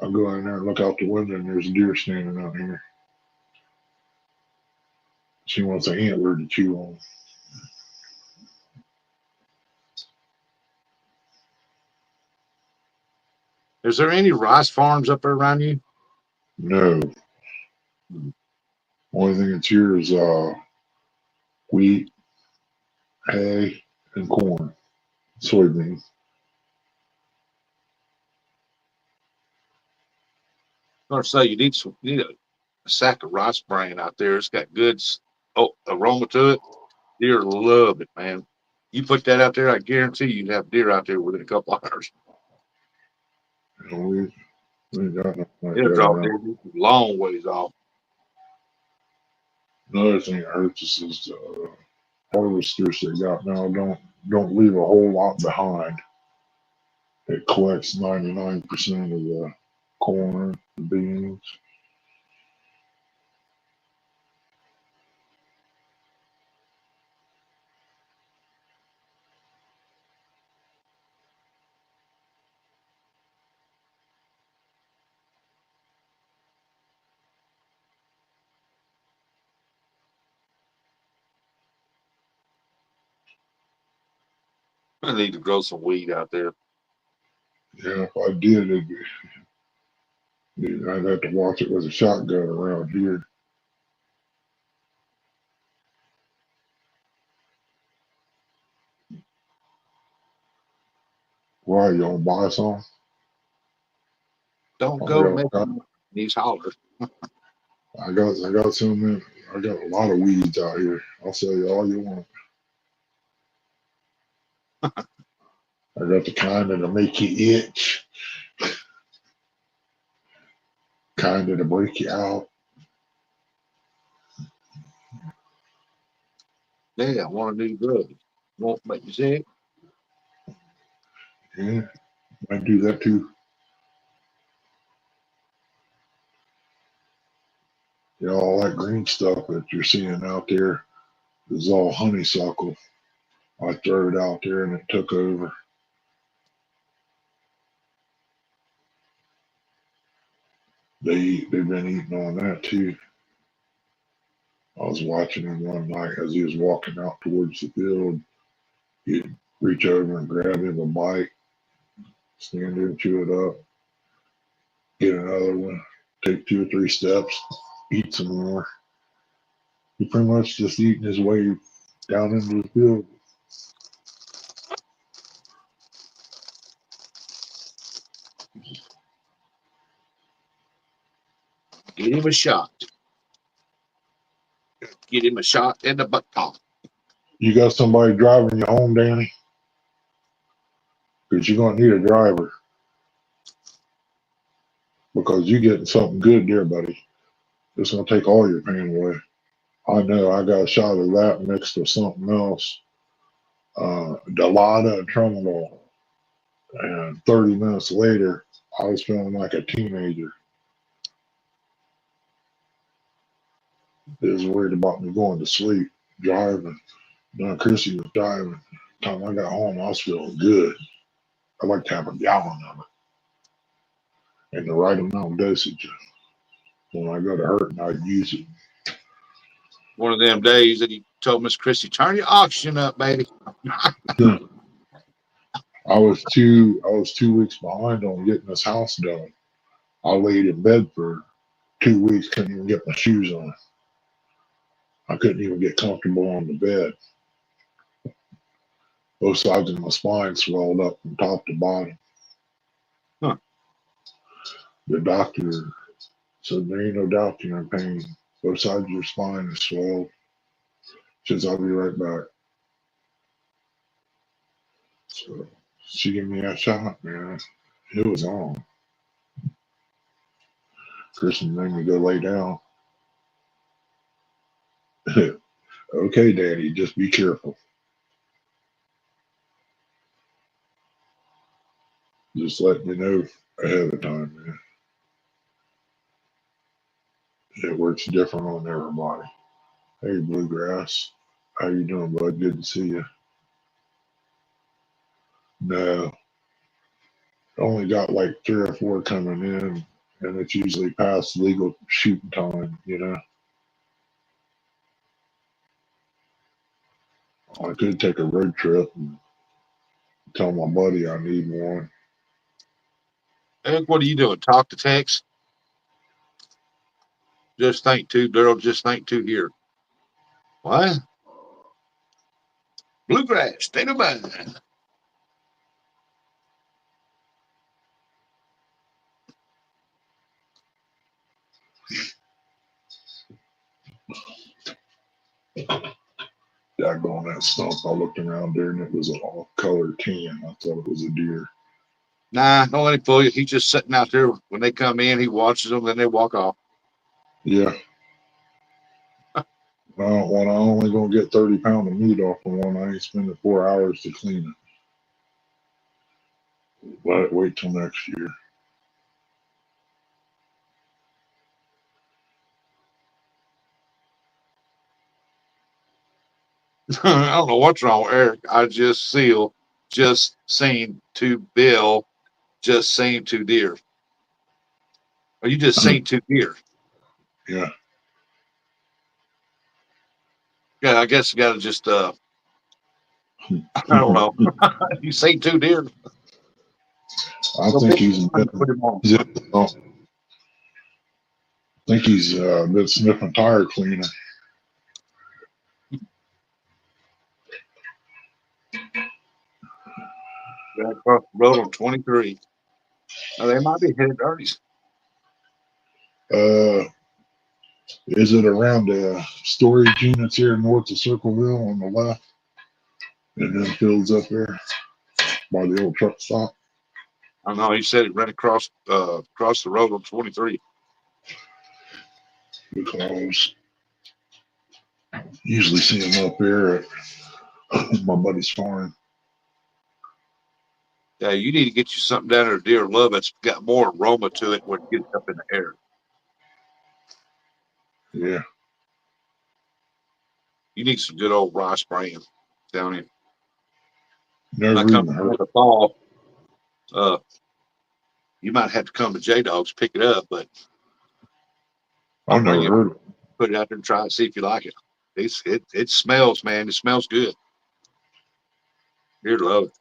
I'll go in there and look out the window, and there's a deer standing out here. She wants an antler to chew on. Is there any rice farms up there around you? No. Only thing that's here is wheat, hay, and corn, soybeans. I was gonna say you need a sack of rice bran out there. It's got good aroma to it. Deer love it, man. You put that out there, I guarantee you'd have deer out there within a couple hours. You know, we ain't got nothing like It'll that draw around. deer a long ways off. Another thing that hurts us is the harvesters they got now don't leave a whole lot behind. It collects 99% of the corn, the beans. I need to grow some weed out there. Yeah, if I did, I'd have to watch it with a shotgun around here. Why, you want to buy some? Don't I go got, making these hollers. I got some. I got a lot of weeds out here. I'll sell you all you want. I got the kind that'll make you itch, kind that'll break you out. Yeah, I want a new drug. Won't make you sick. Yeah, I do that too. You know, all that green stuff that you're seeing out there is all honeysuckle. I threw it out there and it took over. They've been eating on that too. I was watching him one night as he was walking out towards the field. He'd reach over and grab him a bite, stand there and chew it up, get another one, take 2 or 3 steps, eat some more. He pretty much just eating his way down into the field. Get him a shot. Get him a shot in the butt. You got somebody driving you home, Danny? Because you're going to need a driver. Because you're getting something good there, buddy. It's going to take all your pain away. I know I got a shot of that mixed with something else. Dilaudid and Tramadol. And 30 minutes later, I was feeling like a teenager. They was worried about me going to sleep, driving. Now Chrissy was driving. The time I got home, I was feeling good. I like to have a gallon of it. And the right amount of dosage. When I go to hurt, I'd use it. One of them days that he told Miss Christie, turn your oxygen up, baby. I was 2 weeks behind on getting this house done. I laid in bed for 2 weeks, couldn't even get my shoes on. I couldn't even get comfortable on the bed. Both sides of my spine swelled up from top to bottom. Huh. The doctor said, there ain't no doubt you're in pain. Both sides of your spine is swelled. Says, I'll be right back. So she gave me that shot, man. It was on. Kristen made me go lay down. Okay, Daddy, just be careful. Just letting you know ahead of time, man. It works different on everybody. Hey, Bluegrass. How you doing, bud? Good to see you. No, only got like 3 or 4 coming in, and it's usually past legal shooting time, you know. I could take a road trip and tell my buddy I need one. Hey, what are you doing? Talk to text? Just think to, Daryl, just think to here. What? Bluegrass, state of mind. Daggone that stump. I looked around there and it was an off-color tan. I thought it was a deer. Nah, don't let him fool you. He's just sitting out there. When they come in, he watches them, then they walk off. Yeah. When I only gonna get 30 pounds of meat off of one, I ain't spending 4 hours to clean it. Let it wait till next year. I don't know what's wrong with Eric. I just seal, just seen 2 Bill, just seen 2 deer. Or you just seen 2 deer? Yeah. Yeah, I guess you got to just, I don't know. You say 2 deer. I think he's been sniffing tire cleaner. Across the road on 23. Now, they might be headed dirties. Is it around the storage units here north of Circleville on the left? And then fields up there by the old truck stop? I don't know. He said it ran across the road on 23. Because usually see him up there at my buddy's farm. Yeah, you need to get you something down there, deer love. It's got more aroma to it when it gets up in the air. Yeah. You need some good old rice bran down here. Never Come even heard. in the fall, you might have to come to J Dogs pick it up, but I've never heard of it. put it out there and try it, see if you like it. It smells, man. It smells good. You'd love it.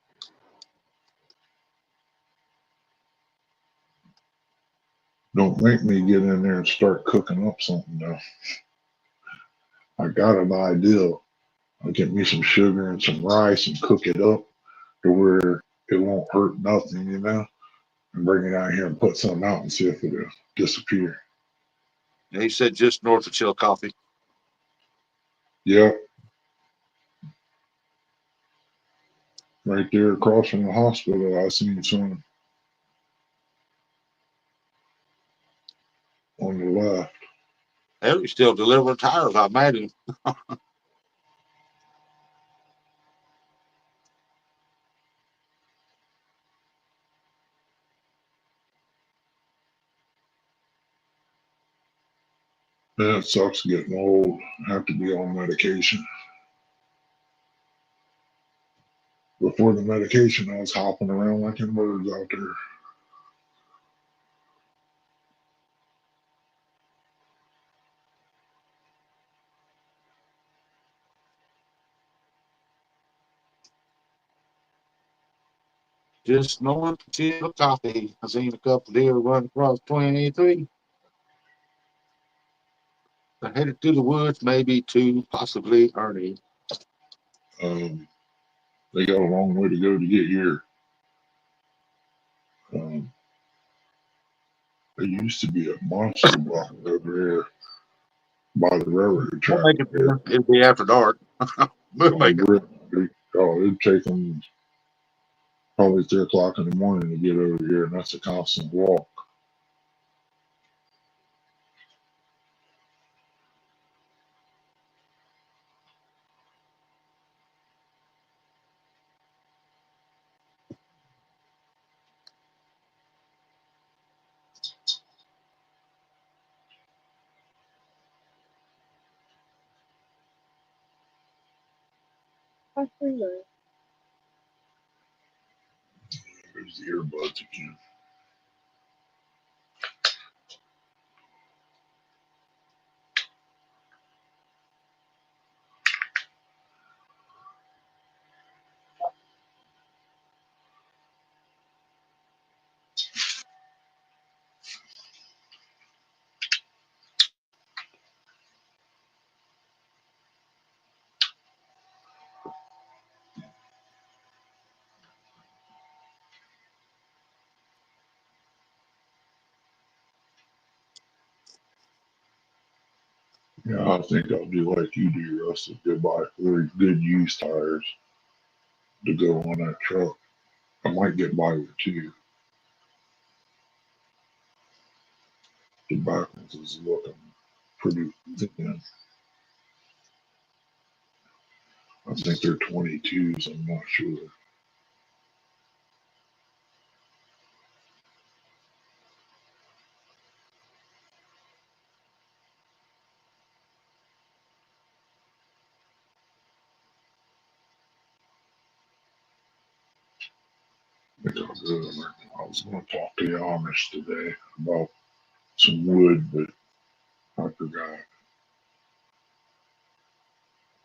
Don't make me get in there and start cooking up something now. I got an idea. I'll get me some sugar and some rice and cook it up to where it won't hurt nothing, you know, and bring it out here and put something out and see if it'll disappear. And he said just north of Chillicothe. Yep. Right there across from the hospital, I seen some on the left. Hell, he's still delivering tires, I imagine. Yeah, it sucks getting old. I have to be on medication. Before the medication, I was hopping around like them birds out there. Just north of Chillicothe. I seen a couple deer run across 23. They're headed through the woods, maybe to possibly Ernie. They got a long way to go to get here. There used to be a monster block over there by the railroad track. We'll make it there. It'll be after dark. We'll make it. It'd take them probably 3 o'clock in the morning to get over here, and that's a constant walk. There's the earbuds again. Yeah, I think I'll do like you do, Russ, and go buy very good used tires to go on that truck. I might get by with 2. The back ones is looking pretty thin. I think they're 22s, I'm not sure. I think I'll go there. I was going to talk to the Amish today about some wood, but I forgot.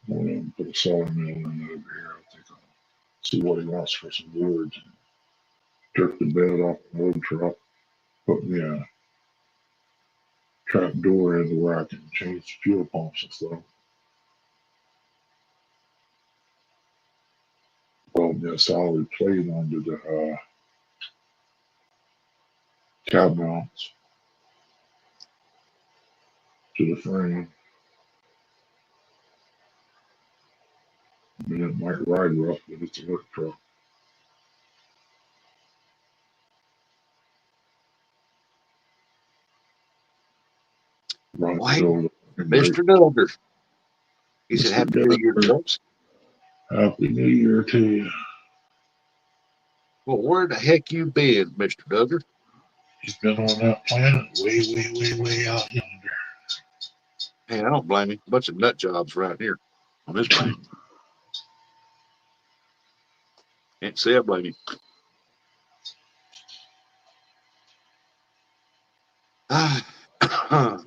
I want to put a sawmill in over here. I think I'll see what he wants for some wood. Took the bed off the wood truck, put me a trap door in where I can change the fuel pumps and stuff. Well, me a solid plate under the cab mounts to the frame. I mean, it might ride rough, but it's a work truck. Run Why, till the Mr. Duggar. He said, Happy New Year, folks. Happy New Year to you. Well, where the heck you been, Mr. Duggar? He's been on that planet way out yonder. Hey, I don't blame him. A bunch of nut jobs right here on this planet. Can't say I blame him.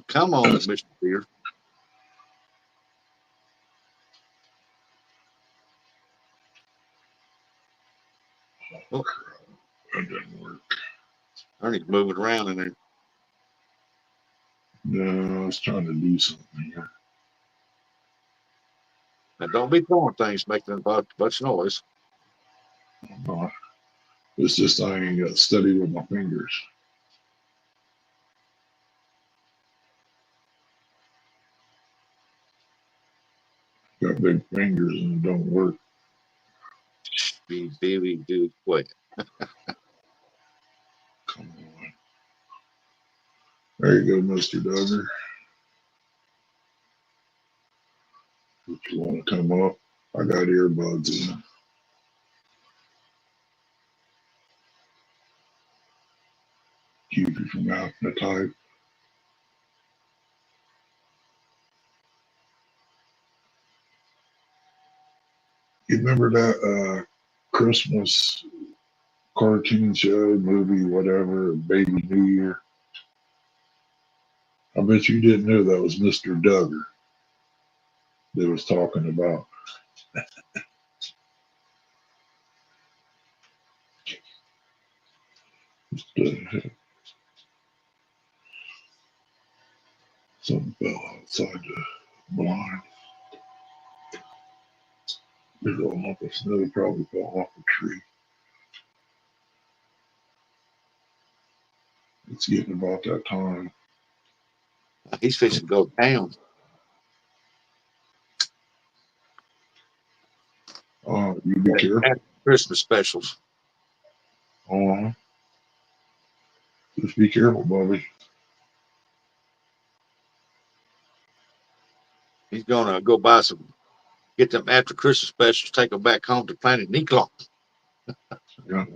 Come on, Mr. Deer. Oh, That didn't work. Ernie's moving around in there. No, I was trying to do something here. Now, don't be throwing things making a bunch of noise. It's just I ain't got steady with my fingers. Got big fingers and it don't work. Be Billy do what? Come on. There you go, Mr. Duggar. If you want to come up, I got earbuds in. Keep you from having to type. You remember that Christmas cartoon show, movie, whatever, Baby New Year? I bet you didn't know that was Mr. Duggar that was talking about. Something fell outside the blind. There's a lump of snow probably fell off a tree. It's getting about that time. He's fixing to go down. You be careful. After Christmas specials. Just be careful, Bobby. He's gonna go buy some, get them after Christmas specials, take them back home to Planet Niklon. Yeah.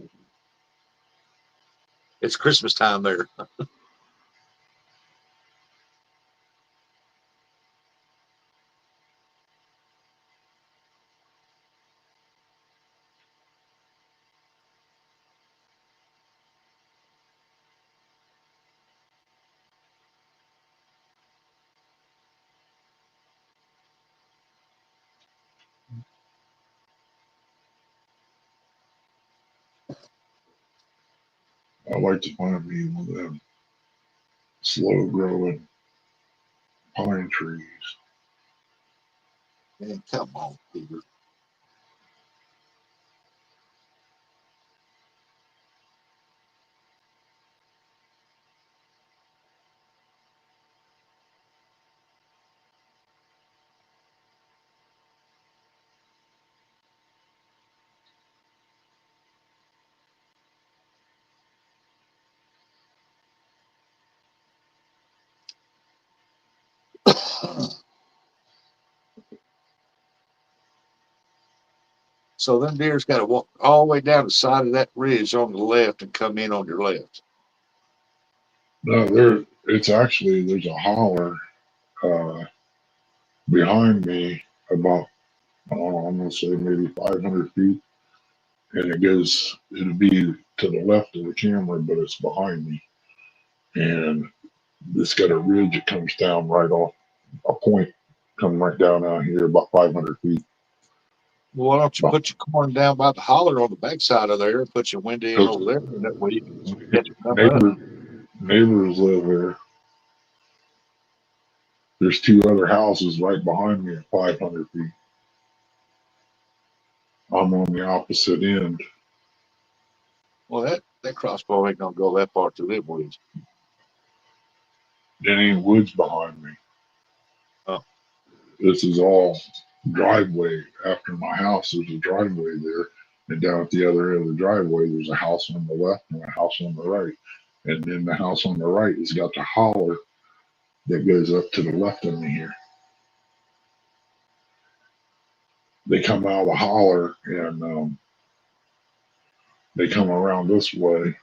It's Christmas time there. I like to find me one of them slow growing pine trees. Man, come on, Peter. So them deer's got to walk all the way down the side of that ridge on the left and come in on your left. No, there's a holler behind me about, I'm going to say maybe 500 feet. And it'll be to the left of the camera, but it's behind me. And it's got a ridge that comes down right off a point, coming right down out here about 500 feet. Well, why don't you put your corn down by the holler on the backside of there, put your window in over there, and that way you can catch it come up. Neighbors live there. There's two other houses right behind me at 500 feet. I'm on the opposite end. Well, that crossbow ain't gonna go that far through them woods. There ain't woods behind me. Oh. This is all driveway. After my house, there's a driveway there. And down at the other end of the driveway, there's a house on the left and a house on the right. And then the house on the right has got the holler that goes up to the left of me here. They come out of the holler and they come around this way,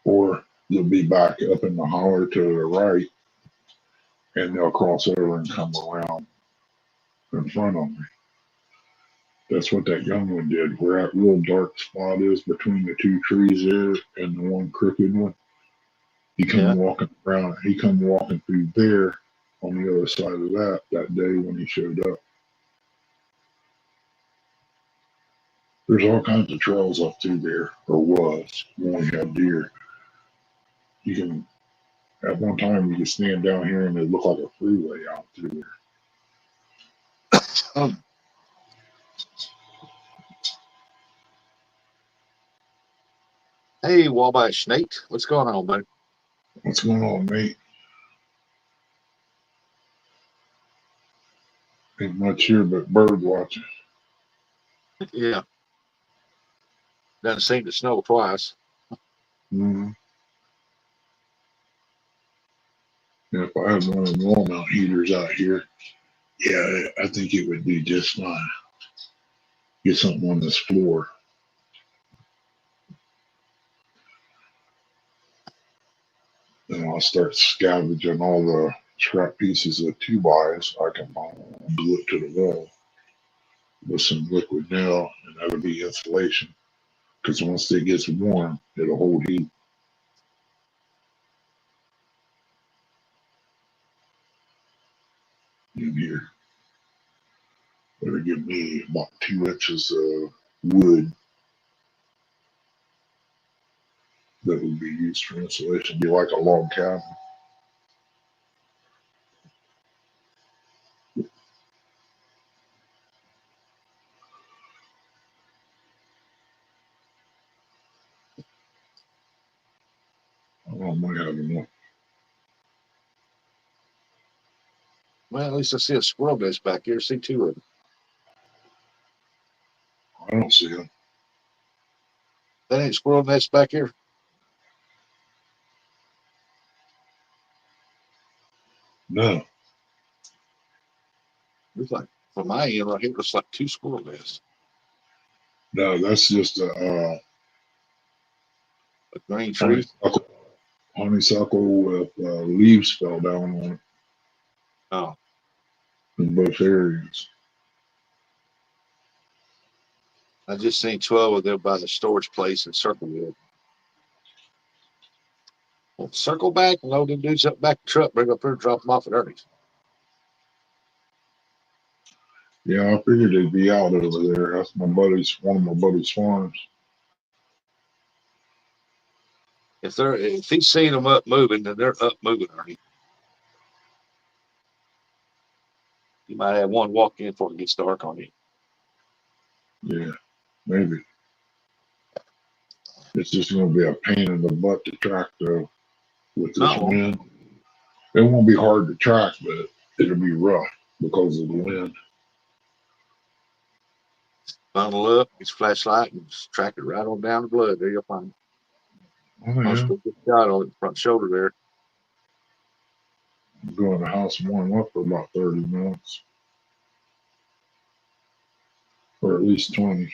or they'll be back up in the holler to the right, and they'll cross over and come around in front of me. That's what that young one did. Where that real dark spot is between the two trees there and the one crooked one, he come walking around. He come walking through there on the other side of that day when he showed up. There's all kinds of trails up through there, or was, when we had deer. You can, at one time, you could stand down here and it looked like a freeway out through there. Um, hey, Wabash Nate, what's going on, buddy? What's going on, mate? Ain't much here but bird watching. Yeah, doesn't seem to snow twice. Mm-hmm. And if I had one of the wall mount heaters out here, yeah, I think it would be just fine. Get something on this floor. Then I'll start scavenging all the scrap pieces of 2x. I can glue it to the wall with some liquid nail, and that'll be insulation. Because once it gets warm, it'll hold heat. In here. Better give me about 2 inches of wood that would be used for insulation. Be like a log cabin. I don't know, I might have enough. Well, at least I see a squirrel nest back here. See two of them. I don't see them. That ain't squirrel nest back here. No, Looks like from my end right here, it looks like two squirrel nests. no, that's just a A green tree. honeysuckle with leaves fell down on it Oh, in both areas. I just seen 12 of them by the storage place in Circleville. Well, circle back and load them dudes up back the truck, bring up here, drop them off at Ernie's. Yeah, I figured they'd be out over there. That's one of my buddy's farms. If he's seen them up moving, then they're up moving, Ernie. You might have one walk in before it gets dark on you. Yeah, maybe. It's just going to be a pain in the butt to track though with this wind. It won't be hard to track, but it'll be rough because of the wind. Bundle up, get your flashlight, and just track it right on down the blood. There you'll find it. Oh, yeah. Most good shot on the front shoulder there. I'm going to the house and warm up for about 30 minutes. Or at least 20.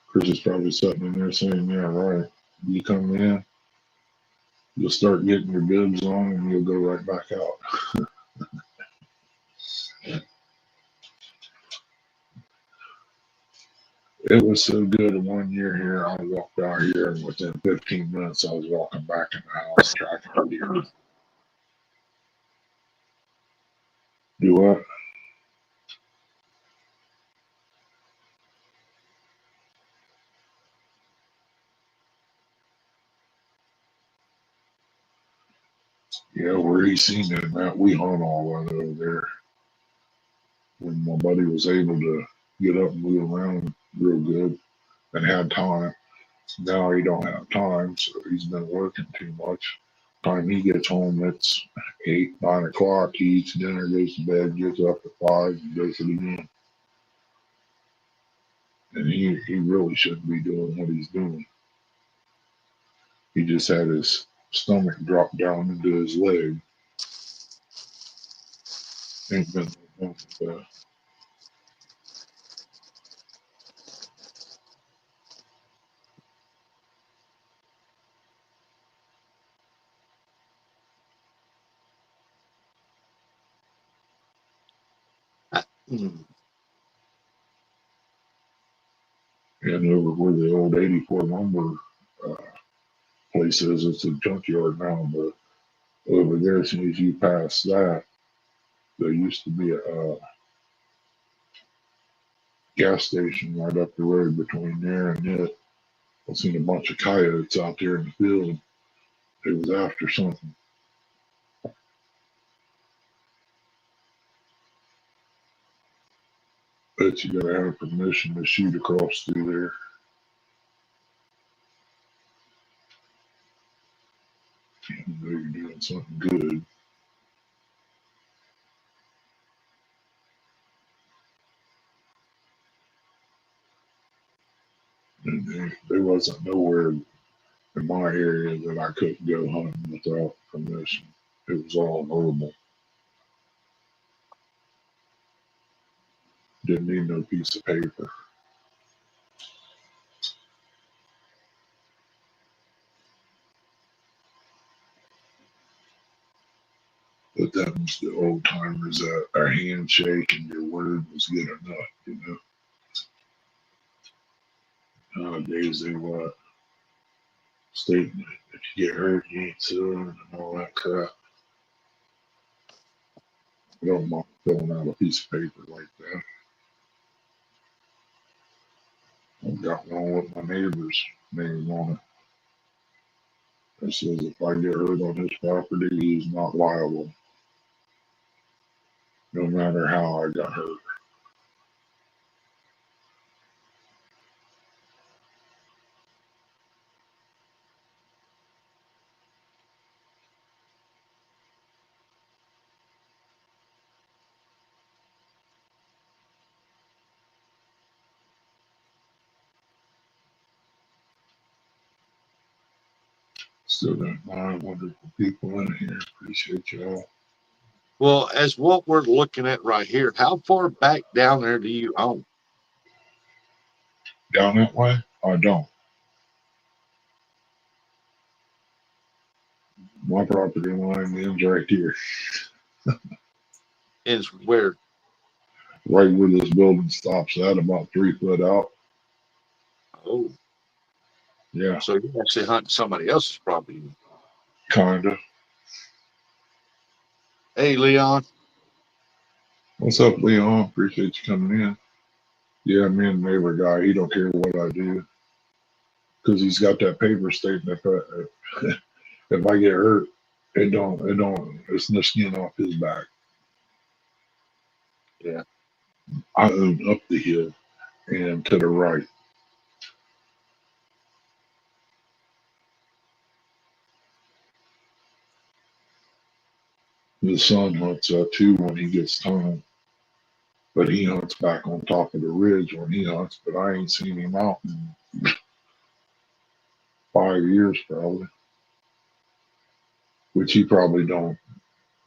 Chris is probably sitting in there saying, yeah, right. You come in, you'll start getting your bibs on and you'll go right back out. It was so good in 1 year here. I walked out here and within 15 minutes I was walking back in the house tracking the deer. Do what? Yeah, where he seen it, Matt, we hunt all that over there. When my buddy was able to get up and move around real good and had time. Now he don't have time, so he's been working too much. Time he gets home, it's 8, 9 o'clock. He eats dinner, goes to bed, gets up at 5, and does it again. And he really shouldn't be doing what he's doing. He just had his stomach drop down into his leg. Ain't been no with that. And over where the old 84 lumber uh, place is, it's a junkyard now, but over there, as soon as you pass that, there used to be a gas station right up the road between there and it. I seen a bunch of coyotes out there in the field. It was after something. But you gotta have permission to shoot across through there. You know you're doing something good. And there wasn't nowhere in my area that I couldn't go hunting without permission. It was all normal. Didn't need no piece of paper. But that was the old timers that a handshake and your word was good enough, you know. Nowadays they want statement if you get hurt you ain't suing and all that crap. I don't mind filling out a piece of paper like that. I've got one with my neighbor's name on it. It says if I get hurt on his property, he's not liable, no matter how I got hurt. Still got 9 wonderful people in here. Appreciate y'all. Well, as what we're looking at right here, how far back down there do you own? Down that way? I don't. My property line ends right here. Is where? Right where this building stops at, about 3 foot out. Oh, Yeah, so you're actually hunting somebody else's property. kinda. Hey, Leon. What's up, Leon? Appreciate you coming in. Yeah, me and the neighbor guy, he don't care what I do. Because he's got that paper stating if I get hurt, it's no skin off his back. Yeah. I own up the hill and to the right. The son hunts too when he gets time. But he hunts back on top of the ridge when he hunts, but I ain't seen him out in 5 years probably. Which he probably don't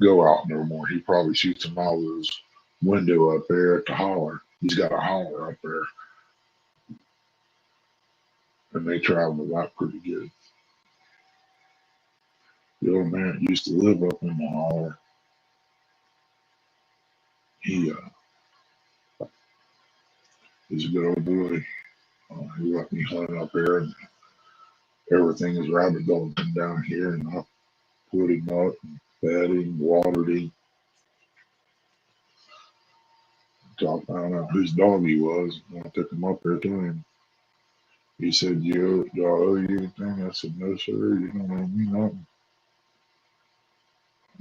go out no more. He probably shoots him out of his window up there at the holler. He's got a holler up there. And they travel that pretty good. The old man that used to live up in the holler. He is a good old boy. He let me hunt up there, and everything is rabbit dogs down here, and I put him up and fed him, watered him. Until I found out whose dog he was. And I took him up there to him. He said, do I owe you anything? I said, no, sir. You don't owe me nothing.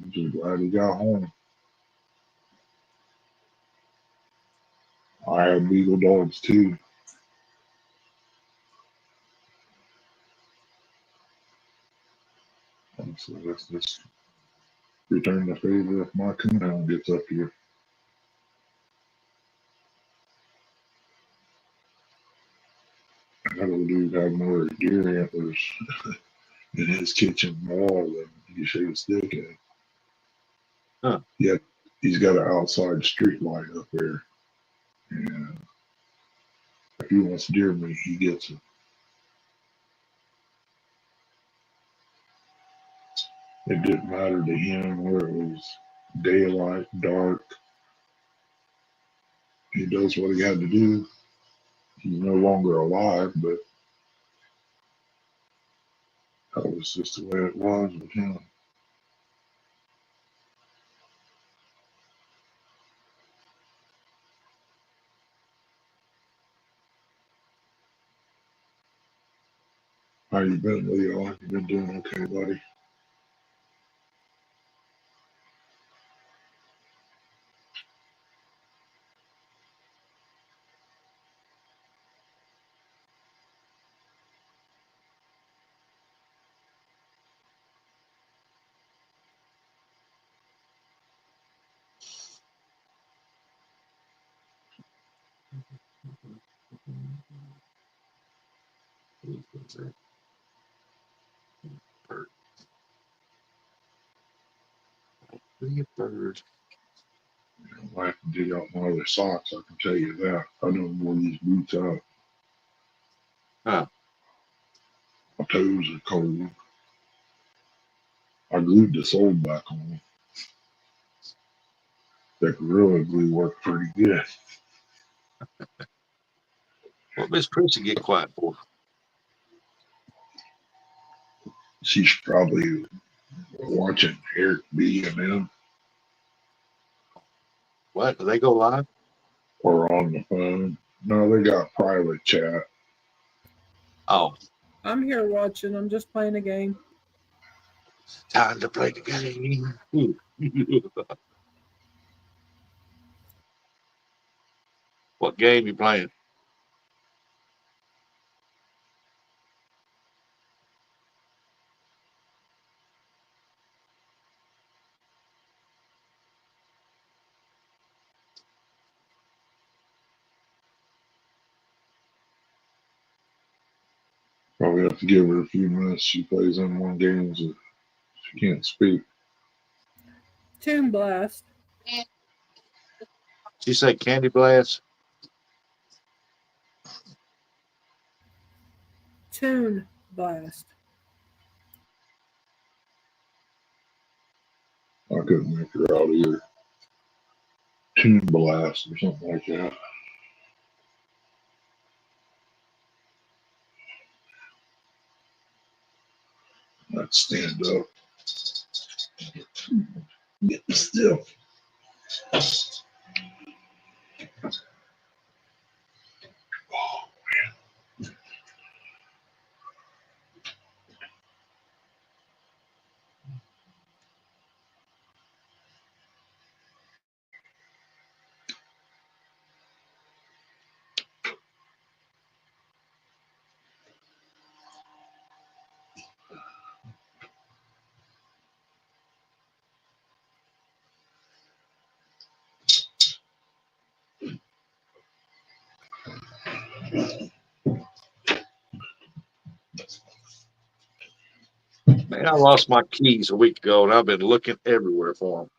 I'm just glad he got home. I have beagle dogs too. So let's just return the favor if my coonhound gets up here. That old dude had more deer antlers in his kitchen wall than you can shake a stick at. Huh. Yet he's got an outside street light up there. And if he wants deer meat, he gets it. It didn't matter to him where it was daylight, dark. He does what he had to do. He's no longer alive, but that was just the way it was with him. How you been, Leo? You been doing okay, buddy? Bird. I have to dig out my other socks. I can tell you that. I don't wear these boots out. Huh. My toes are cold. I glued the sole back on. That Gorilla Glue worked pretty good. What Miss Chrissy get quiet for? She's probably watching Eric B and them What? Do they go live? or on the phone. No, they got private chat. Oh, I'm here watching. I'm just playing a game. time to play the game. What game you playing? Probably have to give her a few minutes. She plays in one game that she can't speak. Toon Blast. She say Candy Blast. Toon Blast. I couldn't make her out either. Toon Blast or something like that. Let's stand up. Get still. Man, I lost my keys a week ago, and I've been looking everywhere for them.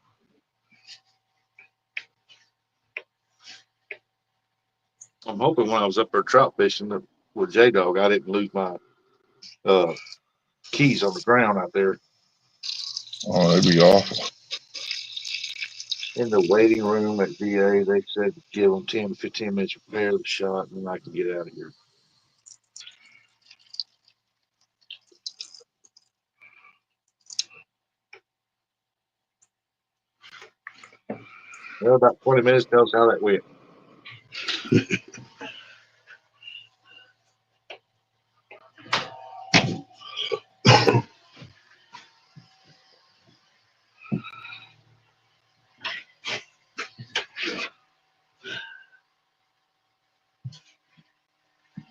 I'm hoping when I was up there trout fishing with J Dog, I didn't lose my uh, keys on the ground out there Oh, that'd be awful. in the waiting room at VA. They said to give them 10 to 15 minutes to prepare the shot, and then I can get out of here. Well, about 20 minutes. Tell us how that went.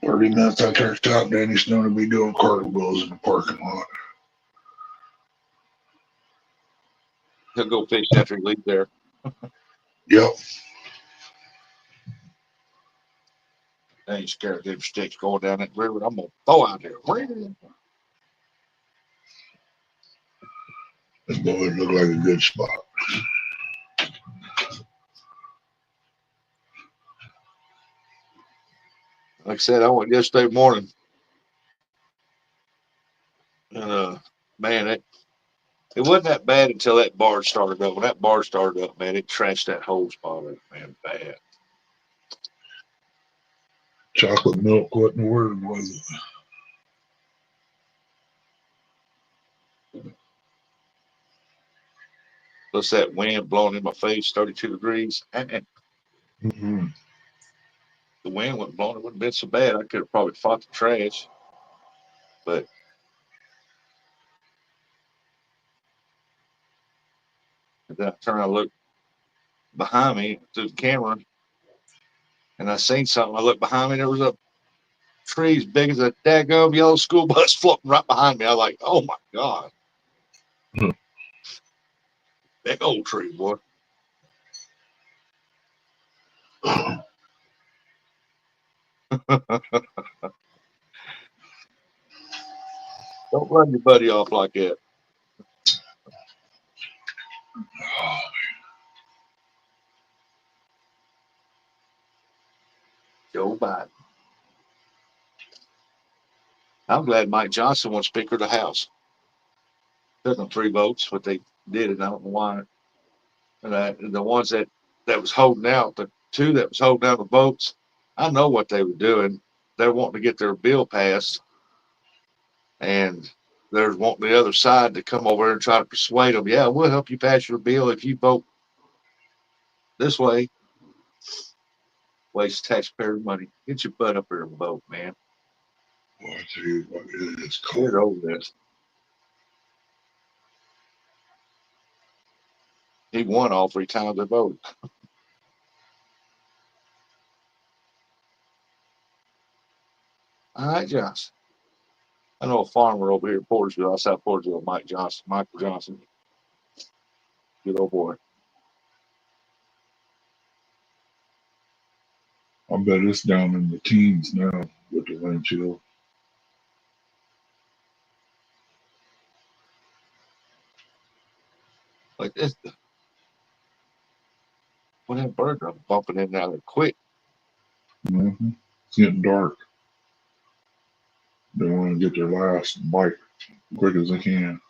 Thirty minutes I turned out, Danny's going to be doing cartwheels in the parking lot. He'll go fish after he leaves there. Yep. I ain't scared of them sticks going down that river. I'm going to throw out there. This boy look like a good spot. Like I said, I went yesterday morning. And, man, it wasn't that bad until that barge started up. When that barge started up, man, it trashed that whole spot up, man, bad. Chocolate milk wasn't a word, was it? Plus that wind blowing in my face, 32 degrees. And Mm-hmm. the wind wasn't blowing. It wouldn't have been so bad. I could have probably fought the trash. But then I turned and looked behind me through the camera, and I seen something. I looked behind me, there was a tree as big as a daggum yellow school bus floating right behind me. I was like, oh my God. Hmm. Big old tree, boy. Don't run your buddy off like that. Joe Biden. I'm glad Mike Johnson was Speaker of the House. Took them 3 votes, but they did it. I don't know why. And the ones that was holding out, the 2 that was holding out the votes, I know what they were doing. They're wanting to get their bill passed, and they're wanting the other side to come over and try to persuade them. Yeah, we'll help you pass your bill if you vote this way. Waste taxpayer money. Get your butt up here and vote, man. Well, I tell you what, it is Get cold. over this. He won all 3 times they voted. All right, Johnson. I know a farmer over here in Portersville, outside Portersville, Michael Johnson. Good old boy. I bet it's down in the teens now with the wind chill. Like this, when that bird are bumping in there quick. Mm-hmm. It's getting dark. They want to get their last bite quick as they can.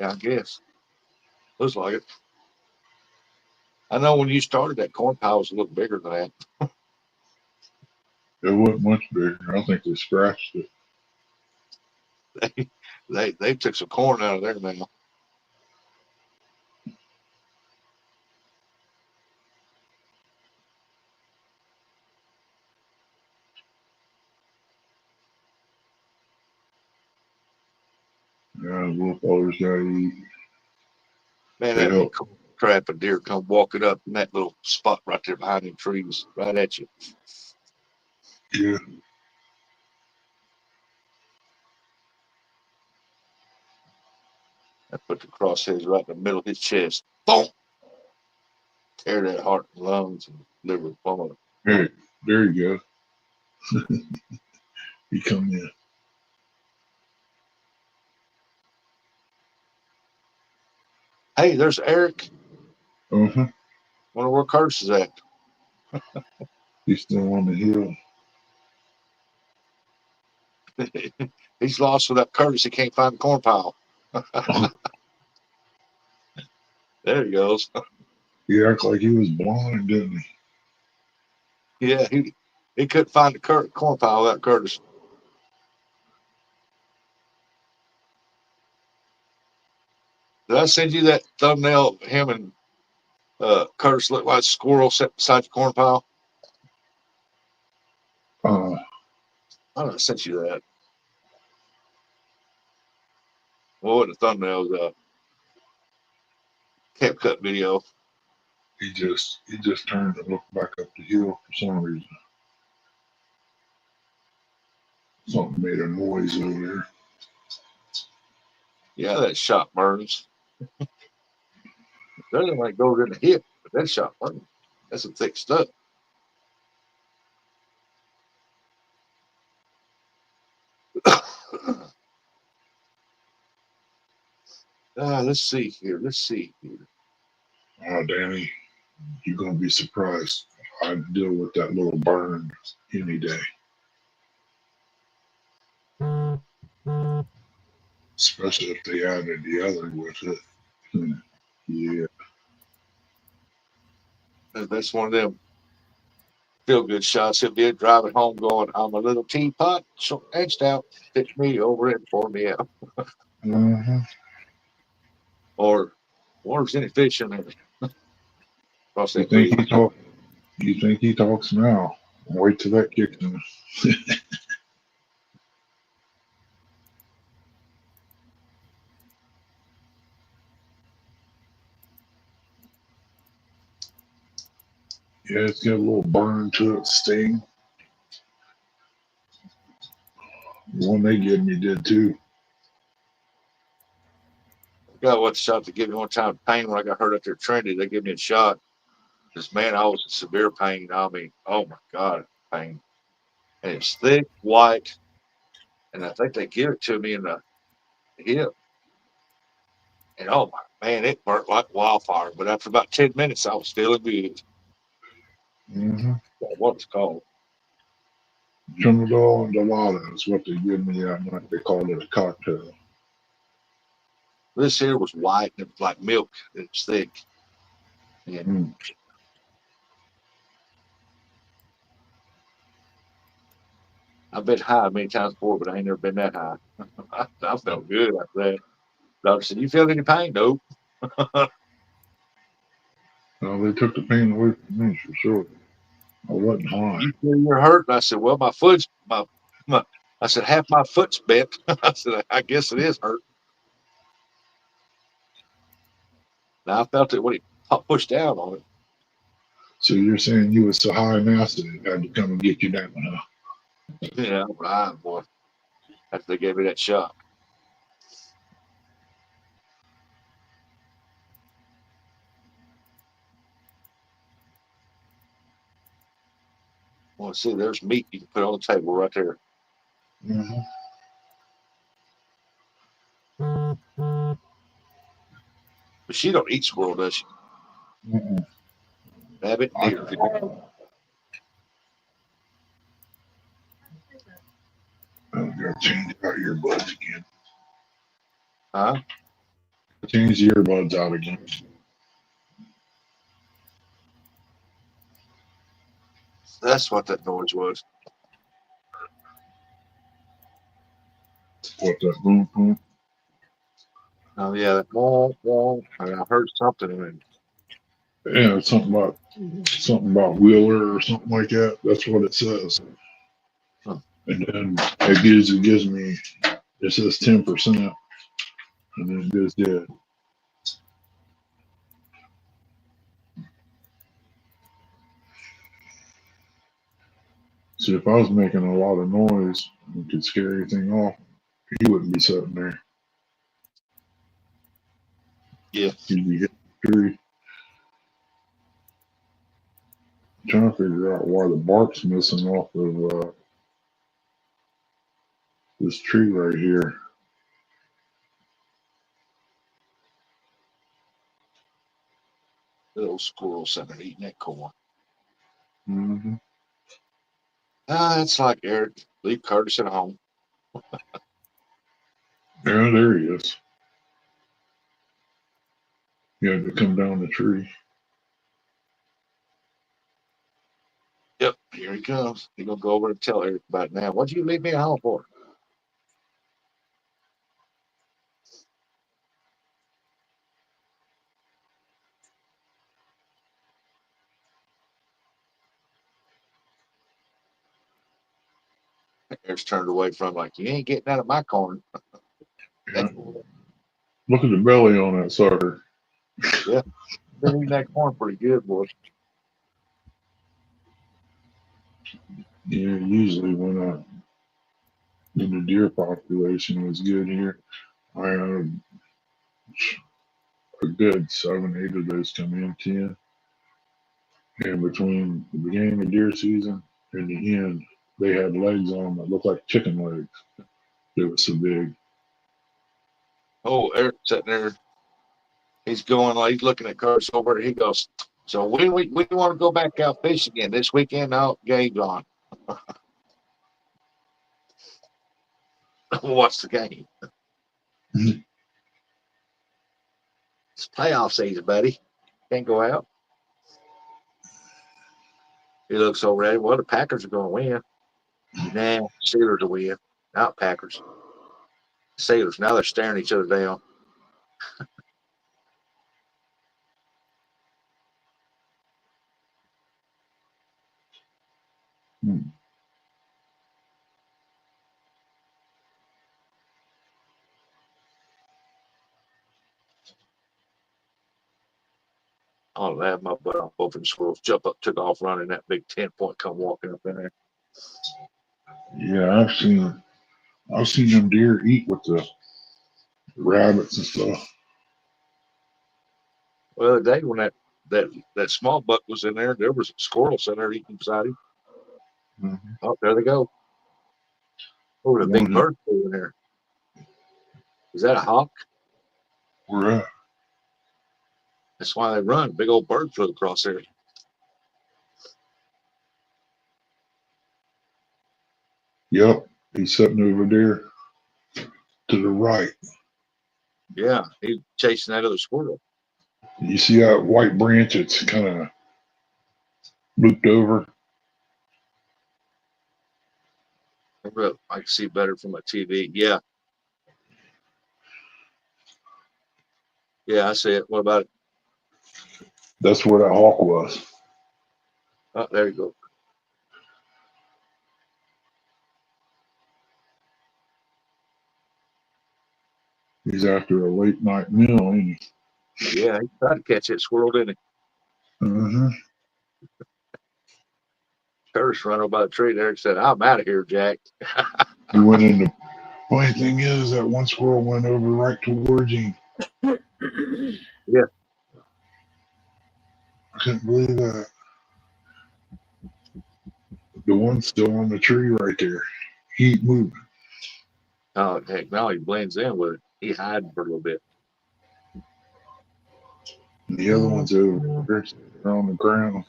Yeah, I guess. Looks like it. I know when you started, that corn pile was a little bigger than that. It wasn't much bigger. I think they scratched it. They took some corn out of there now. Yeah, little fellas gotta eat. Man, They that'd be help. cool. Crap, a deer come walking up in that little spot right there behind them trees, right at you. Yeah. I put the crosshairs right in the middle of his chest. Boom! Tear that heart and lungs and liver plummet. Hey, there you go. He come in. Hey, there's Eric. Uh-huh. Wonder where Curtis is at. He's still on the hill. He's lost without Curtis. He can't find the corn pile. There he goes. He acted like he was blind, didn't he? Yeah, he couldn't find the corn pile without Curtis. Did I send you that thumbnail of him and Curtis looked like a squirrel sitting beside the corn pile? Uh, I don't know, I sent you that. Well, the thumbnail was a camp cut video. he just turned to look back up the hill for some reason. Something made a noise over there. Yeah, that shot burns. That doesn't like goes in the hip, but that shot burns. That's some thick stuff. Let's see here. Oh, Danny, you're gonna be surprised. I deal with that little burn any day. Especially if they added the other with it. Yeah. That's one of them feel good shots. He'll be driving home going, I'm a little teapot, so edged out, pitch me over it for me out. Uh-huh. Or there's any fish in there. Across You that think creek. he talk? You think he talks now? Wait till that kicks in. Yeah, it's got a little burn to it, sting. The one they gave me did too. I got what shot to give me one time pain when I got hurt up there at Trinity. They gave me a shot. This man, I was in severe pain. I mean, oh my God, pain. And it's thick, white, and I think they give it to me in the hip. And oh my man, it burnt like wildfire. But after about 10 minutes, I was feeling good. Mm-hmm. What it's called. Trinidad and Delata is what they give me that night. They called it a cocktail. This here was white and it was like milk. It was thick. And Mm. I've been high many times before, but I ain't never been that high. I felt good after that. Doctor said, "You feel any pain?" Nope. No, they took the pain away from me for sure. I wasn't high. You feel you're hurt? And I said, "Well, my foot's my." I said, "Half my foot's bent." I said, "I guess it is hurt." Now I felt it when he pushed down on it. So you're saying you was so high and nasty they had to come and get you down, huh? Yeah, right, boy. After they gave me that shot. Well, see, there's meat you can put on the table right there. Mm-hmm. But she don't eat squirrel, does she? Mm-mm. Rabbit, I, deer. I've got to change out earbuds again. Huh? Change the earbuds out again. That's what that noise was. What that boom boom? Oh yeah, that womp womp. And I heard something and Yeah, it's something about Wheeler or something like that. That's what it says. huh. And then it gives me it says 10%, and then it goes dead. See, if I was making a lot of noise and could scare anything off, he wouldn't be sitting there. Yeah. He'd be hitting the tree. I'm trying to figure out why the bark's missing off of this tree right here. Little squirrels sitting there eating that corn. Mm-hmm. It's like Eric, leave Curtis at home. Yeah, there he is. He had to come down the tree. Yep, here he comes. He's gonna go over and tell Eric about it now. What'd you leave me at home for? Eric's turned away from him like, you ain't getting out of my corn. Yeah. Look at the belly on that sucker. Yeah, been eating that corn pretty good, boy. Yeah, usually when the deer population was good here, I had a good 7, 8 of those come in, 10. And between the beginning of deer season and the end, they had legs on them that looked like chicken legs. They were so big. Oh, Eric's sitting there. He's going like he's looking at Curtis over there. He goes, so we want to go back out fishing again this weekend. Out game's on. What's the game? It's playoff season, buddy. Can't go out. He looks over at him. Well, the Packers are going to win. Nah, Steelers will win. Not Packers. Steelers. Now they're staring each other down. Hmm. I'll have my butt off. Both of the squirrels jump up, took off running. That big 10-point come walking up in there. Yeah, I've seen them deer eat with the rabbits and stuff. Well, the day when that small buck was in there was squirrels in there eating beside him. Mm-hmm. Oh, there they go. Oh, the big bird flew in there. Is that a hawk? Where at? That's why they run. Big old bird flew across there. Yep, he's sitting over there to the right. Yeah, he's chasing that other squirrel. You see that white branch? It's kind of looped over. I can see better from my TV. Yeah. Yeah, I see it. What about it? That's where that hawk was. Oh, there you go. He's after a late night meal, ain't he? Yeah, he tried to catch that squirrel, didn't he? Mm-hmm. Curtis ran over by the tree there and said, "I'm out of here, Jack." He went in the. Funny thing is that one squirrel went over right towards him. Yeah. I couldn't believe that. The one's still on the tree right there. He ain't moving. Oh, heck, now he blends in with it. He hiding for a little bit. And the other one's over there on the ground.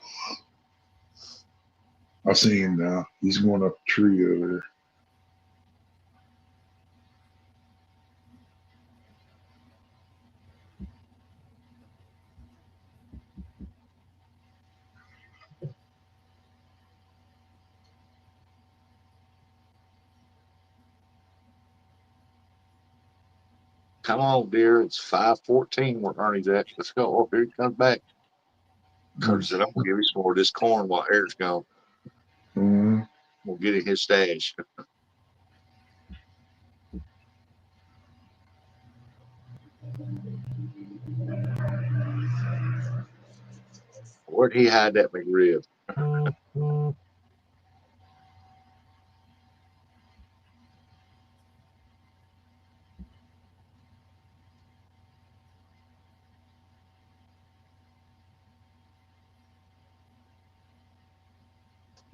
I see him now. He's going up the tree over there. Come on, dear. It's 5:14 where Ernie's at. Let's go. Oh, here he comes back. Curtis said, "I'm going to give you some more of this corn while Eric's gone. Mm-hmm. We'll get in his stash." Where'd he hide that McRib?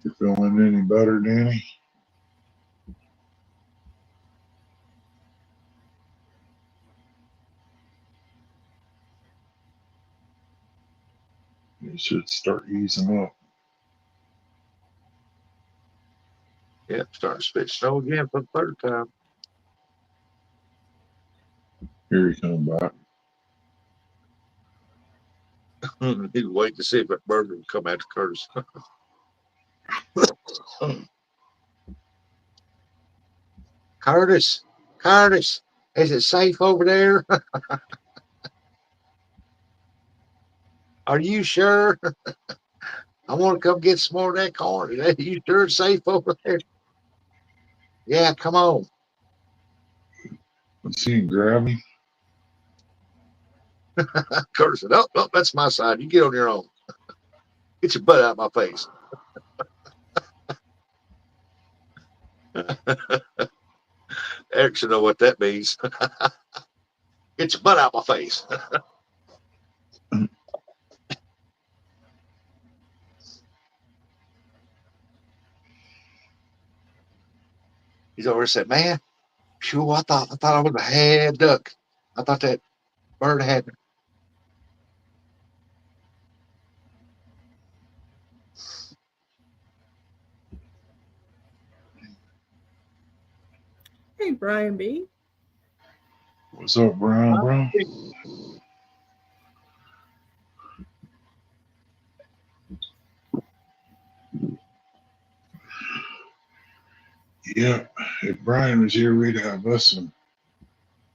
You feeling any better, Danny? You should start easing up. Yeah, starting to spit snow again for the third time. Here he come back. He'd wait to see if that bird would come after Curtis. Curtis, Curtis, is it safe over there? Are you sure? I want to come get some more of that corn. Are you sure it's safe over there? Yeah, come on. Let's see him grab him. Curtis said, "Oh, oh, that's my side. You get on your own. Get your butt out of my face." Eric should know what that means. Get your butt out of my face. He's over there said, "Man, sure, I thought I was a head duck. I thought that bird had me." Hey, Brian B. What's up, Brown, bro? Yeah, if Brian was here, we'd have us some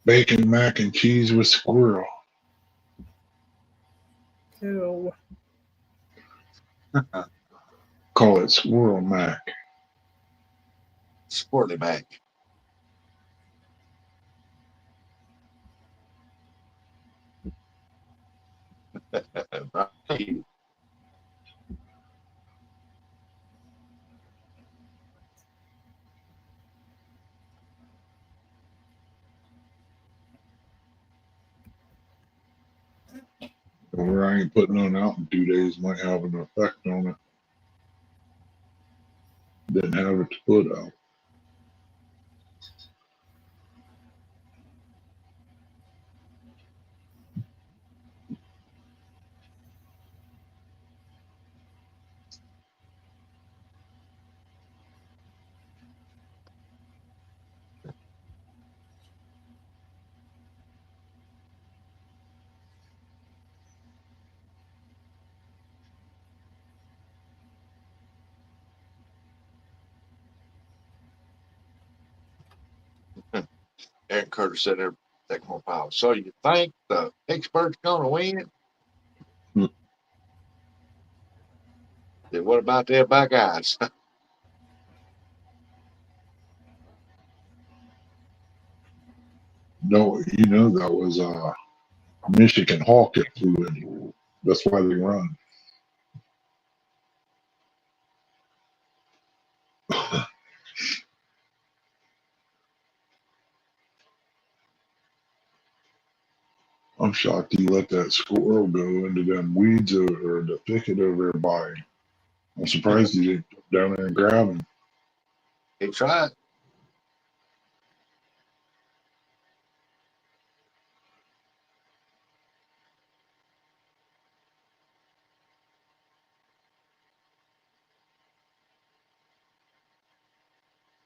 bacon mac and cheese with squirrel. Ew. Call it squirrel mac. Squirrely back. Where I ain't putting none out in 2 days might have an effect on it. Didn't have it to put out. Aaron Curtis said there, that more power. So you think the Pittsburgh's going to win? Then what about their Buckeyes? No, you know that was Michigan Hawk that flew in. That's why they run. I'm shocked he let that squirrel go into them weeds or the thicket over there by him. I'm surprised he didn't jump down there and grab him. He tried.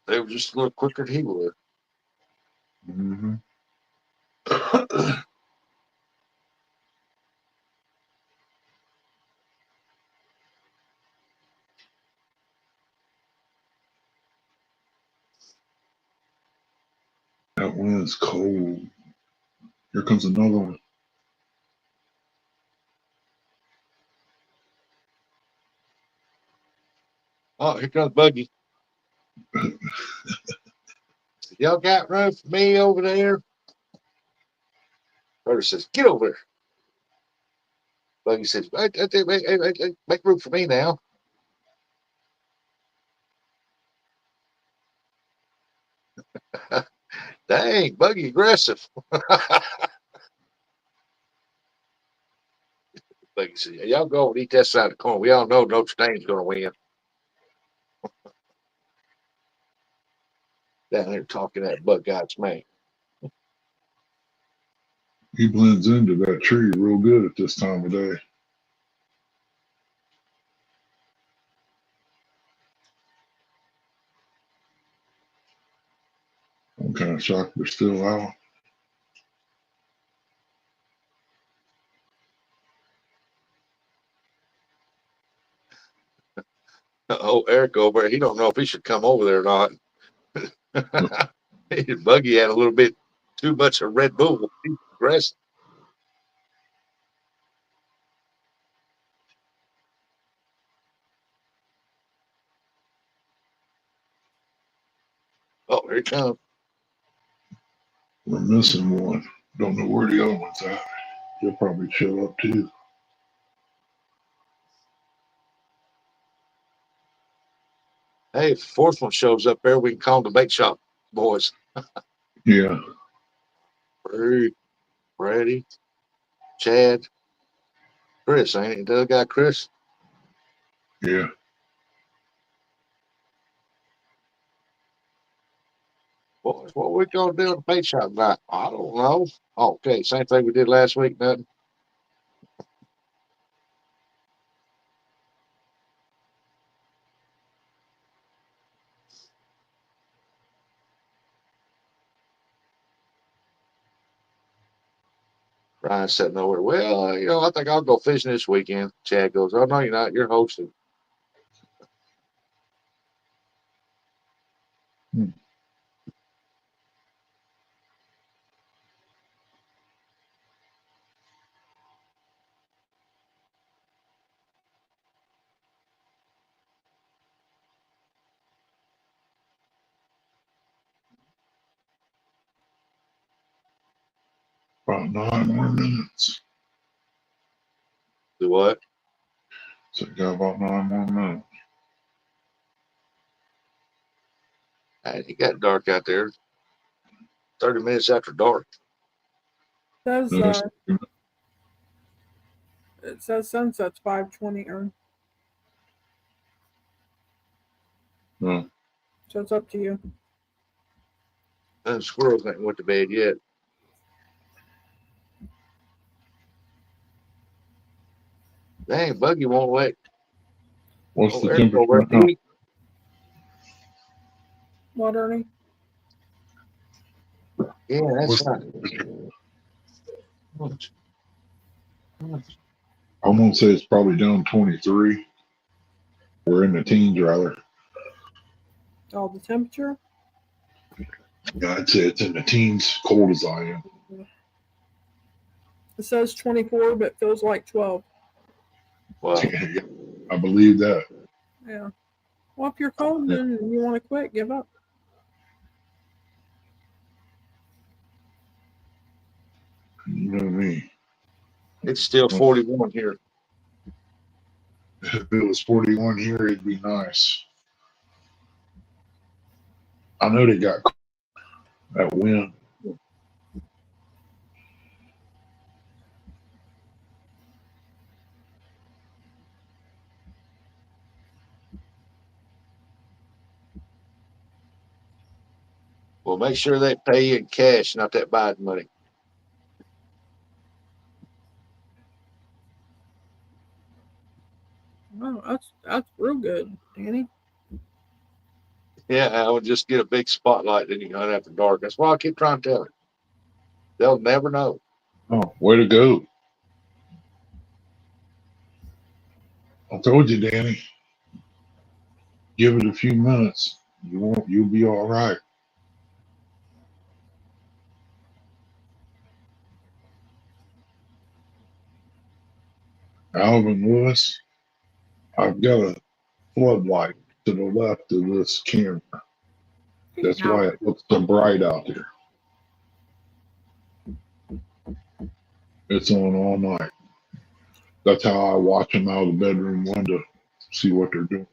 They were just a little quicker than he would. Mm-hmm. That wind's cold. Here comes another one. Oh, here comes Buggy. Y'all got room for me over there? Curtis says, get over there. Buggy says, make room for me now. Dang, Buggy aggressive. Buggy says, y'all go and eat that side of the corn. We all know Notre Dame's going to win. Down there talking that Buckeyes man. He blends into that tree real good at this time of day. I'm kind of shocked they're still out. Oh, Eric over there, he don't know if he should come over there or not. Buggy had a little bit too much of Red Bull. He's aggressive. Oh, here it comes. We're missing one. Don't know where the other one's at. He'll probably show up too. Hey, if the fourth one shows up there, we can call the bait shop boys. Yeah. Brady, Chad, Chris, ain't it? The other guy, Chris? Yeah. What we gonna do at the bait shop tonight? I don't know. Okay, same thing we did last week, nothing. Ryan said nowhere. Well, I think I'll go fishing this weekend. Chad goes, oh, no, you're not. You're hosting. About 9 more minutes. Do what? So you got about 9 more minutes. It got dark out there. 30 minutes after dark. Says Yes. it says sunset's 5:20, No. so it's up to you. And the squirrels ain't went to bed yet. Dang, Buggy won't let. What's the Eric temperature won't let now? me eat. What, Ernie? Yeah, that's What's- right. I'm gonna say it's probably down 23. We're in the teens rather. Oh, the temperature? Yeah, I'd say it's in the teens, cold as I am. It says 24, but feels like 12. Well, I believe that. Yeah. Well, if you're cold and you want to quit, give up. You know me. it's still 41 here. If it was 41 here, it'd be nice. I know they got that wind. Well, make sure they pay you in cash, not that Biden money. Oh, that's real good, Danny. Yeah, I would just get a big spotlight, then you can hunt after dark. That's why I keep trying to tell them. They'll never know. Oh, way to go. I told you, Danny. Give it a few minutes. You'll be all right. Alvin Lewis, I've got a floodlight to the left of this camera. That's why it looks so bright out there. It's on all night. That's how I watch them out of the bedroom window, see what they're doing.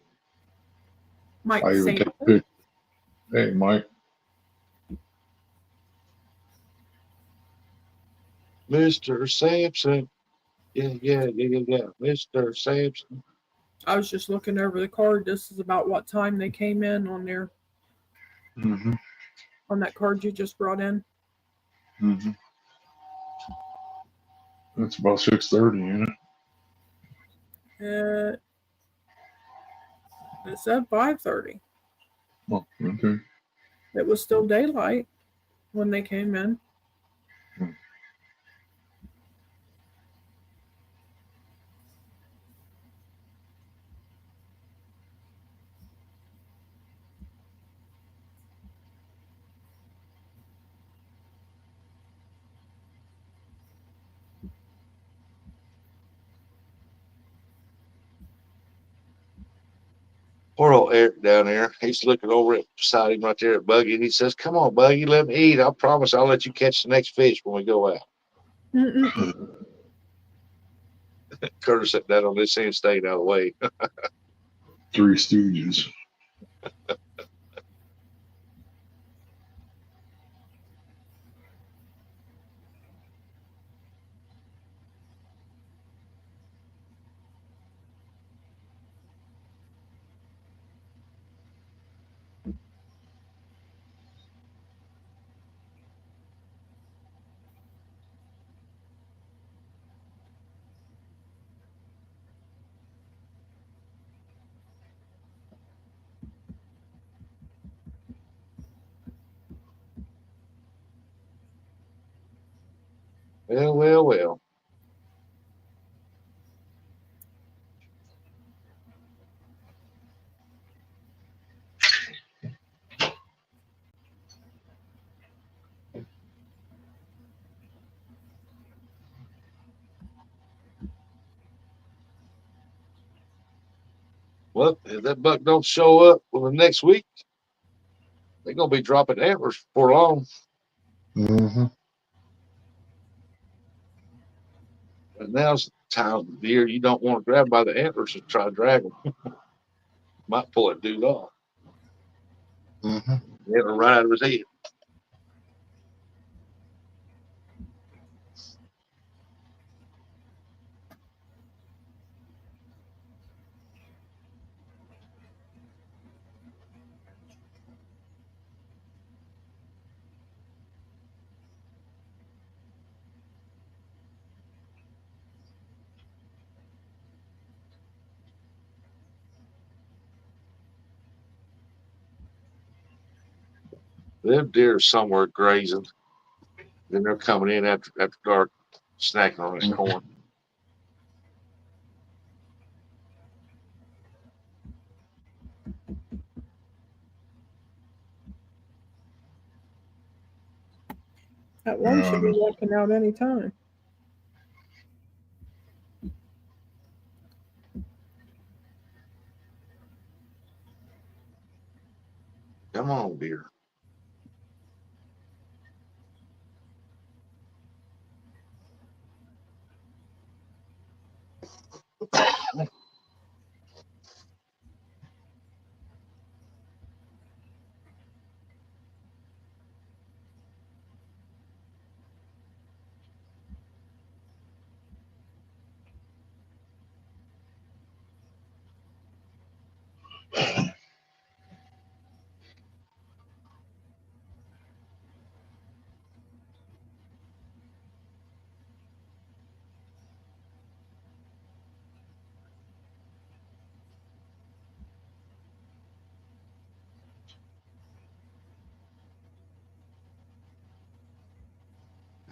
Mike I even take Sampson. pictures. Hey, Mike. Mr. Sampson. Yeah. Mr. Sampson. I was just looking over the card. This is about what time they came in on there Mm-hmm. on that card you just brought in. Mm-hmm. It's about 6:30, isn't it? It said 5:30. Oh, okay. It was still daylight when they came in. Poor old Eric down there. He's looking over at beside him right there at Buggy, and he says, "Come on, Buggy, let me eat. I promise I'll let you catch the next fish when we go out." Curtis sat down on this end, stayed out of the way. Three Stooges. Well. Well, if that buck don't show up for the next week, they're gonna be dropping antlers for long. Mm-hmm. And now's the time of the year you don't want to grab by the antlers and try to drag them. Might pull that dude off. Mm-hmm. Get her right out of his head. Them deer are somewhere grazing. Then they're coming in after dark, snacking on this corn. That one should be walking out any time. Come on, deer.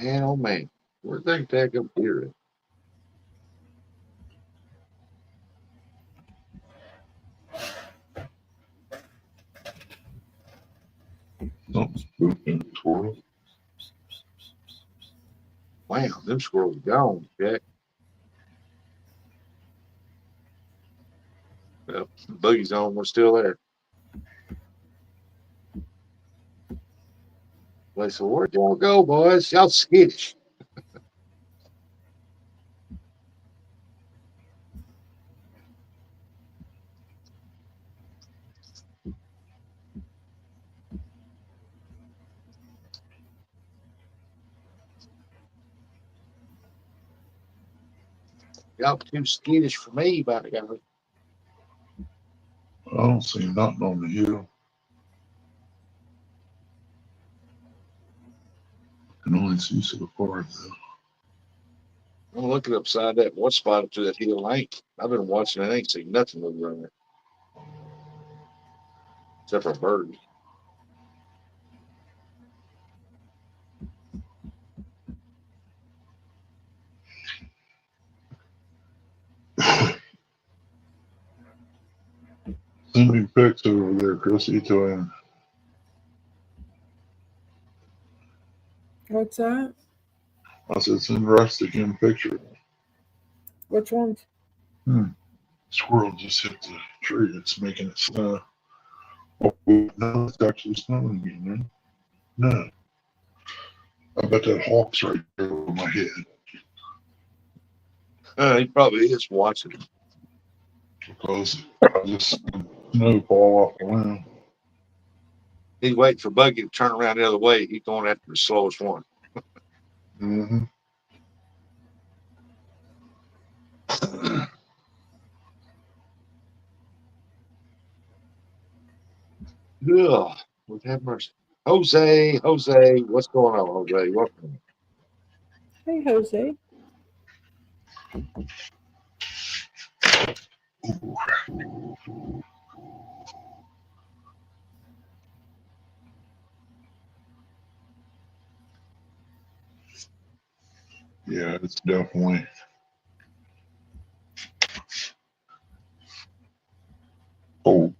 Man, oh man, where'd they tag up deer at? Something's spooked squirrel. Wow, them squirrels are gone, Jack. Well, the boogie zone was still there. They said, where'd y'all go, boys? Y'all skittish. Y'all too skittish for me, by the guy. I don't see nothing on the hill. I can only see so far though. I'm looking upside that one spot up to that hill. I've been watching. I ain't seen nothing move around there except for birds. Send me pics over there, Chrissy, to him. What's that? I said, send Rusty him picture. Which ones? Squirrel just hit the tree. It's making it snow. Oh, no, it's actually snowing again, man. No. I bet that hawk's right there over my head. He probably is watching it. Because I just snow fall off the limb. He's waiting for Buggy to turn around the other way. He's going after the slowest one. Mm-hmm. Ugh, Lord have mercy. Jose, what's going on, Jose? Welcome. Hey, Jose. Yeah, it's definitely. Oh.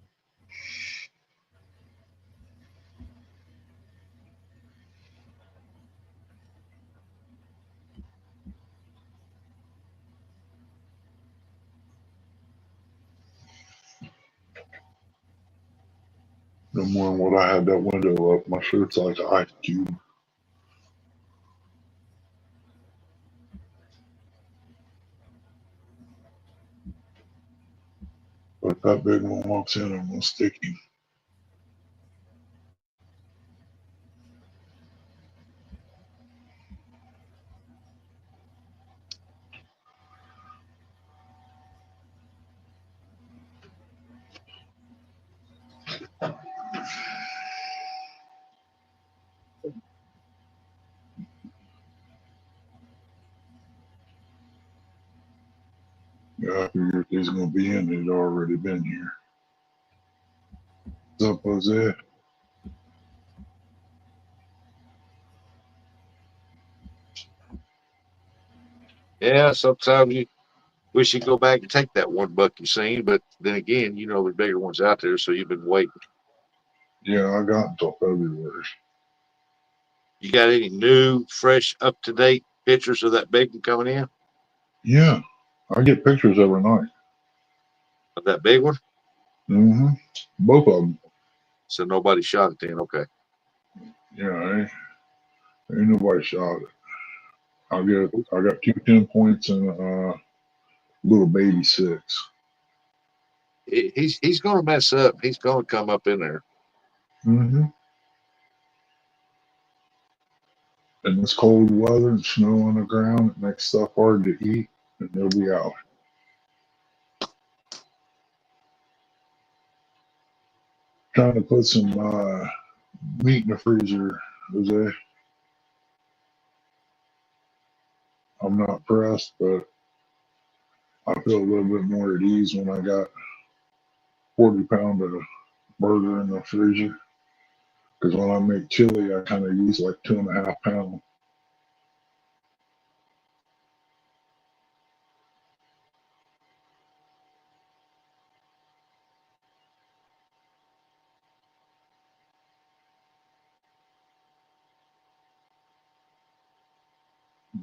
No more than what I had that window up. My shirt's like an ice cube. If that big one walks in, I'm gonna stick him. Yeah, I figured if he's gonna be in, he'd already been here. What's up, Jose? Yeah, sometimes you wish you'd go back and take that one buck you seen, but then again, you know the bigger ones out there, so you've been waiting. Yeah, I got until February. You got any new, fresh, up to date pictures of that big one coming in? Yeah, I get pictures every night. Of that big one? Mm-hmm. Both of them. So nobody shot it then. Okay. Yeah, ain't nobody shot it. I got 2 10 points and a little baby 6. He's going to mess up. He's going to come up in there. Mm-hmm. And this cold weather and snow on the ground, it makes stuff hard to eat, and they'll be out. Trying to put some meat in the freezer, Jose. I'm not pressed, but I feel a little bit more at ease when I got 40 pound of burger in the freezer. Because when I make chili, I kind of use like 2.5 pounds.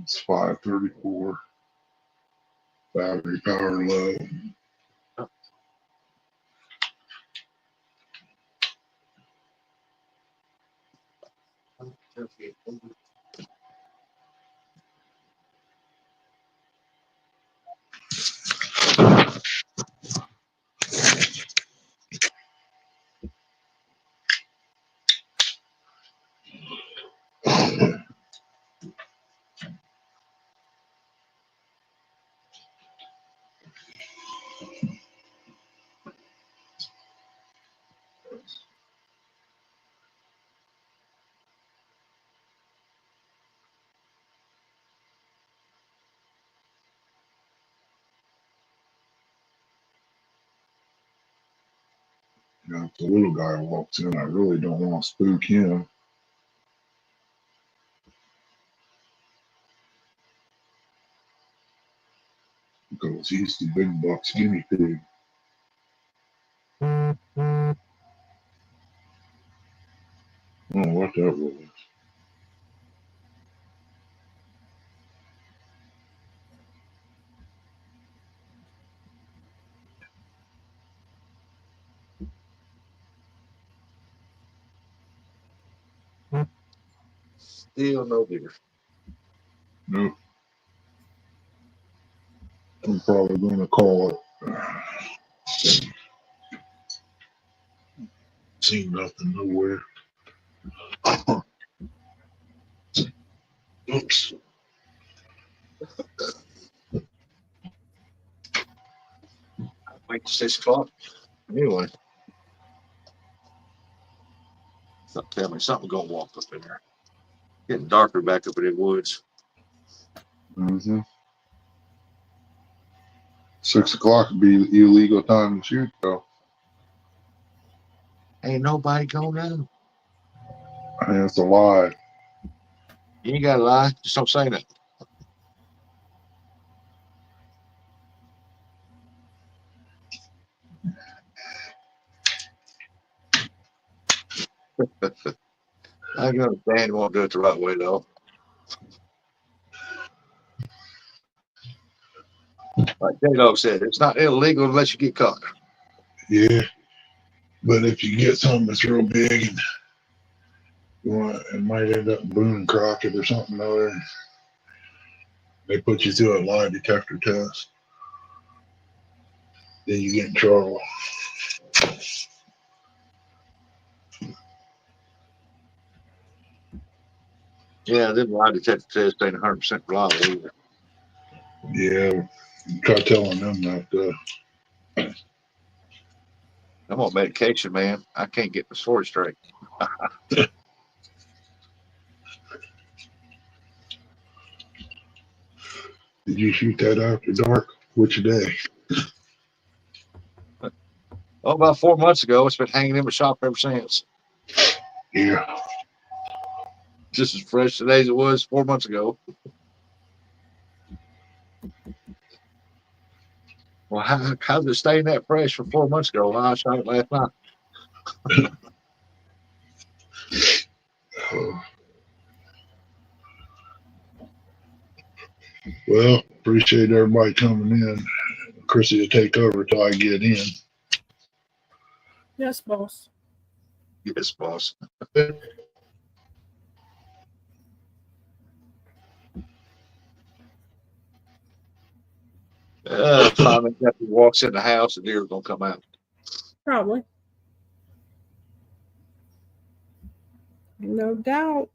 It's 5:34. Battery power low. Now, if the little guy walks in, I really don't want to spook him because he's the big buck's guinea pig. I don't know what that was. Still no bigger. Nope. I'm probably going to call it. Seen nothing nowhere. Oops. Wait till 6 o'clock. Anyway. Tell me something going to walk up in there. Getting darker back up in the woods. Mm-hmm. 6 o'clock would be illegal time to shoot, though. Ain't nobody going to know. That's a lie. You ain't got to lie. Just don't say that. I can understand you won't do it the right way, though. Like J-Dog said, it's not illegal unless you get caught. Yeah. But if you get something that's real big and it might end up Boone and Crockett or something other, they put you through a lie detector test. then you get in trouble. Yeah, them lie detector tests ain't 100% reliable either. Yeah, try telling them that. I'm on medication, man. I can't get my story straight. Did you shoot that after dark? Which day? Oh, about 4 months ago. It's been hanging in my shop ever since. Yeah. Just as fresh today as it was 4 months ago. Well, how's it staying that fresh from 4 months ago? I shot it last night. Well, appreciate everybody coming in. Chrissy will take over till I get in. Yes, boss. Yes, boss. Finally, after he walks in the house, the deer's gonna come out. Probably. No doubt.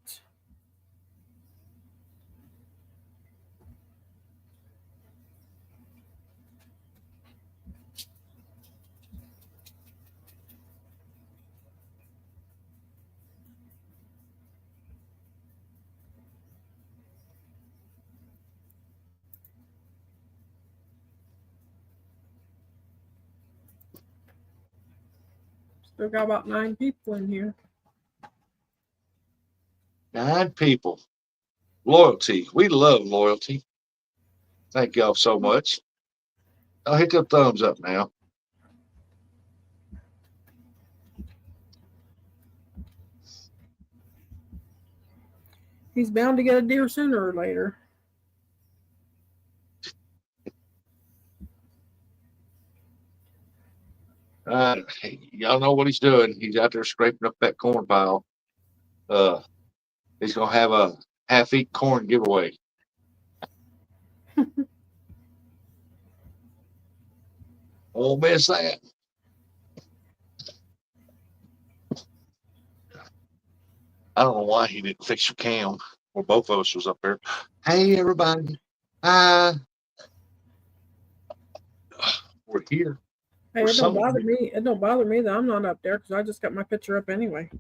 Still got about 9 people in here. 9 people. Loyalty. We love loyalty. Thank y'all so much. I'll hit the thumbs up now. He's bound to get a deer sooner or later. Y'all know what he's doing. He's out there scraping up that corn pile. He's gonna have a half-eat corn giveaway. Won't miss that. I don't know why he didn't fix your cam. Or both of us was up there. Hey, everybody. Hi. We're here. Hey, it don't bother me. It don't bother me that I'm not up there because I just got my picture up anyway.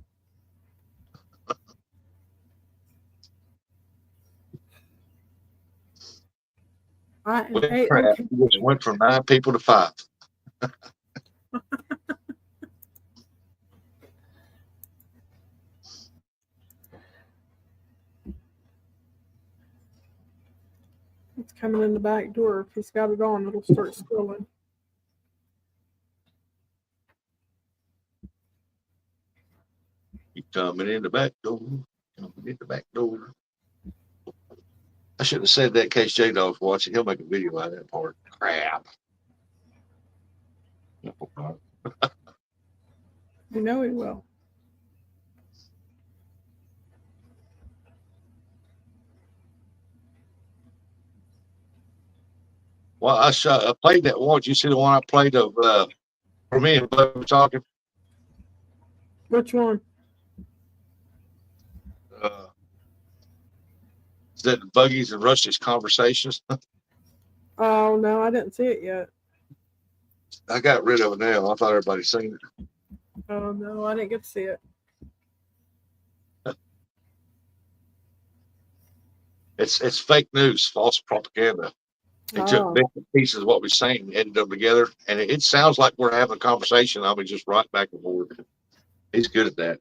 Okay. Which went from 9 people to 5. It's coming in the back door. If he's got it on, it'll start scrolling. He's coming in the back door. Coming in the back door. I should have said that in case J Dog's watching. He'll make a video out of that part. Crap. You know he will. Well, I played that one. Did you see the one I played of for me and Bud were talking? Which one? Is that the Buggies and Rusty's conversations? Oh no, I didn't see it yet. I got rid of it now. I thought everybody'd seen it. Oh no, I didn't get to see it. It's fake news, false propaganda. They took bits and pieces of what we're saying, edited them together, and it sounds like we're having a conversation. I'll be just right back and forth. He's good at that.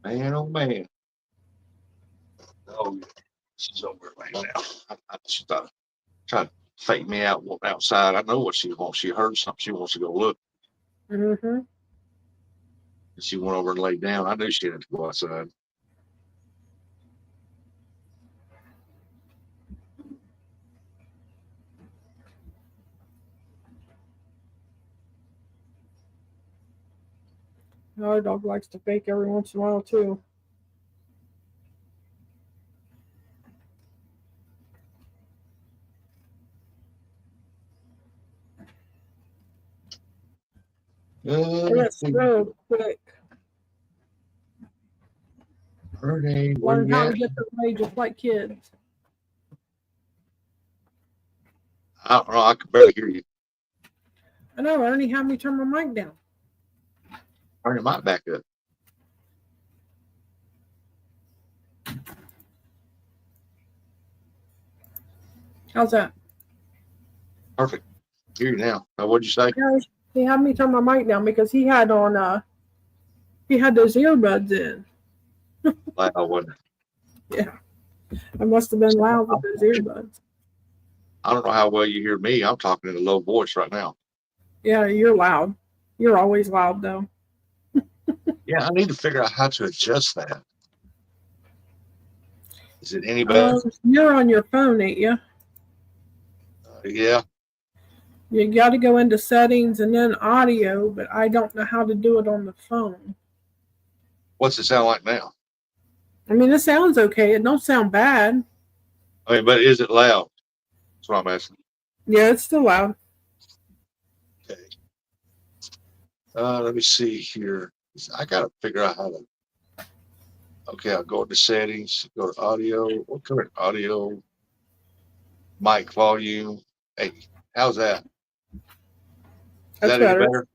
Man, oh man. Oh, she's over right now. I just trying to fake me out outside. I know what she wants. She heard something. She wants to go look. Mm-hmm. She went over and laid down. I knew she had to go outside. Our dog likes to fake every once in a while too. That's real quick. Ernie, where Learn you how to at? get their way just like kids. I don't know. I can barely hear you. I know, Ernie had me turn my mic down. Turn your mic back up. How's that? Perfect. Hear you now. Now, what'd you say? Yeah, he had me turn my mic down because he had on he had those earbuds in. Loud, wasn't it? Yeah. I must have been loud with those earbuds. I don't know how well you hear me. I'm talking in a low voice right now. Yeah, you're loud. You're always loud though. Yeah, I need to figure out how to adjust that. Is it any better? You're on your phone, ain't you? Yeah. You got to go into settings and then audio, but I don't know how to do it on the phone. What's it sound like now? I mean, it sounds okay. It don't sound bad. I mean, but is it loud? That's what I'm asking. Yeah, it's still loud. Okay. Let me see here. I gotta figure out how to. Okay, I'll go into settings, go to audio. What current audio? Mic volume. Hey, how's that? Is That's that any better. better?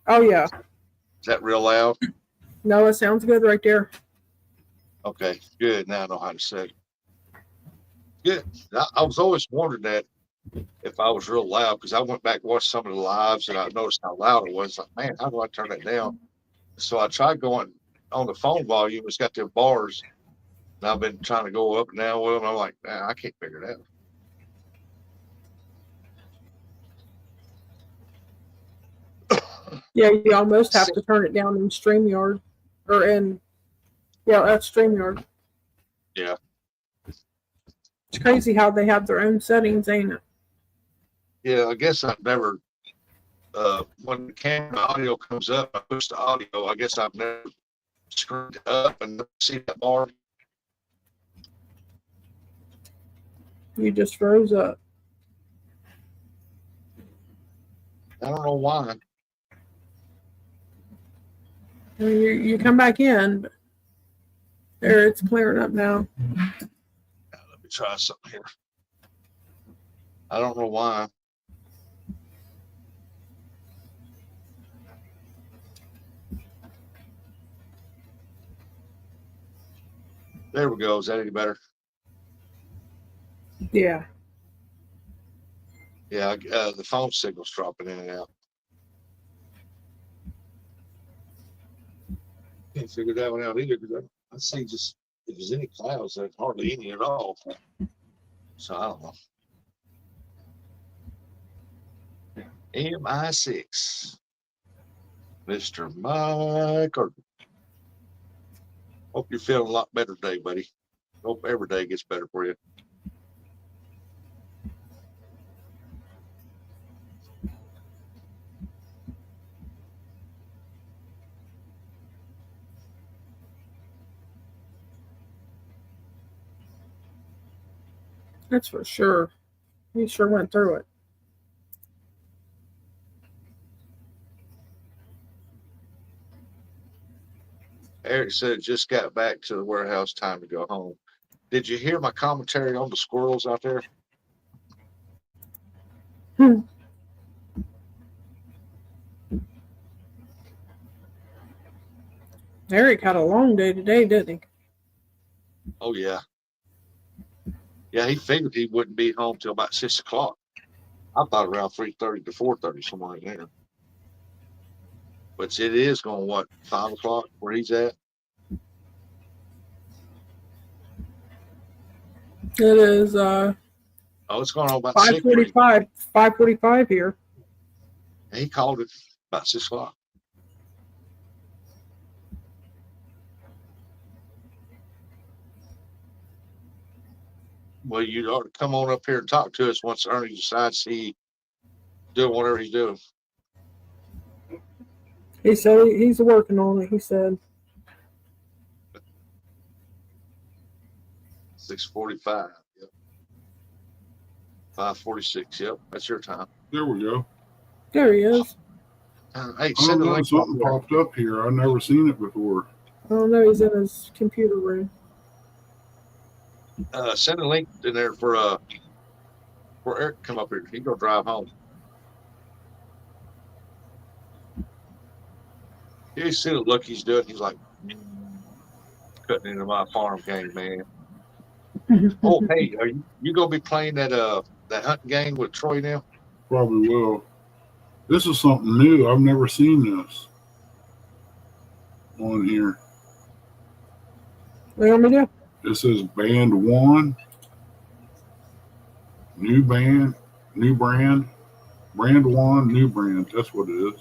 Oh yeah. Is that real loud? No, it sounds good right there. Okay, good. Now I know how to set it. Good. I was always wondering that if I was real loud, because I went back and watched some of the lives and I noticed how loud it was. Like, man, how do I turn that down? So I tried going on the phone volume. It's got them bars, and I've been trying to go up and down with them. I'm like, man, I can't figure it out. Yeah, you almost have to turn it down in StreamYard. Or in, yeah, that's StreamYard. Yeah. It's crazy how they have their own settings, ain't it? Yeah, I guess I've never, when the camera audio comes up, I push the audio. I guess I've never screwed it up and see that bar. You just froze up. I don't know why. I mean, you come back in, but there, it's clearing up now. Let me try something here. I don't know why. There we go. Is that any better? Yeah. Yeah, the phone signal's dropping in and out. Can't figure that one out either because I see just if there's any clouds, there's hardly any at all. So I don't know. MI6, Mr. Mike Curtin. Hope you're feeling a lot better today, buddy. Hope every day gets better for you. That's for sure. He sure went through it. Eric said, just got back to the warehouse, time to go home. Did you hear my commentary on the squirrels out there? Eric had a long day today, didn't he? Oh, yeah. Yeah, he figured he wouldn't be home till about 6 o'clock. I thought around 3:30 to 4:30, somewhere in there. But it is going, what, 5 o'clock where he's at? It is It's going on about 5:45. 5:45 here. He called it about 6 o'clock. Well, you ought to come on up here and talk to us once Ernie decides he doing whatever he's doing. He said he's working on it. He said. 6:45. Yep. 5:46. Yep, that's your time. There we go. There he is. Hey, I don't send a know. link. Something popped up here. I've never seen it before. I don't know. He's in his computer room. Send a link in there for Eric to come up here. He go drive home. You see the look he's doing. He's like cutting into my farm game, man. Oh, hey, are you gonna be playing that hunting game with Troy now? Probably will. This is something new. I've never seen this on here. What do you want me to do? It says Band 1. New band. New brand. Brand 1. New brand. That's what it is.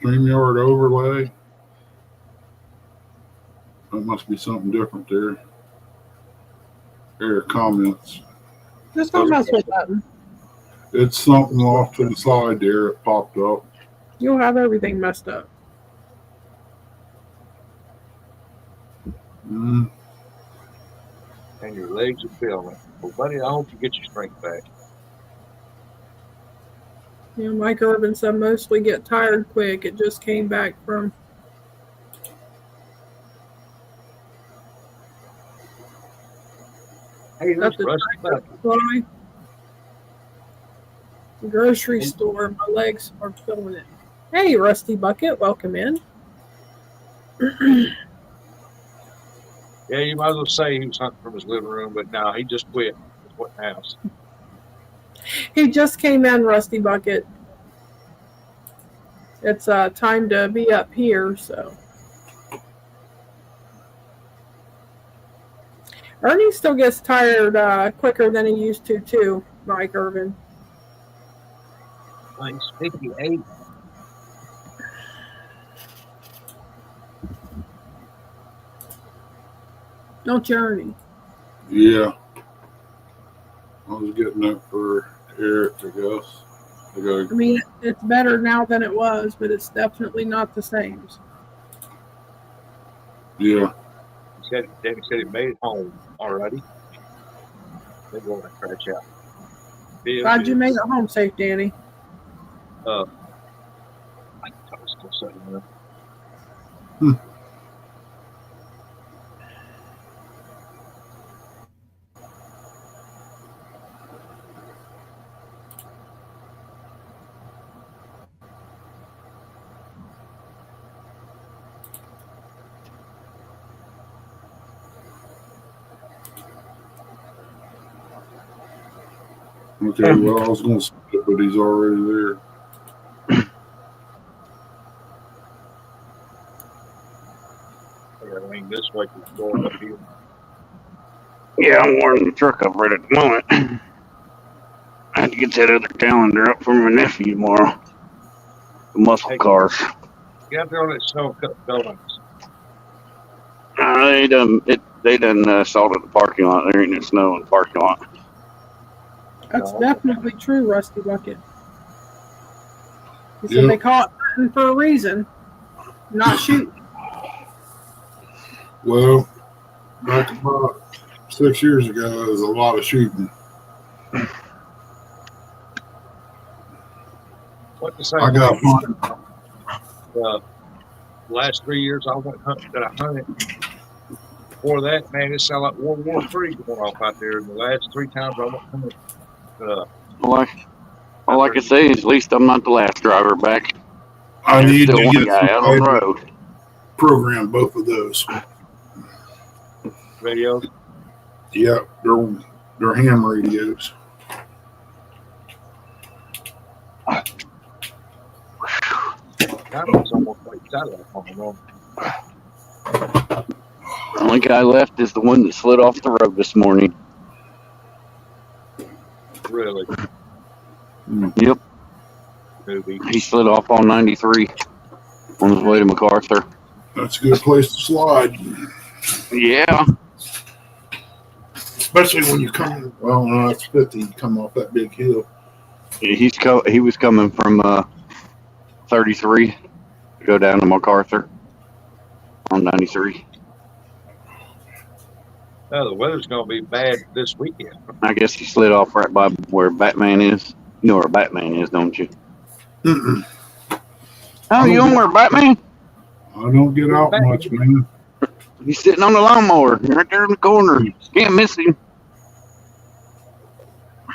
StreamYard overlay. That must be something different there. There are comments. Just don't mess with that. It's something off to the side there. It popped up. You'll have everything messed up. Mm. And your legs are feeling. Well, buddy, I hope you get your strength back. You know, Mike Irvin said mostly get tired quick. It just came back from. Hey, Got there's the Rusty tractor Bucket. supply. The grocery store. My legs are feeling it. Hey, Rusty Bucket, welcome in. Yeah, you might as well say he was hunting from his living room, but no, he just quit. What house? He just came in, Rusty Bucket. It's time to be up here, so. Ernie still gets tired quicker than he used to, too, Mike Irvin. Oh, he's 58. Don't you, Ernie? Yeah. I was getting that for Eric, I guess. I mean, it's better now than it was, but it's definitely not the same. Yeah. Danny said he made it home already. They're going to crash out. Glad you made it home safe, Danny. I was still sitting there. Okay, well, I was going to skip it, but he's already there. I got to lean this way to the door up here. Yeah, I'm warming the truck up right at the moment. I had to get that other calendar up for my nephew tomorrow. The muscle cars. Get out there on that snow and cut donuts. They done salted the parking lot. There ain't no snow in the parking lot. That's definitely true, Rusty Bucket. He said Yeah. they call it hunting for a reason, not shooting. Well, back about 6 years ago, there was a lot of shooting. What to say? I got one. The last 3 years I went hunting that I hunted. Before that, man, it sounded like World War III going off out there. And the last 3 times I went hunting, Like I say, at least I'm not the last driver back. I There's need still to one get guy out on the road. program both of those. radios. Yep, they're ham radios. God, it's almost like satellite on the road. The only guy left is the one that slid off the road this morning. Really? Yep, Movie. he slid off on 93 on his way to MacArthur. That's a good place to slide, Yeah, especially when you come. Well, no, it's 50. You come off that big hill. he was coming from 33 to go down to MacArthur on 93. The weather's going to be bad this weekend. I guess he slid off right by where Batman is. You know where Batman is, don't you? Mm-mm. Oh, you know where Batman? I don't get out much, man. He's sitting on the lawnmower right there in the corner. Can't miss him.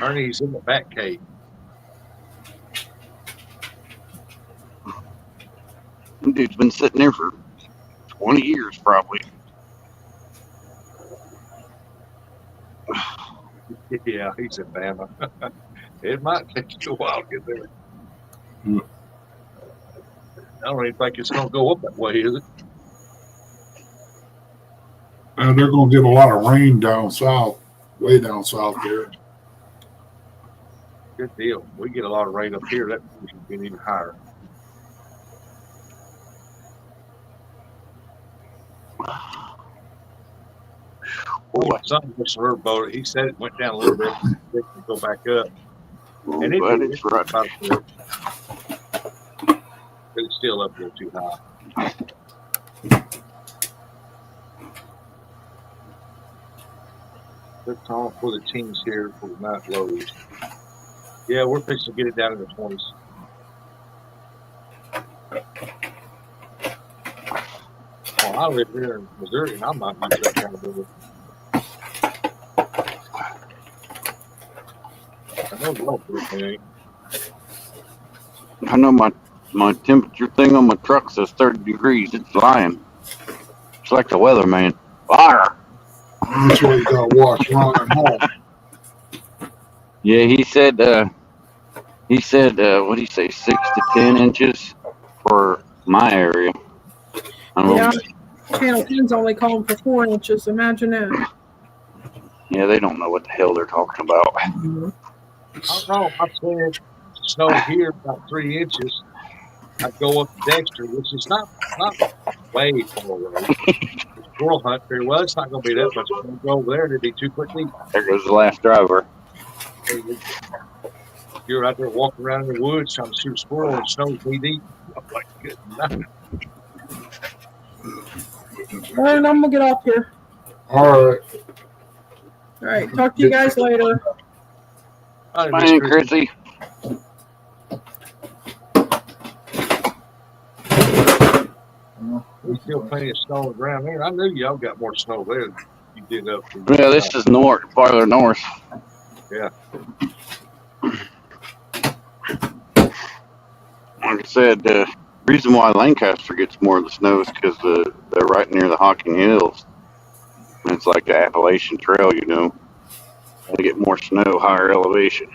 Ernie's in the back cave. That dude's been sitting there for 20 years, probably. Yeah, he's in Bama. It might take you a while to get there. Hmm. I don't even think it's going to go up that way, is it? And they're going to get a lot of rain down south, way down south there. Good deal. We get a lot of rain up here. That should be even higher. Boy, my son was a riverboat. He said it went down a little bit. It can go back up. Oh, And but it's right. about a foot. But it's still up there too high. Let's talk for the teams here for the night lows. Yeah, we're fixing to get it down in the 20s. Well, I live here in Missouri, and I might be that kind of weather. I know y'all feel it. I know my temperature thing on my truck says 30 degrees. It's lying. It's like the weatherman. Fire. That's why you got to watch Ryan Hall. Yeah, he said, what did he say, 6 to 10 inches for my area. I don't Yeah, know. Channel 10's only calling for 4 inches. Imagine that. Yeah, they don't know what the hell they're talking about. I don't know. I've seen snow here about 3 inches. I go up to Dexter, which is not way far away. Squirrel hunt very well. It's not going to be that much. I'm going to go over there and it'd be too quickly. There goes the last driver. You're out there walking around in the woods trying to shoot a squirrel and snow's knee deep. I'm like, good night. All right, I'm going to get off here. All right. All right, talk to you guys later. All right, Man, Miss Chrissy. Chrissy. There's still plenty of snow on the ground there. I knew y'all got more snow there than you did up there. Yeah, this is farther north. Yeah. Like I said, the reason why Lancaster gets more of the snow is because they're right near the Hocking Hills. And it's like the Appalachian Trail, you know. They get more snow, higher elevation.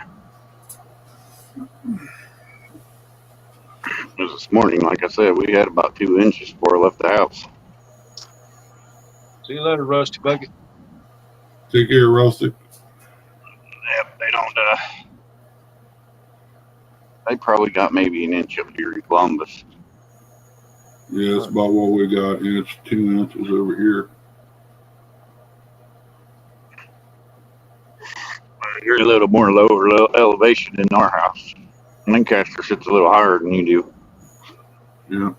Because this morning, like I said, we had about 2 inches before I left the house. See you later, Rusty Bucket. Take care, Rusty. Yep, they don't, they probably got maybe an inch up here in Columbus. Yeah, it's about what we got. Inch, 2 inches over here. You're a little more lower elevation than our house. Lancaster sits a little higher than you do. Yeah.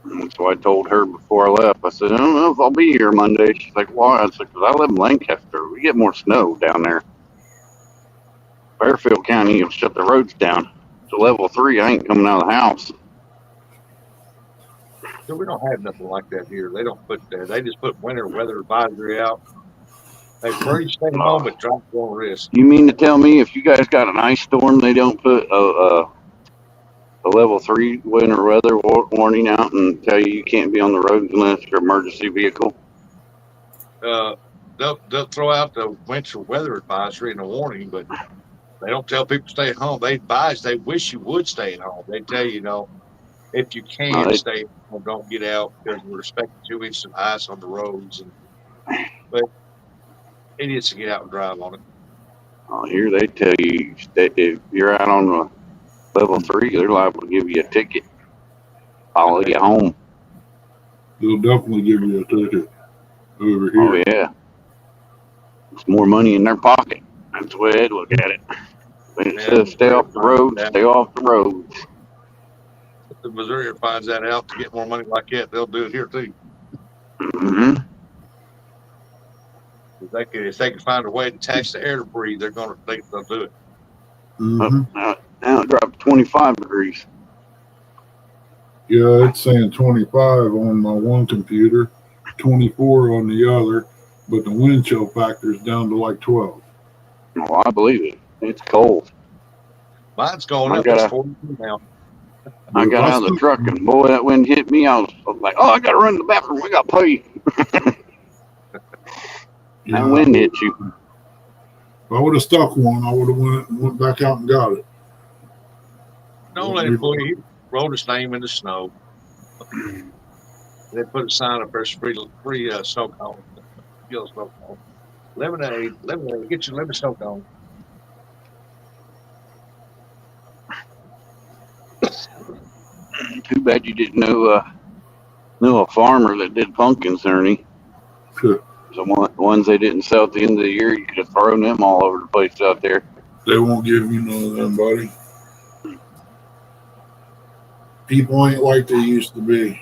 That's why I told her before I left. I said, I don't know if I'll be here Monday. She's like, why? I said, because I live in Lancaster. We get more snow down there. Fairfield County will shut the roads down. To level 3, I ain't coming out of the house. So we don't have nothing like that here. They don't put that. They just put winter weather advisory out. They prefer you stay home, but drive on risk. You mean to tell me if you guys got an ice storm, they don't put a level 3 winter weather warning out and tell you can't be on the roads unless you're an emergency vehicle? They'll throw out the winter weather advisory and a warning, but they don't tell people to stay at home. They advise, they wish you would stay at home. They tell you, if you can stay at home, don't get out because we're expecting 2 inches of ice on the roads. But idiots to get out and drive on it. Here they tell you that if you're out on the level 3, they're liable to give you a ticket. Follow you home. They'll definitely give you a ticket over here. Oh, yeah. It's more money in their pocket. That's the way I'd look at it. It says stay off the road, stay off the road. If the Missouri finds that out to get more money like that, they'll do it here too. Mm-hmm. If they can find a way to tax the air to breathe, they'll do it. Mm-hmm. Now it dropped 25 degrees. Yeah, it's saying 25 on my one computer, 24 on the other, but the wind chill factor is down to like 12. Oh, I believe it. It's cold. Mine's going I up. It's gotta- 42 now. I got out of the truck and boy, that wind hit me. I was like, oh, I gotta run to the bathroom. I gotta pee. Yeah, That wind hit you. if I would have stuck one, I would have went back out and got it. No, let him he wrote his name in the snow. They put a sign up there, free snow cone. Snow cone. Lemonade, get your lemon snow cone. Too bad you didn't know a farmer that did pumpkins, Ernie. Sure. The ones they didn't sell at the end of the year, you could have thrown them all over the place out there. They won't give you none of them, buddy. People ain't like they used to be.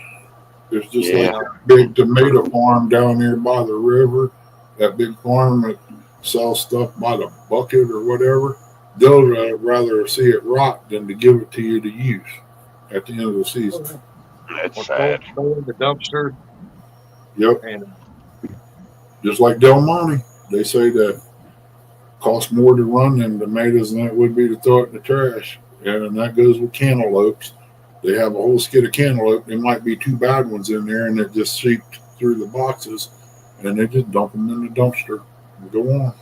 There's just like that big tomato farm down there by the river, that big farm that sells stuff by the bucket or whatever. They'll rather see it rot than to give it to you to use at the end of the season. That's sad. Throw in the dumpster. Yep. And just like Del Monte, they say that costs more to run them tomatoes than it would be to throw it in the trash. And that goes with cantaloupes. They have a whole skid of cantaloupe. There might be 2 bad ones in there, and it just seeped through the boxes, and they just dump them in the dumpster and go on.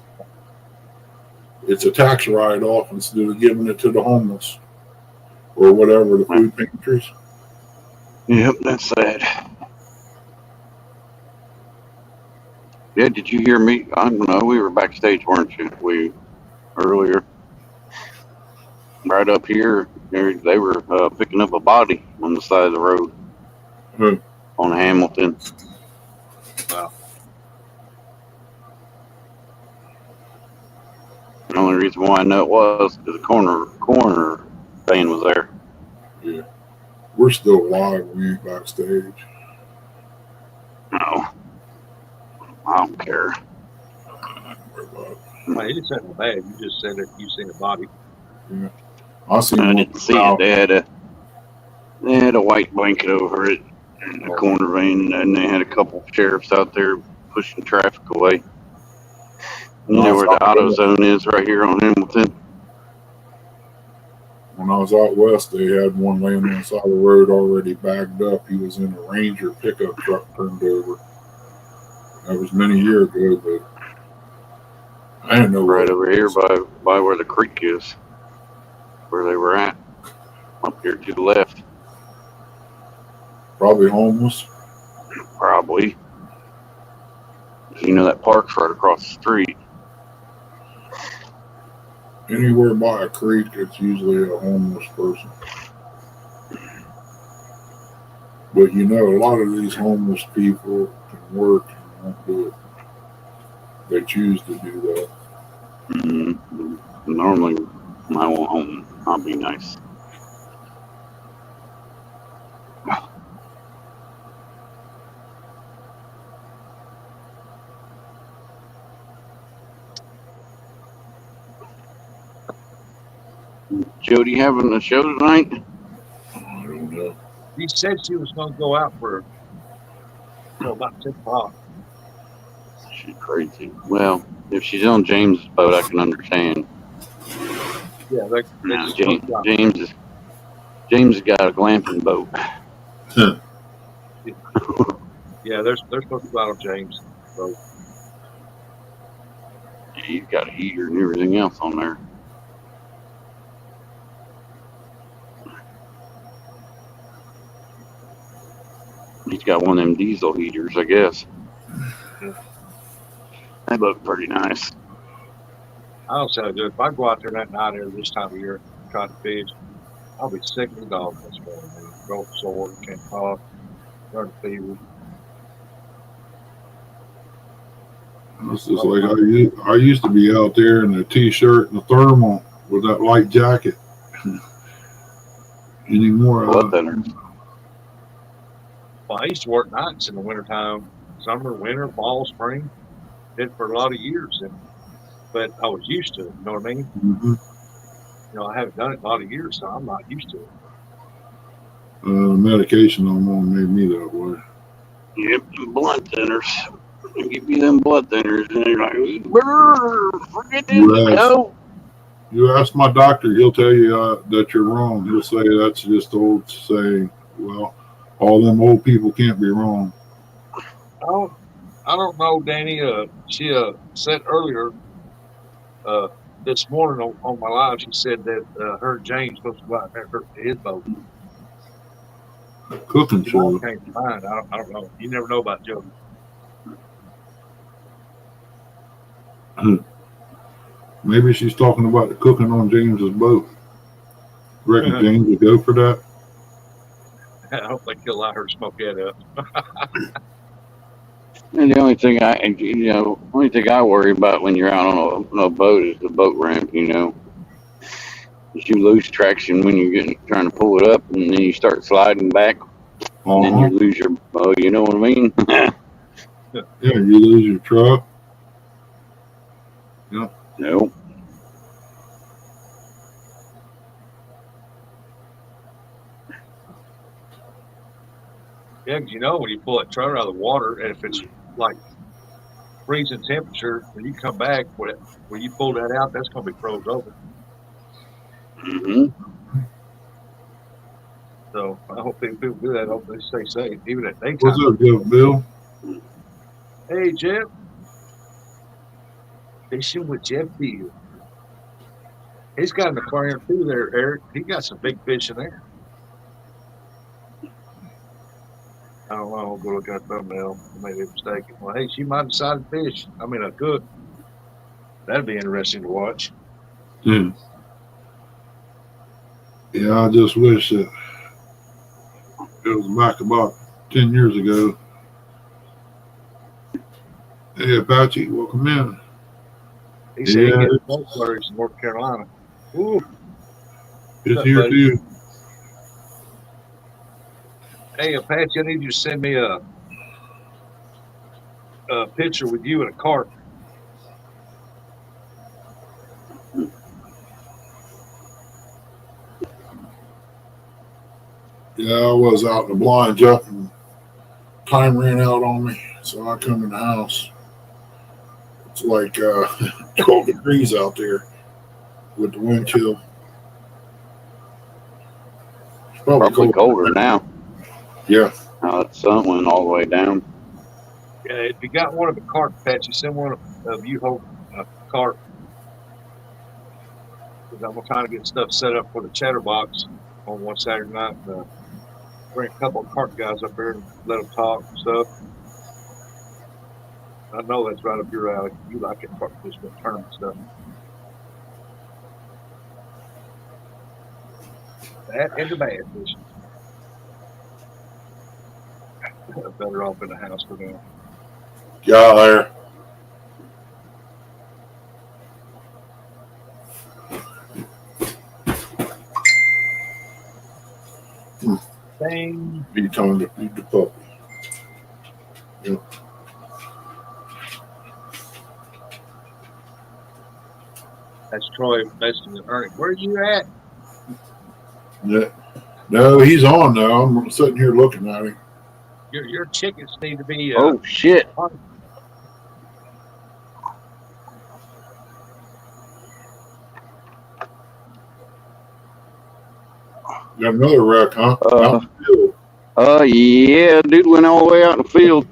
It's a tax write-off instead of giving it to the homeless or whatever, the food pantries. Yep, that's sad. Yeah, did you hear me? I don't know. We were backstage, weren't you? Earlier. Right up here, they were picking up a body on the side of the road on Hamilton. Wow. The only reason why I know it was because the corner van was there. Yeah. We're still alive. We ain't backstage. No. I don't care. Man, you said it bad. You just said that you seen a body. Yeah. I didn't see it. They had a white blanket over it in the corner van, and they had a couple of sheriffs out there pushing traffic away. You know where the AutoZone is right here on Hamilton? When I was out west, they had one laying on the side of the road already bagged up. He was in a Ranger pickup truck turned over. That was many years ago, but I didn't know. Right over here by where the creek is, where they were at, up here to the left. Probably homeless. Probably. You know that park's right across the street. Anywhere by a creek, it's usually a homeless person. But you know, a lot of these homeless people can work and won't do it. They choose to do that. Mm-hmm. Normally, when I want home, I'll be nice. Jody having a show tonight? I don't know. She said she was going to go out till about 10 o'clock. She's crazy. Well, if she's on James's boat, I can understand. Yeah, James has got a glamping boat. Yeah, they're supposed to go out on James' boat. He's got a heater and everything else on there. He's got one of them diesel heaters, I guess. They look pretty nice. I don't say I do. If I go out there that night or this time of year trying to fish, I'll be sick of the dog this morning. Throat sore, can't talk, running fever. It's just like I used to be out there in a t-shirt and a thermal with that light jacket. Any more? Blood thinners. Well, I used to work nights in the wintertime, summer, winter, fall, spring. Did for a lot of years, but I was used to it. You know what I mean? Mm-hmm. I haven't done it in a lot of years, so I'm not used to it. Medication I'm on made me that way. Yep, blood thinners. They give you them blood thinners, and you're like, "Brr, forget this, Yes. go." You ask my doctor, he'll tell you that you're wrong. He'll say that's just old saying. Well, all them old people can't be wrong. I don't know, Danny. She said earlier this morning on my live, she said that her and James supposed to go out there to his boat. Cooking show. Came to mind. I don't know. You never know about Joe. Maybe she's talking about the cooking on James's boat. Reckon James would go for that? I don't think he'll allow her to smoke that up. And the only thing I worry about when you're out on a boat is the boat ramp. You lose traction when you're trying to pull it up, and then you start sliding back, and then you lose your. Oh, you know what I mean? Yeah, you lose your truck. Yeah. No. Yeah, because when you pull that trailer out of the water, and if it's like freezing temperature, when you come back, when you pull that out, that's going to be froze over. Mm-hmm. So I hope people do that. I hope they stay safe, even at daytime. What's up, Bill? Hey, Jeff. Fishing with Jeff Deal. He's got an aquarium too there, Eric. He got some big fish in there. I don't know. I'll go look at the thumbnail. I may be mistaken. Well, hey, she might decide to fish. I mean, cook. That'd be interesting to watch. Yeah. Yeah, I just wish that it was back about 10 years ago. Hey, Apache, welcome in. He said he gets boat flurries in North Carolina. Ooh. It's here too. Hey, Apache, I need you to send me a picture with you in a cart. Yeah, I was out in the blind jumping. Time ran out on me, so I come in the house. It's like 12 degrees out there with the wind chill. It's Probably colder now. Yeah. The sun went all the way down. Yeah, if you got one of the cart, Apache, send one of you holding a cart. Because I'm trying to get stuff set up for the chatterbox on one Saturday night. And, bring a couple of cart guys up here and let them talk and stuff. I know that's right up your alley. You like it, cart fishing tournament stuff. That and the bad fishing. Better off in the house for now. Yeah, there. Dang. Be time to feed the puppy. Yep. That's Troy messaging with Ernie. Where are you at? Yeah. No, he's on now. I'm sitting here looking at him. Your chickens need to be. Oh shit! Got another wreck, huh? Yeah, dude went all the way out in the field.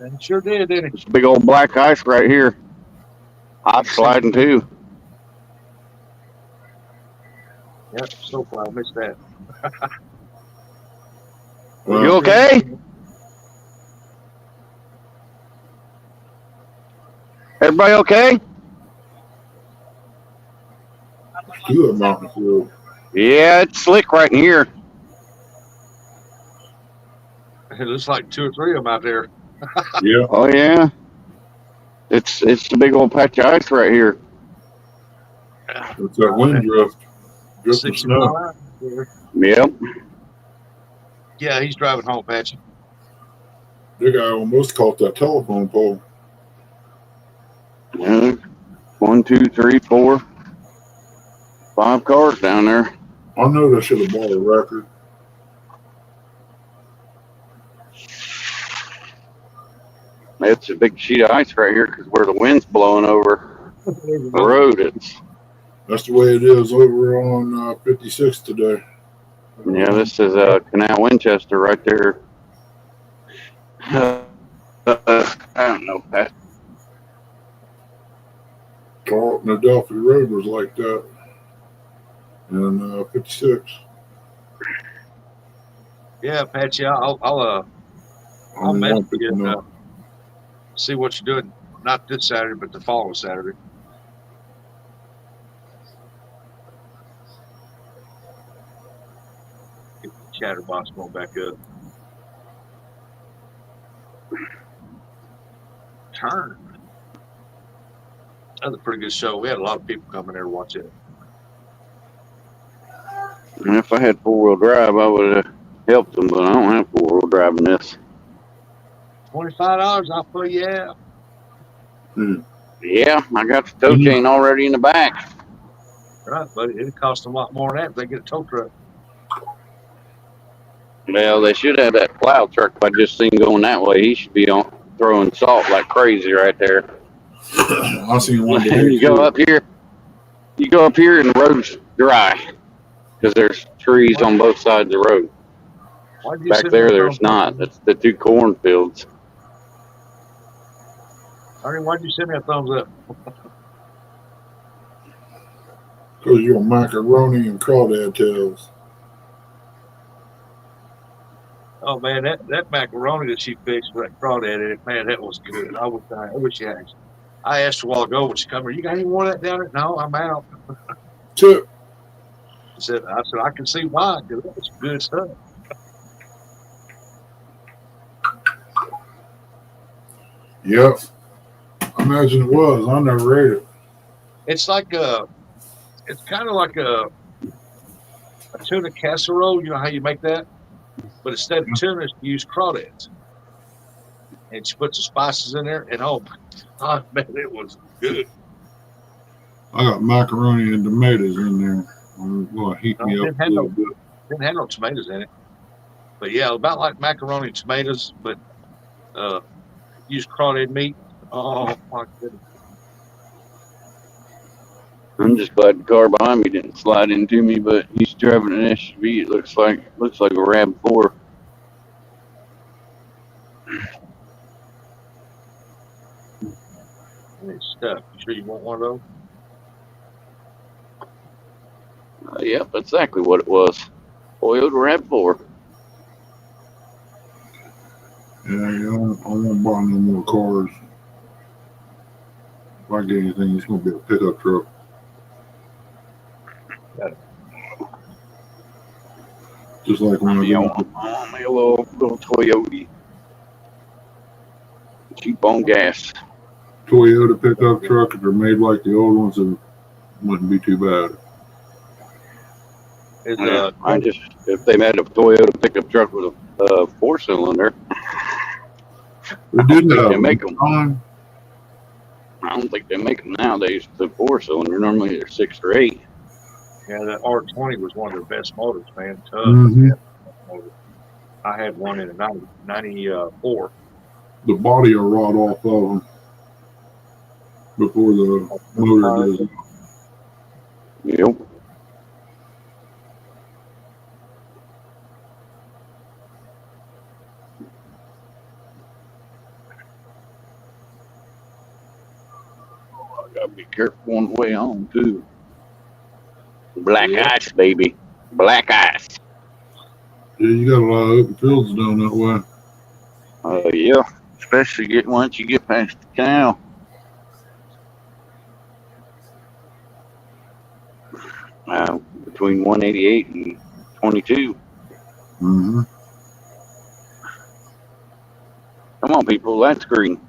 And sure did, didn't he? It's big old black ice right here. Ice sliding too. Yep, so far I missed that. You okay? Everybody okay? Two of them out in the field. Yeah, it's slick right in here. It looks like 2 or 3 of them out there. Yeah. Oh yeah. It's the big old patch of ice right here. It's that wind drift. Drifting 60 mile snow. an hour. Yep. Yeah, he's driving home, Patchy. The guy almost caught that telephone pole. Yeah, 1, 2, 3, 4, 5 cars down there. I know they should have bought a record. It's a big sheet of ice right here because where the wind's blowing over the road, it's That's the way it is over on 56 today. yeah. This is Canal Winchester right there. I don't know, Pat. Carlton Adelphi Road was like that. And 56. Yeah, Patchy, I'll message you and see what you're doing. Not this Saturday, but the following Saturday. Get the chatterbox going back up. Turn. That was a pretty good show. We had a lot of people coming there to watch it. And if I had 4-wheel drive, I would have helped them, but I don't have 4-wheel drive in this. $25, I'll put you out. Yeah, I got the tow chain already in the back. Right, buddy. It'd cost them a lot more than that if they get a tow truck. Well, they should have that plow truck I just seen going that way. He should be on throwing salt like crazy right there. I seen one. And you go up here and the road's dry because there's trees on both sides of the road. Back there, there's not. That's the 2 cornfields. Ernie, why'd you send me a thumbs up? Because you're macaroni and crawdad tails. Oh man, that macaroni that she fixed with that crawdad in it, man, that was good. I wish you had. I asked her a while ago when she come here, you got any more of that down there? No, I'm out. Tip. I said, I can see why, because that was good stuff. Yep. I imagine it was. I never ate it. It's like it's kind of like a tuna casserole. You know how you make that? But instead of tuna, you use crawdads. And she put some spices in there, and oh my God, man, it was good. I got macaroni and tomatoes in there. Well, heat me up a little bit. Didn't have no tomatoes in it. But yeah, about like macaroni and tomatoes, but use crawdad meat. Oh my goodness. I'm just glad the car behind me didn't slide into me, but he's driving an SUV. It looks like a RAV4. It's stuff. You sure you want one of those? Yep, exactly what it was. Toyota RAV4. Yeah, I won't buy no more cars. If I get anything, it's going to be a pickup truck. Just like when I want me a little Toyota. Cheap on gas. Toyota pickup truck, if they're made like the old ones, it wouldn't be too bad. If they made a Toyota pickup truck with a 4-cylinder, They did that. They make them. I don't think they make them nowadays. The 4-cylinder normally they're 6 or 8. Yeah, that R20 was one of their best motors, man. Tough. Mm-hmm. I had one in a 94. The body will rot off of them before the motor does. Yep. I gotta be careful on the way home too. Black ice, baby. Black ice. Yeah, you got a lot of open fields down that way. Yeah. Especially once you get past the canal. Between 188 and 22. Mm-hmm. Come on, people. That's green.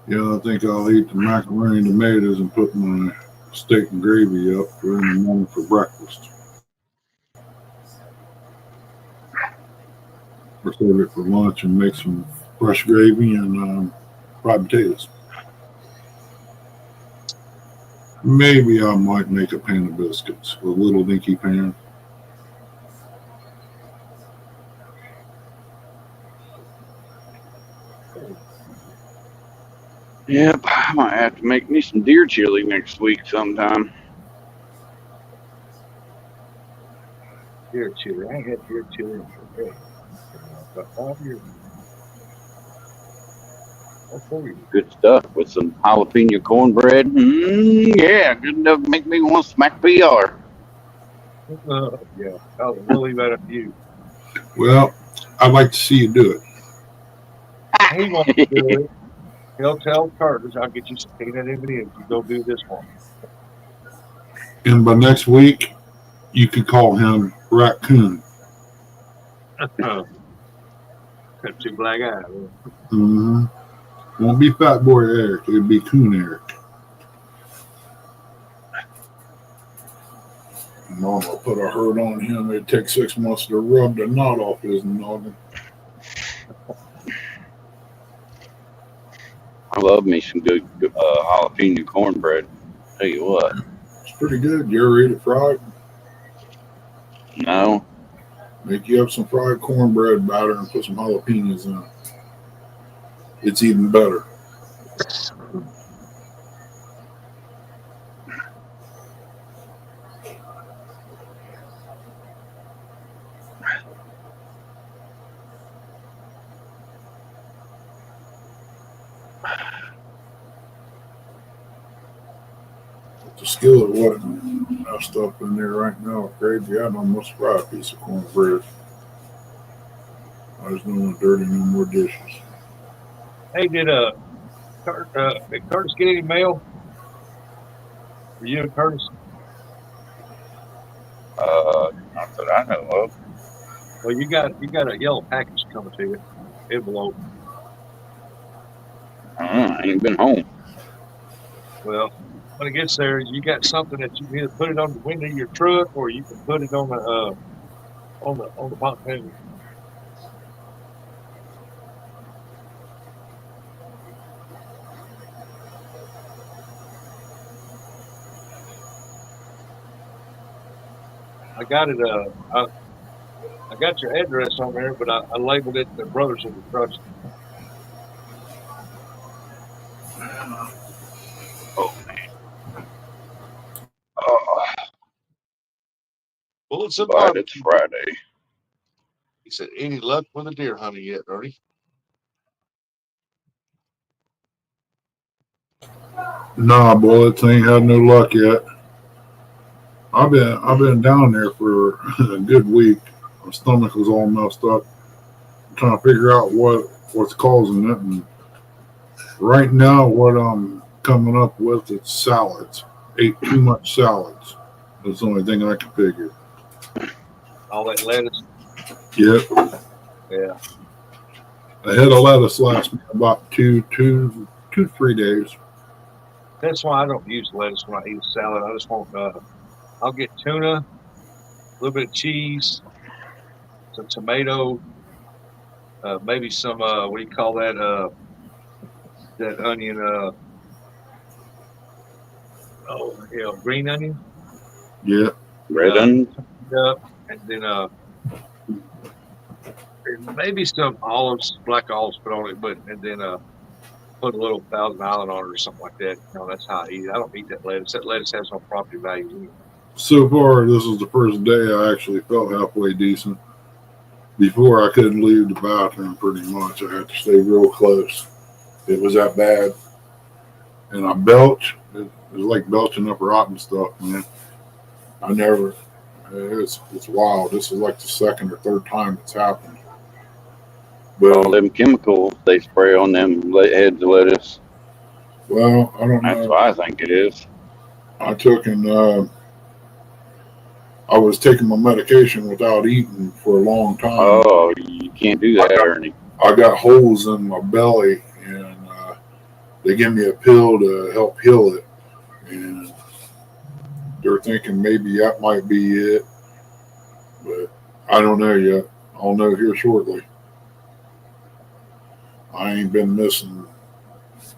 Yeah, I think I'll eat the macaroni and tomatoes and put my steak and gravy up for in the morning for breakfast. Or save it for lunch and make some fresh gravy and fried potatoes. Maybe I might make a pan of biscuits, a little dinky pan. Yep, I might have to make me some deer chili next week sometime. Deer chili. I ain't had deer chili in forever. About 5 years. That's 4 years. Good stuff with some jalapeno cornbread. Yeah, good enough to make me want to smack PR. Yeah, we'll leave that up to you. Well, I'd like to see you do it. He won't do it. He'll tell Curtis, I'll get you some peanut M&Ms. You go do this one. And by next week, you could call him Raccoon. Got two black eyes. Mm-hmm. Won't be Fat Boy Eric. It'd be Coon Eric. Mama put a hurt on him. It'd take 6 months to rub the knot off his noggin. I love me some good jalapeno cornbread. Tell you what. It's pretty good. You ever eat it fried? No. Make you up some fried cornbread batter and put some jalapenos in it. It's even better. The skillet wasn't messed up in there right now. Crazy. I'd almost fry a piece of cornbread. I just don't want to dirty no more dishes. Hey, did Curtis get any mail? For you and Curtis? Not that I know of. Well, you got a yellow package coming to you. Envelope. I ain't been home. Well, when it gets there, you got something that you can either put it on the window of your truck or you can put it on the pontoon. I got it. I got your address on there, but I labeled it the Brothers of the Trust. Oh, man. Oh, Well, it's but it's Friday. He said, "Any luck with the deer hunting yet, Ernie?" Nah, bullets ain't had no luck yet. I've been down there for a good week. My stomach was all messed up. I'm trying to figure out what's causing it. And right now, what I'm coming up with is salads. Ate too much salads. That's the only thing I can figure. All that lettuce. Yep. Yeah. I had a lettuce last me about 3 days. That's why I don't use lettuce when I eat a salad. I just want I'll get tuna, a little bit of cheese, some tomato, maybe some what do you call that? That onion. Green onion. Yeah. Red onion. And then maybe some olives, black olives put on it, and then put a little Thousand Island on it or something like that. That's how I eat it. I don't eat that lettuce. That lettuce has no property value anyway. So far, this is the first day I actually felt halfway decent. Before, I couldn't leave the bathroom pretty much. I had to stay real close. It was that bad. And I belch. It was like belching up rotten stuff, man. It's wild. This is like the second or third time it's happened. But All them chemicals they spray on them heads of lettuce. Well, I don't know. That's what I think it is. I took I was taking my medication without eating for a long time. Oh, you can't do that, Ernie. I got holes in my belly, and they give me a pill to help heal it, and they're thinking maybe that might be it, but I don't know yet. I'll know here shortly. I ain't been missing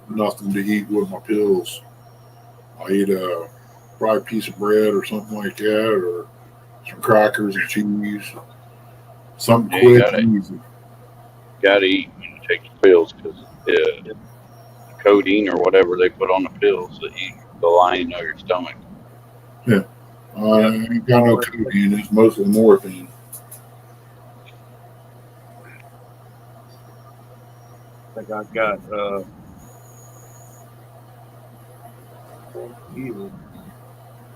nothing to eat with my pills. I eat a fried piece of bread or something like that, or some crackers and cheese. Something Yeah, you quick and easy. gotta eat when you take your pills because the codeine or whatever they put on the pills that the lining of your stomach. I ain't got no codeine. It's mostly morphine. I think I've got one pill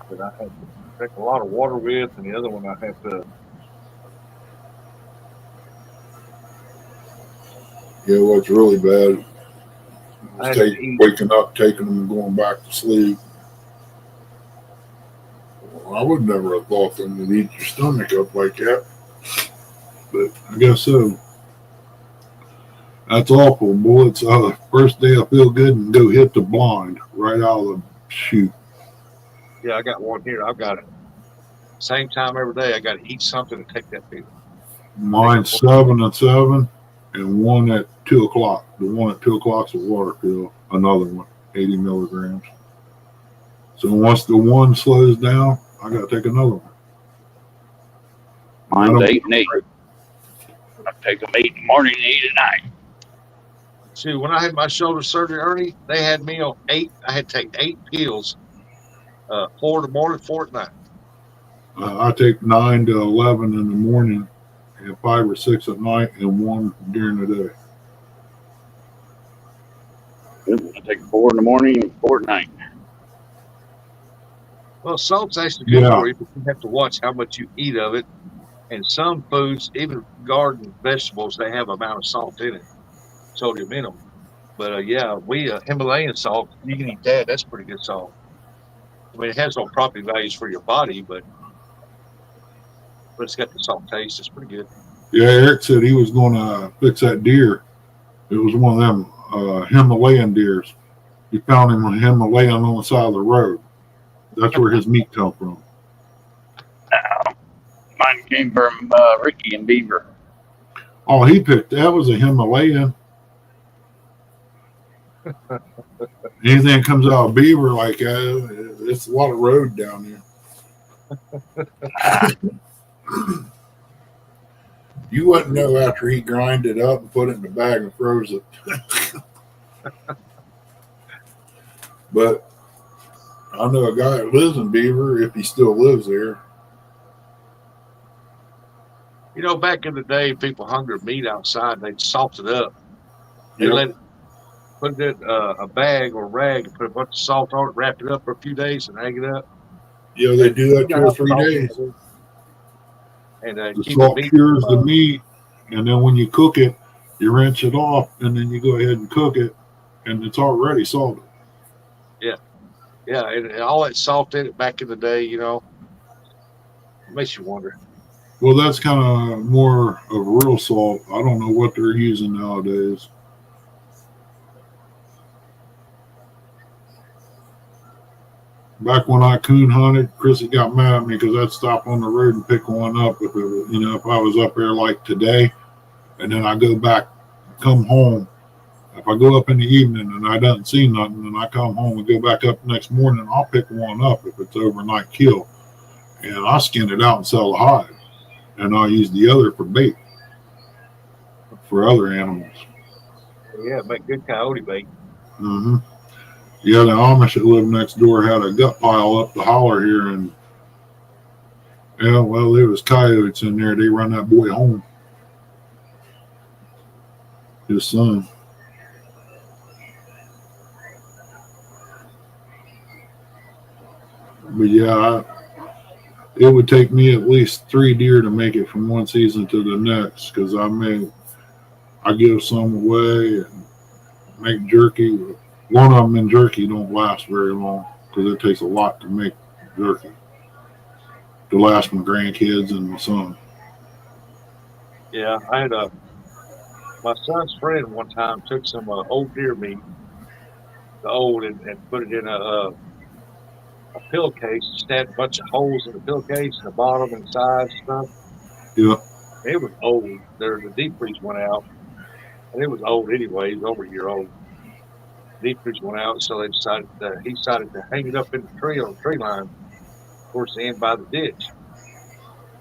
that I had to drink a lot of water with, and the other one I had to. Yeah, what's really bad I is had to eat. waking up, taking them, and going back to sleep. Well, I would never have thought them would eat your stomach up like that, but I guess so. That's awful, boy. It's first day I feel good and go hit the blind right out of the chute. Yeah, I got one here. I've got it. Same time every day. I got to eat something to take that pill. Mine's 7 and 7, and one at 2 o'clock. The one at 2 o'clock's a water pill. Another one, 80 milligrams. So once the one slows down, I got to take another one. Mine's 8 and 8. I take them 8 in the morning and 8 at night. See, when I had my shoulder surgery, Ernie, they had me on 8. I had to take 8 pills, 4 in the morning, 4 at night. I take 9 to 11 in the morning, and 5 or 6 at night, and 1 during the day. I take 4 in the morning and 4 at night. Well, salt's actually good Yeah. for you, but you have to watch how much you eat of it. And some foods, even garden vegetables, they have amount of salt in it, sodium in them. But yeah, Himalayan salt, you can eat that. That's pretty good salt. I mean, it has no property values for your body, but it's got the salt taste. It's pretty good. Yeah, Eric said he was going to fix that deer. It was one of them Himalayan deers. He found him on Himalayan on the side of the road. That's where his meat come from. Mine came from Ricky and Beaver. Oh, he picked that was a Himalayan. Anything comes out of Beaver like that, it's a lot of road down there. You wouldn't know after he grinded it up and put it in the bag and froze it. But I know a guy that lives in Beaver, if he still lives there. You know, back in the day, people hung their meat outside. They'd salt it up. They Yep. let it, put it in a bag or rag and put a bunch of salt on it, wrap it up for a few days, and hang it up. Yeah, they do that 2 or 3 days. And The keep salt the meat cures the meat, and then when you cook it, you rinse it off, and then you go ahead and cook it, and it's already salted. Yeah, and all that salt in it back in the day, you know, it makes you wonder. Well, that's kind of more of real salt. I don't know what they're using nowadays. Back when I coon hunted, Chrissy got mad at me because I'd stop on the road and pick one up if it was, if I was up there like today, and then I go back, come home. If I go up in the evening and I don't see nothing, and I come home and go back up the next morning, I'll pick one up if it's overnight kill, and I'll skin it out and sell the hide, and I'll use the other for bait for other animals. Yeah, make good coyote bait. Mm-hmm. Yeah, the Amish that lived next door had a gut pile up the holler here, and yeah, well, there was coyotes in there. They run that boy home. His son. But yeah, it would take me at least 3 deer to make it from one season to the next, because I give some away and make jerky. One of them in jerky don't last very long because it takes a lot to make jerky to last my grandkids and my son. Yeah, I had my son's friend one time took some old deer meat the old and put it in a pillowcase, stabbed a bunch of holes in the pillowcase and the bottom and sides and stuff. Yeah. It was old. The deep freeze went out, and it was old anyway. It was over a year old. Deep freeze went out, so he decided to hang it up in the tree on the tree line towards the end by the ditch.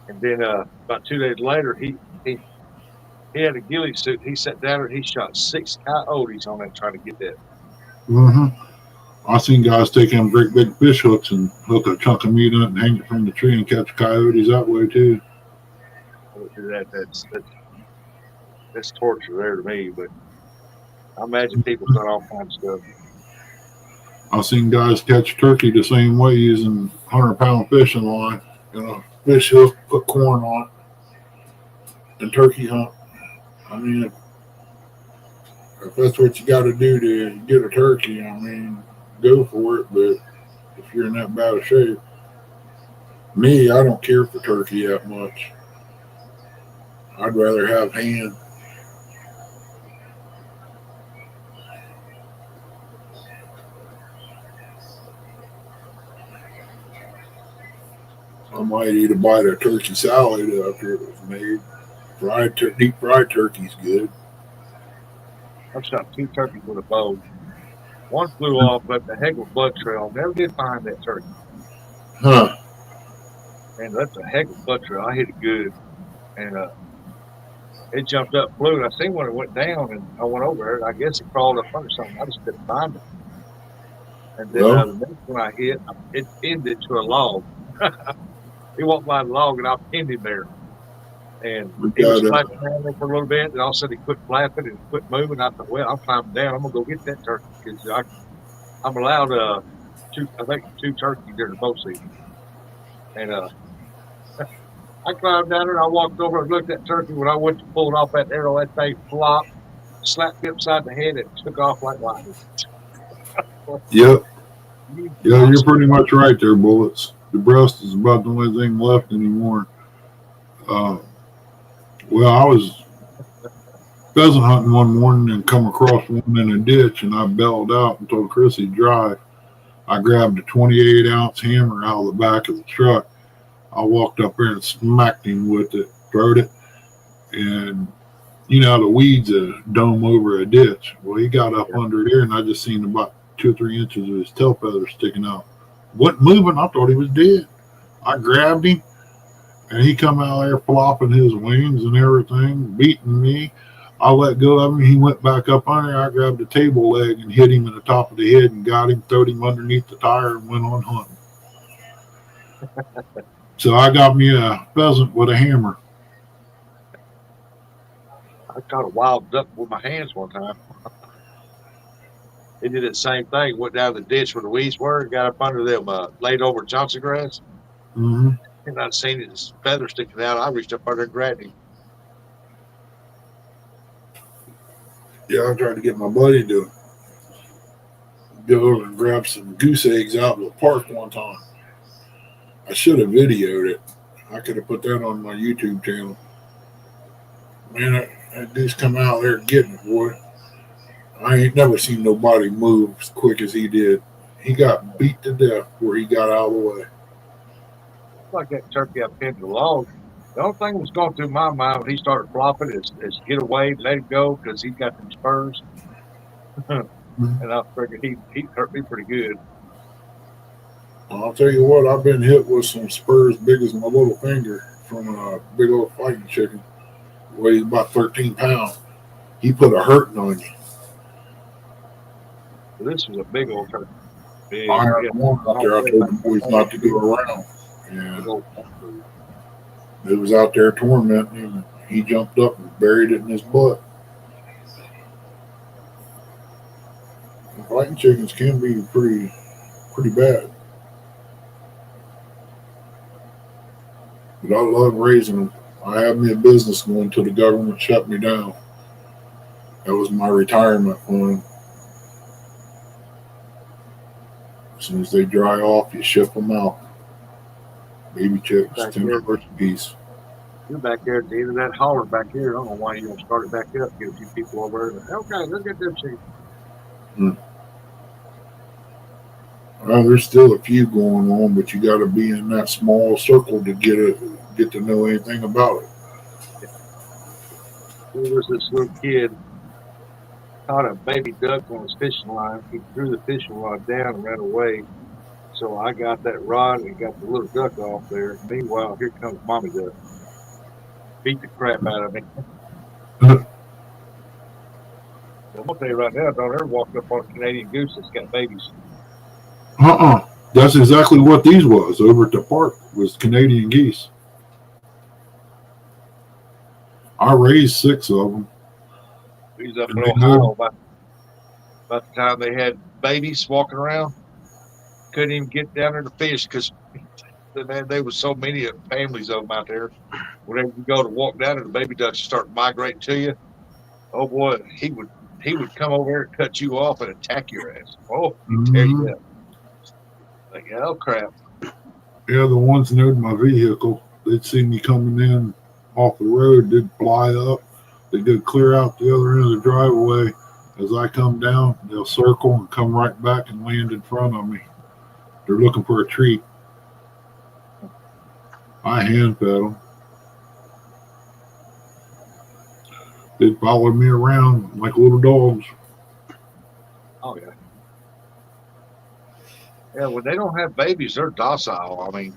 And then about 2 days later, he had a ghillie suit. He sat down and he shot 6 coyotes on that trying to get that. Mm-hmm. I've seen guys take them great big fish hooks and hook a chunk of meat on it and hang it from the tree and catch coyotes that way too. That's torture there to me. But I imagine people done all kinds of stuff. I've seen guys catch turkey the same way using 100-pound fishing line, fish hook, put corn on it, and turkey hunt. I mean, if that's what you got to do to get a turkey, I mean, go for it. But if you're in that bad of shape, me, I don't care for turkey that much. I'd rather have ham. I might eat a bite of turkey salad after it was made. Deep fried turkey's good. I've shot 2 turkeys with a bow. One flew off, but the heck of a blood trail. Never did find that turkey. Huh. Man, that's a heck of a blood trail. I hit it good. And it jumped up, flew, and I seen when it went down, and I went over it. I guess it crawled up under something. I just couldn't find it. And then the next one I hit, it ended to a log. He walked by the log, and I pinned him there. And he was flapping around there for a little bit, and all of a sudden he quit flapping and quit moving. I thought, well, I'm climbing down. I'm going to go get that turkey because I'm allowed I think 2 turkeys during the bow season. And I climbed down there, and I walked over and looked at that turkey. When I went to pull it off that arrow, that thing flopped, slapped me upside the head, and took off like lightning. Yep. Yeah, you're pretty much right there, Bullets. The breast is about the only thing left anymore. Well, I was pheasant hunting one morning and come across one in a ditch, and I bailed out and told Chris he'd drive. I grabbed a 28-ounce hammer out of the back of the truck. I walked up there and smacked him with it, throwed it, and the weeds dome over a ditch. Well, he got up under there, and I just seen about 2 or 3 inches of his tail feathers sticking out. Wasn't moving. I thought he was dead. I grabbed him, and he come out there flopping his wings and everything, beating me. I let go of him. He went back up under. I grabbed a table leg and hit him in the top of the head and got him, throwed him underneath the tire, and went on hunting. So I got me a pheasant with a hammer. I caught a wild duck with my hands one time. He did that same thing. Went down the ditch where the weeds were, got up under them laid over Johnson grass. Mm-hmm. And I'd seen his feather sticking out. I reached up under and grabbed him. Yeah, I tried to get my buddy to go over and grab some goose eggs out in the park one time. I should have videoed it. I could have put that on my YouTube channel. Man, that goose come out there getting it, boy. I ain't never seen nobody move as quick as he did. He got beat to death where he got out of the way. It's like that turkey I pinned to the log. The only thing that was going through my mind when he started flopping is get away, let it go, because he's got them spurs. And I figured he hurt me pretty good. I'll tell you what, I've been hit with some spurs big as my little finger from a big old fighting chicken. Weighs about 13 pounds. He put a hurting on you. This was a big old turkey. Big, I had one out there. I told the boys not to go around. And it was out there tormenting him. He jumped up and buried it in his butt. Fighting chickens can be pretty bad. But I love raising them. I have me a business going until the government shut me down. That was my retirement fund. As soon as they dry off, you ship them out. Baby chicks, $10 a piece. You're back there at the end of that holler back here. I don't know why you don't start it back up. Get a few people over there. Okay, let's get them chickens. There's still a few going on, but you got to be in that small circle to get to know anything about it. There was this little kid caught a baby duck on his fishing line. He threw the fishing rod down and ran away. So I got that rod and got the little duck off there. Meanwhile, here comes mommy duck. Beat the crap out of me. I'm gonna tell you right now, don't ever walk up on a Canadian goose that's got babies. That's exactly what these was over at the park, was Canadian geese. I raised 6 of them. He's up in Ohio about the time they had babies walking around. Couldn't even get down there to fish because there was so many families of them out there. Whenever you go to walk down there, the baby ducks start migrating to you. Oh boy, he would come over there and cut you off and attack your ass. Oh, he'd tear you up. Like, oh crap. Yeah, the ones near my vehicle, they'd see me coming in off the road, they'd fly up, they'd go clear out the other end of the driveway. As I come down, they'll circle and come right back and land in front of me. They're looking for a treat. I hand fed them. They'd follow me around like little dogs. Oh yeah. Yeah, when they don't have babies, they're docile. I mean,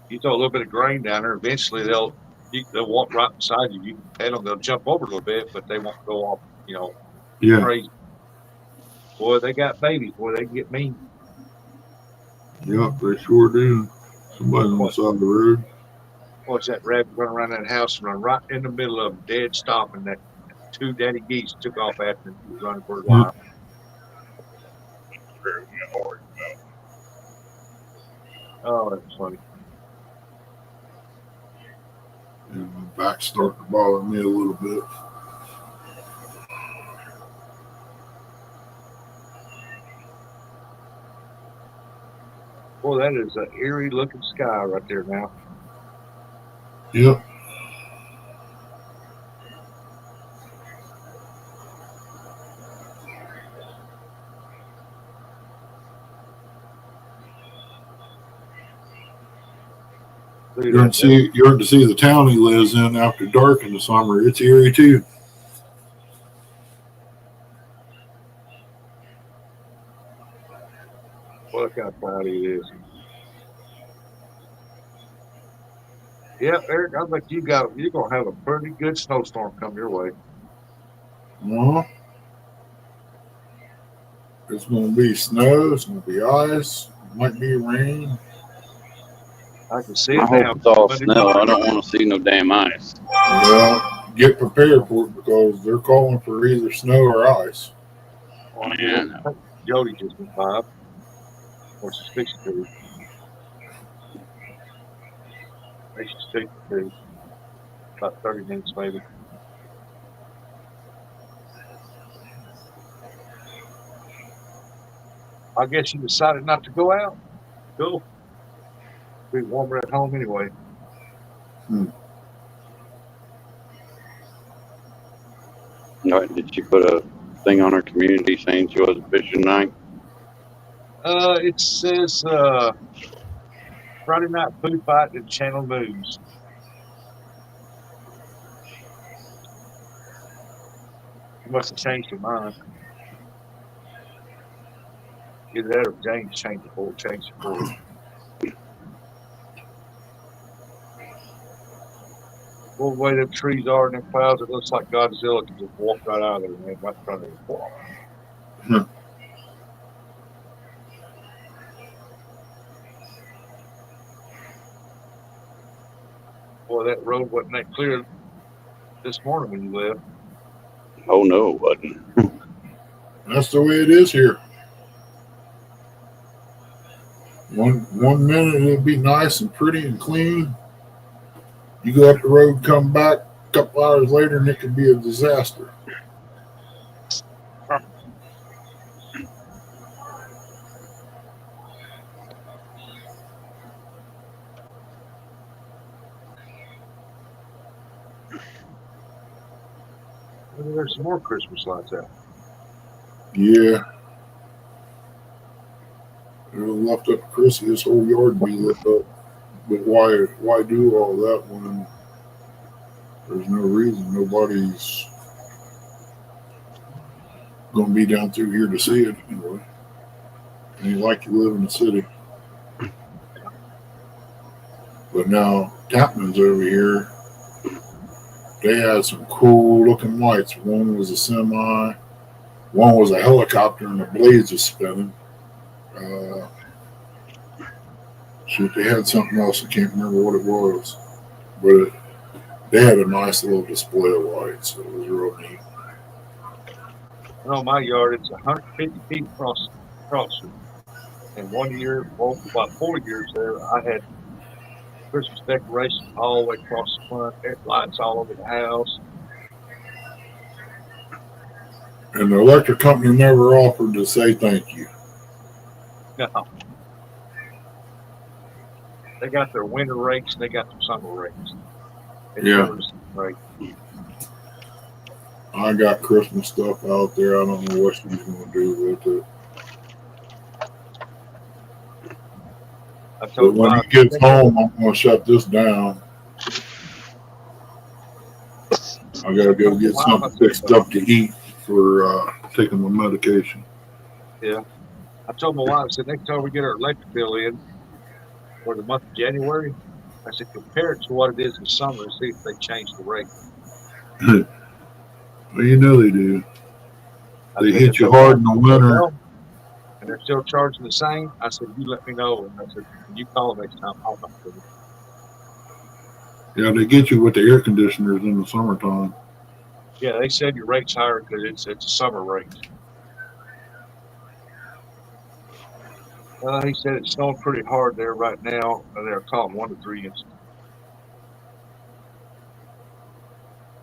you throw a little bit of grain down there, eventually they'll walk right beside you. You can pet them, they'll jump over a little bit, but they won't go off, Yeah. crazy. Boy, they got babies. Boy, they get mean. Yep, they sure do. Somebody on the side of the road. Watch that rabbit run around that house and run right in the middle of them, dead stop, and that 2 daddy geese took off after him. He was running for his life. Oh, that's funny. And my back's starting to bother me a little bit. Boy, that is an eerie looking sky right there now. Yep. You're going to see the town he lives in after dark in the summer. It's eerie too. Look how cloudy it is. Yeah, Eric, I think you're gonna have a pretty good snowstorm come your way. It's going to be snow. It's going to be ice. It might be rain. I can see it I hope now. it's all snow. I don't want to see no damn ice. Well, get prepared for it because they're calling for either snow or ice. Oh, man. Jody just went by. Or she's fixing to. She's fixing to. About 30 minutes, maybe. I guess you decided not to go out. Cool. Be warmer at home anyway. Did she put a thing on her community saying she wasn't fishing tonight? It says Friday night food fight at Channel News. You must have changed your mind. Either that or James changed it for you. Well, the way them trees are and them clouds, it looks like Godzilla can just walk right out of there, man, right in front of you. Boy, that road wasn't that clear this morning when you left. Oh, no, it wasn't. That's the way it is here. One minute it'll be nice and pretty and clean. You go up the road, come back a couple hours later, and it could be a disaster. There's some more Christmas lights out. Yeah. There's a left up to Chrissy, his whole yard be lit up. But why do all that when there's no reason? Nobody's going to be down through here to see it anyway. Ain't like you live in the city. But now Tapman's over here. They had some cool looking lights. One was a semi, one was a helicopter, and the blades was spinning. Shoot, they had something else. I can't remember what it was, but they had a nice little display of lights. So it was real neat. And on my yard, it's 150 feet across. And 1 year, well, about 4 years there, I had Christmas decorations all the way across the front. There's lights all over the house. And the electric company never offered to say thank you. No. They got their winter rates and they got their summer rates. Yeah. Right. I got Christmas stuff out there. I don't know what she's going to do with it. But when he gets home, I'm going to shut this down. I got to go get something fixed up to eat for taking my medication. Yeah. I told my wife, I said, next time we get our electric bill in for the month of January, I said, compare it to what it is in summer and see if they change the rate. Well, you know they do. They hit you hard in the winter. And they're still charging the same. I said, you let me know. And I said, when you call next time, I'll talk to you. Yeah, they get you with the air conditioners in the summertime. Yeah, they said your rate's higher because it's a summer rate. He said it's snowing pretty hard there right now, and they're calling 1 to 3 inches.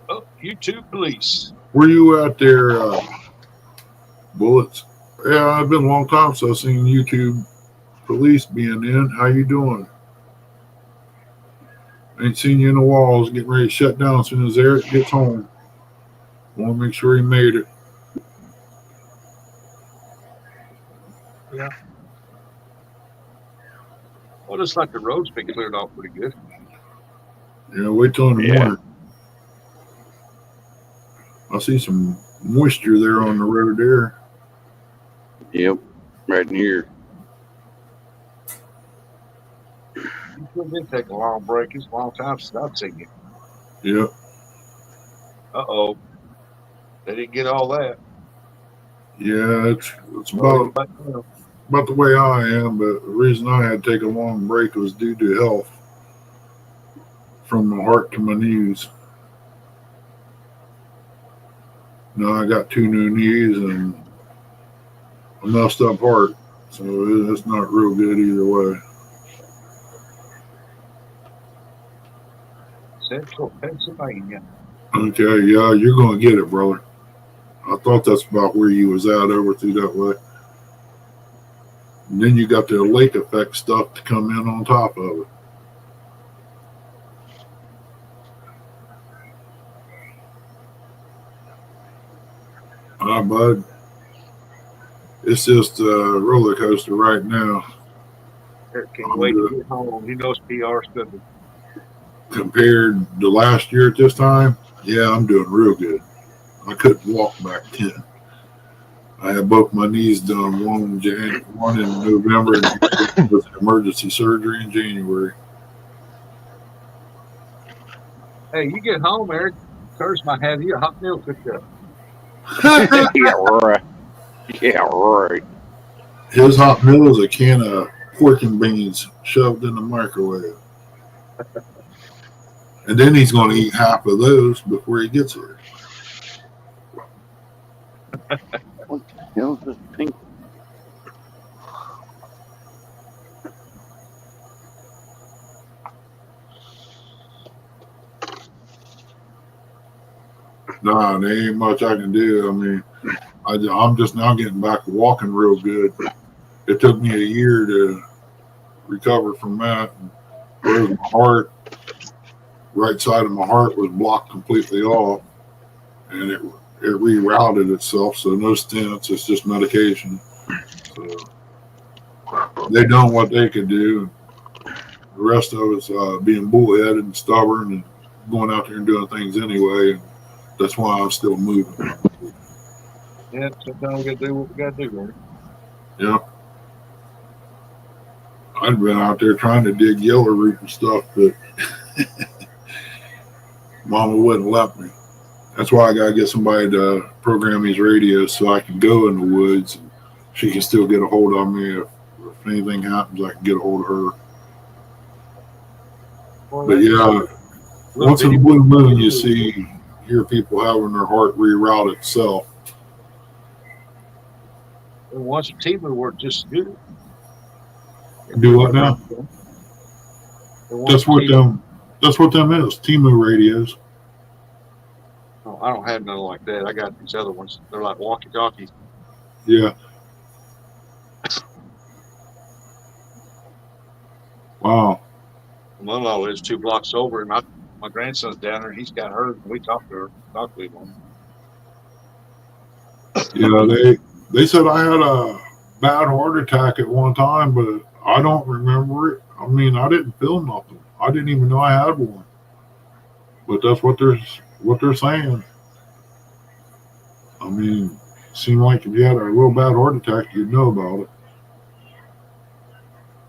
Oh, YouTube police. Were you out there, Bullets? Yeah, it's been a long time since I've seen YouTube police being in. How you doing? Ain't seen you in a while. I was getting ready to shut down as soon as Eric gets home. Want to make sure he made it. Yeah. Well, it's like the road's been cleared off pretty good. Yeah, wait till in the morning. I see some moisture there on the road there. Yep, right in here. You sure did take a long break. It's a long time since I've seen you. Yep. Uh-oh. They didn't get all that. Yeah, it's about the way I am, but the reason I had to take a long break was due to health. From my heart to my knees. Now I got 2 new knees and a messed up heart, so it's not real good either way. Central Pennsylvania. Okay, yeah, you're going to get it, brother. I thought that's about where you was at over through that way. And then you got the lake effect stuff to come in on top of it. Bud. It's just a roller coaster right now. Can't wait to get home. He knows PR's good. Compared to last year at this time, yeah, I'm doing real good. I couldn't walk back 10. I had both my knees done, one in November and with emergency surgery in January. Hey, you get home, Eric. Curtis might have you a hot meal cooked up. Yeah, right. Yeah, right. His hot meal is a can of pork and beans shoved in the microwave. And then he's going to eat half of those before he gets here. What the hell is this pink? Nah, there ain't much I can do. I mean, I'm just now getting back to walking real good. It took me a year to recover from that. Whereas my heart, right side of my heart was blocked completely off, and it rerouted itself. So no stents, it's just medication. So they done what they could do. The rest of us being bullheaded and stubborn and going out there and doing things anyway. And that's why I'm still moving. Yeah, sometimes we gotta do what we gotta do, man. Yeah. I'd been out there trying to dig yellow root and stuff, but Mama wouldn't let me. That's why I gotta get somebody to program these radios so I can go in the woods and she can still get a hold of me. If anything happens, I can get a hold of her. Well, But that's yeah, little once in a bitty- blue moon, you hear people having their heart reroute itself. And once a team would work just good. Do what now? That's what them is. Timu radios. Oh, I don't have none like that. I got these other ones. They're like walkie talkies. Yeah. Wow. Mother-in-law lives 2 blocks over, and my grandson's down there. And he's got hers, and we talked to him on. Yeah, they said I had a bad heart attack at one time, but I don't remember it. I mean, I didn't feel nothing. I didn't even know I had one. But that's what they're saying. I mean, it seemed like if you had a real bad heart attack, you'd know about it.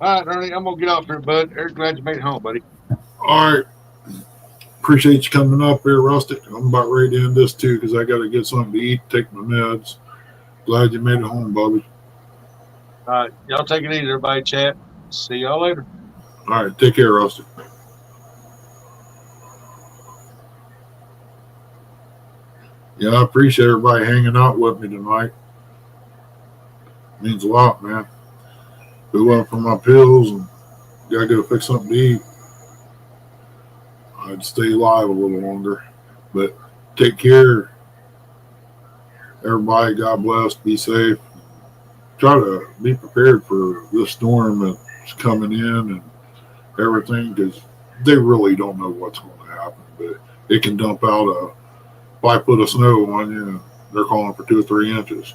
All right, Ernie, I'm gonna get off here, bud. Eric, glad you made it home, buddy. All right. Appreciate you coming up here, Rustic. I'm about ready to end this too because I got to get something to eat, take my meds. Glad you made it home, Bobby. All right, y'all take it easy, everybody. Chat. See y'all later. All right, take care, Rustic. Yeah, I appreciate everybody hanging out with me tonight. Means a lot, man. Go up for my pills and gotta go fix something to eat. I'd stay alive a little longer. But take care. Everybody, God bless. Be safe. Try to be prepared for this storm that's coming in and everything because they really don't know what's going to happen. But it can dump out a 5 foot of snow on you. And they're calling for 2 or 3 inches.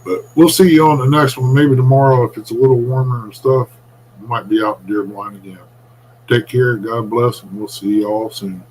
But we'll see you on the next one. Maybe tomorrow, if it's a little warmer and stuff, we might be out in Deer Blind again. Take care. God bless, and we'll see you all soon.